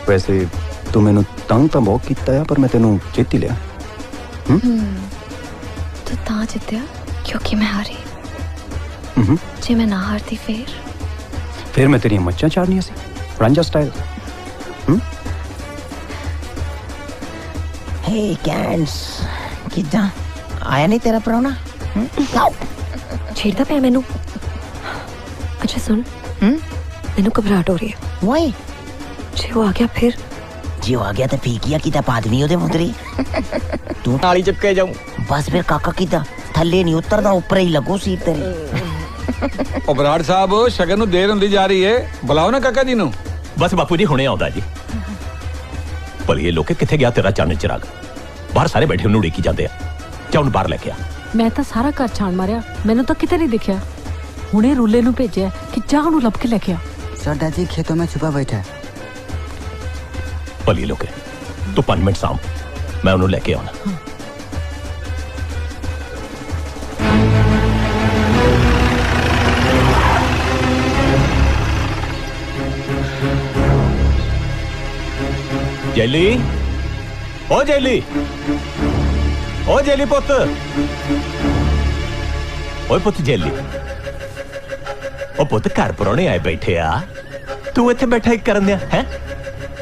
वैसे तू मैनू तंग तो बहुत कीता है पर मैं तेनू चेती लिया। तू ता जित्या क्योंकि मैं हारी। जे मैं ना हारती फिर मैं तेरी मच्छा चाड़नी सी रांझा स्टाइल। हे कैंड्स किदा आया नहीं तेरा प्राहुणा। छेड़ता पे मैनू। अच्छा सुन मैनू घबराहट हो रही है। वाई जे वो आ गया फिर जी आ गया तो फीक गया किदा आदमी ओदे मुंदरी तू नाली चिपके जाऊं बस फिर काका किदा थल्ले नहीं उतरदा ऊपर ही लगो सीट तेरी। ओ बराड़ साहब शगन नु देर हुंदी जा रही है बुलाओ ना काका जी नु। बस बापू जी हुणे आउंदा जी। पर ये लोके किथे गया तेरा चानन चिराग? बाहर सारे बैठे उन्हें उड़ीकी जाते हैं। जा उन बाहर लेके आ। मैं तो सारा घर छान मारिया मैनू तो किते नहीं दिखया। हुणे रूले नु भेजिया कि जा उन्हें लब के लेके आ। सर दादी खेतों में छुपा बैठा है। भली लोके तू 5 मिनट साम मैं उन्हें लेके आना। जेली ओ जेली ओ जेली पुत ओए पुत जेली ओ पुत घर परौने आए बैठे आ तू इत्थे बैठा ही करन दिया है।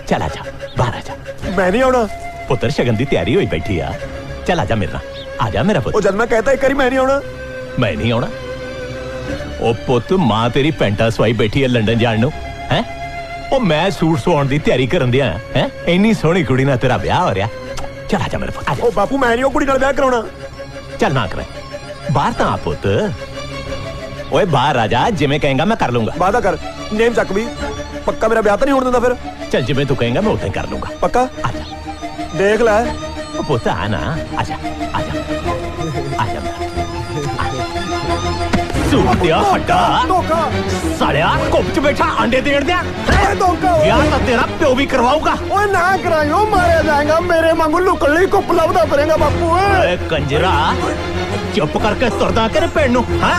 चल आजा बाहर आजा। मैं नहीं आना पुत्र शगन की तैयारी हुई बैठी आ। चल आजा मेरे नाल आजा मेरा पुत। जब मैं कहता एक बारी मैं नहीं आना। मैं नहीं आना ओ पुत मां तेरी पेंटा सवाई बैठी है लंदन जान नू हैं। ओ मैं सूट सवाउण दी तैयारी करन दिया हैं। इन्नी सोहनी कुड़ी नाल तेरा ब्याह हो रहा। चल आजा मेरे पुत आजा। ओ बापू मैं नहीं ओ कुड़ी नाल ब्याह कराउणा। चल ना करे बाहर तां आ पुत। ओए बाहर आजा जिवें कहेंगा मैं कर लूंगा। वादा कर नेम चक भी पक्का मेरा ब्याह तो नहीं होने देता फिर। चल जिवें तू कहेंगा मैं उतना कर लूंगा पक्का। आजा देख ले ओ पुत आ ना आजा आजा आजा सूट दिया हड्डा सालिया कुप च बैठा अंडे देड़ दिया। यार तो तेरा प्यो भी करवाऊंगा। ओए ना कराइयो मारे जाएगा मेरे वांगू लुकड़ी कुप लबदा फिरेगा बापू। ओए कंजरा चुप करके तुरदा कर पेड़ नु हां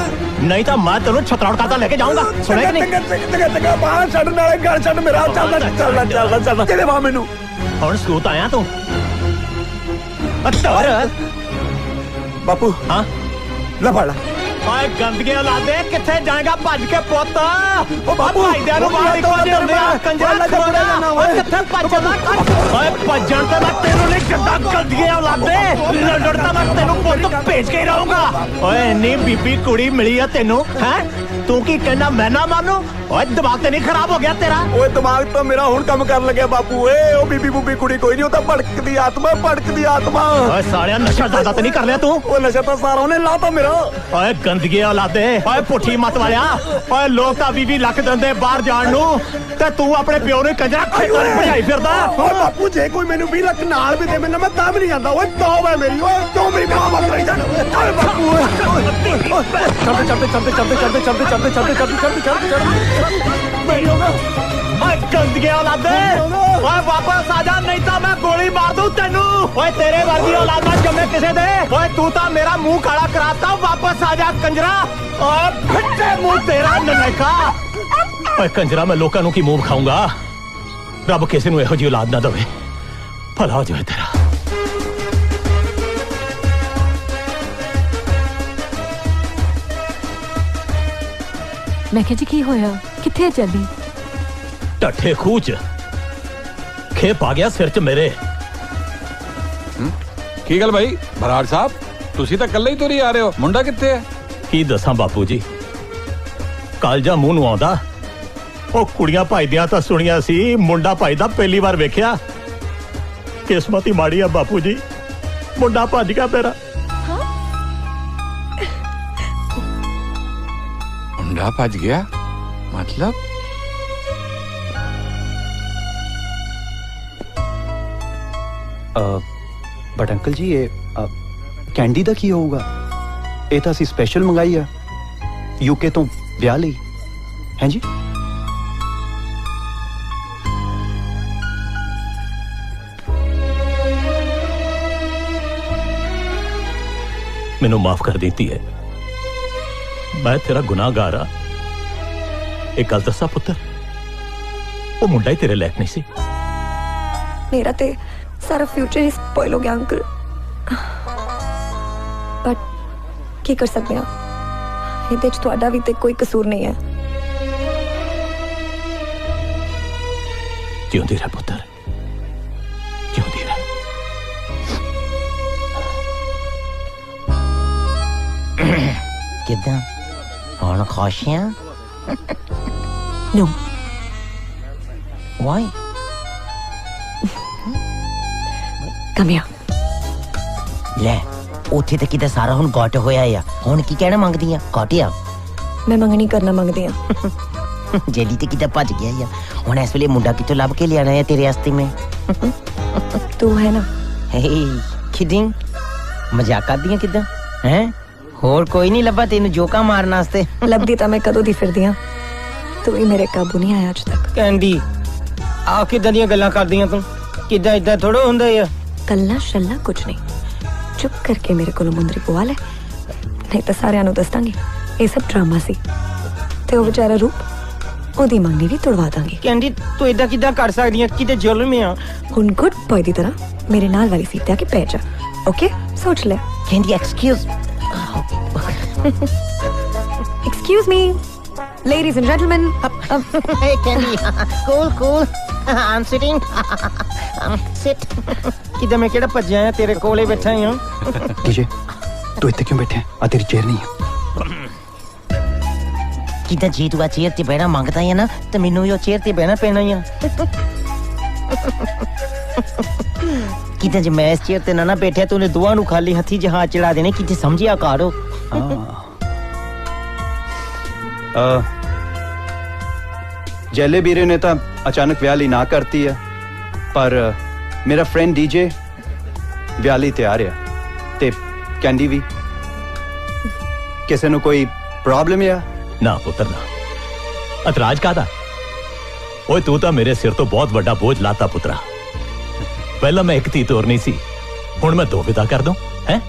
नहीं तो मैं तेनू छतराड़ काता लेके जाऊंगा। सुने कि नहीं बाहर छड़ नाले घर छड़ मेरा चल तेरे वहां मेनू हुन सूत आया तू अच्छा बापू हां ले फड़ ला। ओए गंदगी औलादे किथे जाएगा भज के पुੱਤ। ओ बापू भाईदਿਆਂ ਨੂੰ ਬਾਹਰ ਨਿਕਲ ਜਾਂਦੇ ਆ ਕੰਜਰਾ ਖੋੜਾ। ਓਏ ਕਿੱਥੇ ਭੱਜਦਾ ਓਏ ਭੱਜਣ ਤੇ ਮੈਂ ਤੈਨੂੰ ਨਹੀਂ ਛੱਡਾਂ ਗੰਦਗੀ ਔਲਾਦੇ ਲੜੜ ਤਾਂ ਮੈਂ ਤੈਨੂੰ ਪੁੱਤ ਭੇਜ ਕੇ ਰਹੂੰਗਾ। ਓਏ ਇੰਨੀ ਬੀਬੀ ਕੁੜੀ ਮਿਲੀ ਆ ਤੈਨੂੰ ਹੈ ਤੂੰ ਕੀ ਕਹਿਣਾ ਮੈਂ ਨਾ ਮਾਨੂੰ। ਓਏ ਦਿਮਾਗ ਤੇ ਨਹੀਂ ਖਰਾਬ ਹੋ ਗਿਆ ਤੇਰਾ। ਓਏ ਦਿਮਾਗ ਤਾਂ ਮੇਰਾ ਹੁਣ ਕੰਮ ਕਰਨ ਲੱਗਿਆ ਬਾਪੂ। ਓਏ ਉਹ ਬੀਬੀ ਬੂਬੀ ਕੁੜੀ ਕੋਈ ਨਹੀਂ ਉਹ ਤਾਂ ਭੜਕਦੀ ਆਤਮਾ ਭੜਕਦੀ ਆਤਮਾ। ਓਏ ਸਾਲਿਆ ਨਸ਼ਾ ਜ਼ਿਆਦਾ ਤੇ ਨਹੀਂ ਕਰ ਲਿਆ ਤੂੰ। ਉਹ ਨਸ਼ਾ ਤਾਂ ਸਾਰਾ ਉਹਨੇ ਲਾਤਾ ਮੇਰਾ। ਓਏ ਗੰਦਗੀ ਔਲਾਦੇ ਓਏ ਪੁੱਠੀ ਮਤ ਵਾਲਿਆ। ਓਏ ਲੋਕ ਤਾਂ 20 ਲੱਖ ਦਿੰਦੇ ਬਾਹਰ ਜਾਣ ਨੂੰ ਤੇ ਤੂੰ ਆਪਣੇ ਪਿਓ ਨੂੰ ਕੰਜਰਾ ਖੇਤਾਂ 'ਚ ਭਜਾਈ ਫਿਰਦਾ। ਓਏ ਬਾਪੂ ਜੇ ਕੋਈ ਮੈਨੂੰ 20 ਲੱਖ ਨਾਲ ਵੀ ਦੇ ਮੈਨੂੰ ਮੈਂ ਤਾਂ ਵੀ ਨਹੀਂ ਜਾਂਦਾ। ਓਏ ਤੌਬਾ ਹੈ ਮੇਰੀ। ਓਏ ਤੂੰ ਮੇਰੀ ਮਾਂ ਮਤ ਰਹੀ ਜਾ। ਓਏ ਬਾਪੂ ਚੱਲਦੇ ਚੱਲਦੇ ਚੱਲਦੇ ਚੱਲਦੇ ਚੱਲਦੇ ਚੱਲਦੇ ਚੱਲਦੇ ਚੱਲਦੇ ਚੱਲਦੇ ਚੱਲਦੇ ਓਏ ਗੰਦਗੀ ਔਲਾਦੇ ਓਏ ਵਾਪਸ ਆ ਜਾ ਨਹੀਂ ਤਾਂ ਮੈਂ ਗੋਲੀ ਮਾਰ ਦੂੰ ਤੈਨੂੰ। ਓਏ ਤੇਰੇ ਵਰਗੀ ਔਲਾਦ ਨਾ ਜੰਮੇ ਕਿਸੇ ਦੇ। ਓਏ ਤੂੰ ਤਾਂ ਮੇਰਾ ਮੂੰਹ ਕਾਲਾ ਕਰਾਤਾ ਵਾਪਸ ਆ ਜਾ ਕੰਜਰਾ। ਓਏ ਫਿੱਟੇ ਮੂੰਹ ਤੇਰਾ ਨਨੇਕਾ। ਓਏ ਕੰਜਰਾ ਮੈਂ ਲੋਕਾਂ ਨੂੰ ਕੀ ਮੂੰਹ ਖਾਊਂਗਾ। ਰੱਬ ਕਿਸੇ ਨੂੰ ਇਹੋ ਜਿਹੀ ਔਲਾਦ ਨਾ ਦੇਵੇ ਭਲਾ ਹੋ ਜਾਵੇ ਤੇਰਾ। मैं कहा जी की होया किथे चली? ਢੱਠੇ ਖੂਹ 'ਚ खेप आ गया सिर च मेरे। ਕੀ ਗੱਲ ਭਾਈ ਬਰਾੜ ਸਾਹਿਬ ਤੁਸੀਂ ਤਾਂ ਇਕੱਲੇ ਹੀ ਤੁਰੀ ਆ ਰਹੇ ਹੋ ਮੁੰਡਾ ਕਿੱਥੇ ਹੈ ਕੀ ਦੱਸਾਂ ਬਾਪੂ ਜੀ ਕਾਲਜਾ ਮੂੰਹ ਨੂੰ ਆਉਂਦਾ ਉਹ ਕੁੜੀਆਂ ਭਜਦੀਆਂ ਤਾਂ ਸੁਣੀਆਂ ਸੀ ਮੁੰਡਾ ਭਜਦਾ ਪਹਿਲੀ ਵਾਰ ਵੇਖਿਆ ਕਿਸਮਤ ਹੀ ਮਾੜੀ ਆ ਬਾਪੂ ਜੀ ਮੁੰਡਾ ਭੱਜ ਗਿਆ ਮੇਰਾ ਮੁੰਡਾ ਭੱਜ ਗਿਆ मतलब बट अंकल जी ये कैंडी दा की होगा ये तो असी स्पेशल मंगाई है यूके तो ब्याह लई हैं जी मैनू माफ कर देती है मैं तेरा गुनाहगार आ एक गल दसा पुत्र वो मुंडा ही तेरे लायक नहीं सी मेरा ते सारा फ्यूचर ही स्पॉइल हो गया अंकल बट की कर सकते हैं ਇਹਦੇ ਚ ਤੁਹਾਡਾ ਵੀ ਤੇ ਕੋਈ ਕਸੂਰ ਨਹੀਂ ਹੈ ਜਿਉਂਦੀ ਰਹਿ ਪੁੱਤਰ ਜਿਉਂਦੀ ਰਹਿ ਕਿਦਾਂ ਹੁਣ ਖੁਸ਼ ਆ No. Why? Come here. ਲੈ ਉੱਥੇ ਤੇ ਕਿਤੇ ਸਾਰਾ ਹੁਣ ਗਟ ਹੋਇਆ ਆ ਹੁਣ ਕੀ ਕਹਿਣਾ ਮੰਗਦੀ ਆ ਘਟਿਆ ਮੈਂ ਮੰਗਣੀ ਕਰਨਾ ਮੰਗਦੀ ਆ ਜੇਲੀ ਤੇ ਕਿਤੇ ਭੱਜ ਗਿਆ ਆ ਹੁਣ ਇਸ ਵੇਲੇ ਮੁੰਡਾ ਕਿੱਥੋਂ ਲੱਭ ਕੇ ਲਿਆਣਾ ਹੈ ਤੇਰੇ ਵਾਸਤੇ ਮੈਂ ਤੂੰ ਹੈ ਨਾ ਹੇ ਕਿਡਿੰਗ ਮਜ਼ਾਕ ਕਰਦੀ ਆ ਕਿਦਾਂ ਹੈ ਹੋਰ ਕੋਈ ਨਹੀਂ ਲੱਭਾ ਤੈਨੂੰ ਜੋਕਾ ਮਾਰਨ ਵਾਸਤੇ ਲੱਭਦੀ ਤਾਂ ਮੈਂ ਕਦੋਂ ਦੀ ਫਿਰਦੀ ਆ ਤੂੰ ਵੀ ਮੇਰੇ ਕਾਬੂ ਨਹੀਂ ਆਇਆ ਅੱਜ ਤੱਕ ਕੈਂਡੀ ਆ ਕਿਦਾਂ ਦੀਆਂ ਗੱਲਾਂ ਕਰਦੀਆਂ ਤੂੰ ਕਿਦਾਂ ਇਦਾਂ ਥੋੜਾ ਹੁੰਦਾ ਆ ਕੱਲਾ ਸ਼ੱਲਾ ਕੁਝ ਨਹੀਂ ਚੁੱਪ ਕਰਕੇ ਮੇਰੇ ਕੋਲੋਂ ਮੁੰਦਰੀ ਪਵਾ ਲੈ ਨਹੀਂ ਤਾਂ ਸਾਰਿਆਂ ਨੂੰ ਦੱਸ ਦਾਂਗੀ ਇਹ ਸਭ ਡਰਾਮਾ ਸੀ ਤੇ ਉਹ ਵਿਚਾਰਾ ਰੂਪ ਉਹਦੀ ਮੰਗਣੀ ਵੀ ਤੁੜਵਾ ਦਾਂਗੀ ਕੈਂਡੀ ਤੂੰ ਇਦਾਂ ਕਿਦਾਂ ਕਰ ਸਕਦੀ ਆ ਕਿਤੇ ਜ਼ੁਲਮ ਆ ਹੁਣ ਗੁੱਡ ਬॉय ਦੀ ਤਰ੍ਹਾਂ ਮੇਰੇ ਨਾਲ ਵਾਲੀ ਸੀਟ ਤੇ ਆ ਕੇ ਬੈਠ ਜਾ ਓਕੇ ਸੋਚ ਲੈ candy excuse excuse me ladies and gentlemen hey Candy cool I'm sitting sit ਕਿਦਾਂ ਮੈਂ ਕਿਹੜਾ ਭੱਜਿਆ ਆ ਤੇਰੇ ਕੋਲੇ ਬੈਠਾ ਆ डीजे तू इतने क्यों बैठे आ तेरी चेयर नहीं है ਕਿਦਾਂ ਜੀ ਤੂੰ ਆ ਚੇਅਰ ਤੇ ਬਹਿਣਾ ਮੰਗਦਾ ਆ ਨਾ ਤੇ ਮੈਨੂੰ ਵੀ ਉਹ ਚੇਅਰ ਤੇ ਬਹਿਣਾ ਪੈਣਾ ਆ ਕਿਦਾਂ ਜੇ ਮੈਂ ਇਸ ਚੇਅਰ ਤੇ ਨਾ ਬੈਠਿਆ ਤੂੰ ਨੇ ਦੋਵਾਂ ਨੂੰ ਖਾਲੀ ਹੱਥੀ ਜਹਾਜ਼ ਚੜਾ ਦੇਣੇ ਕਿਤੇ ਸਮਝਿਆ ਕਾਰੋ जैले बीरे ने तो अचानक व्याली ना करती है पर मेरा फ्रेंड डीजे व्याली तैयार है ते कैंडी भी किसी ने कोई प्रॉब्लम है ना पुत्र ना अतराज कादा ओए तू तो मेरे सिर तो बहुत बड़ा बोझ लाता पुत्रा पहला मैं एक धी तोरनी सी हुण मैं दो विदा कर दूं हैं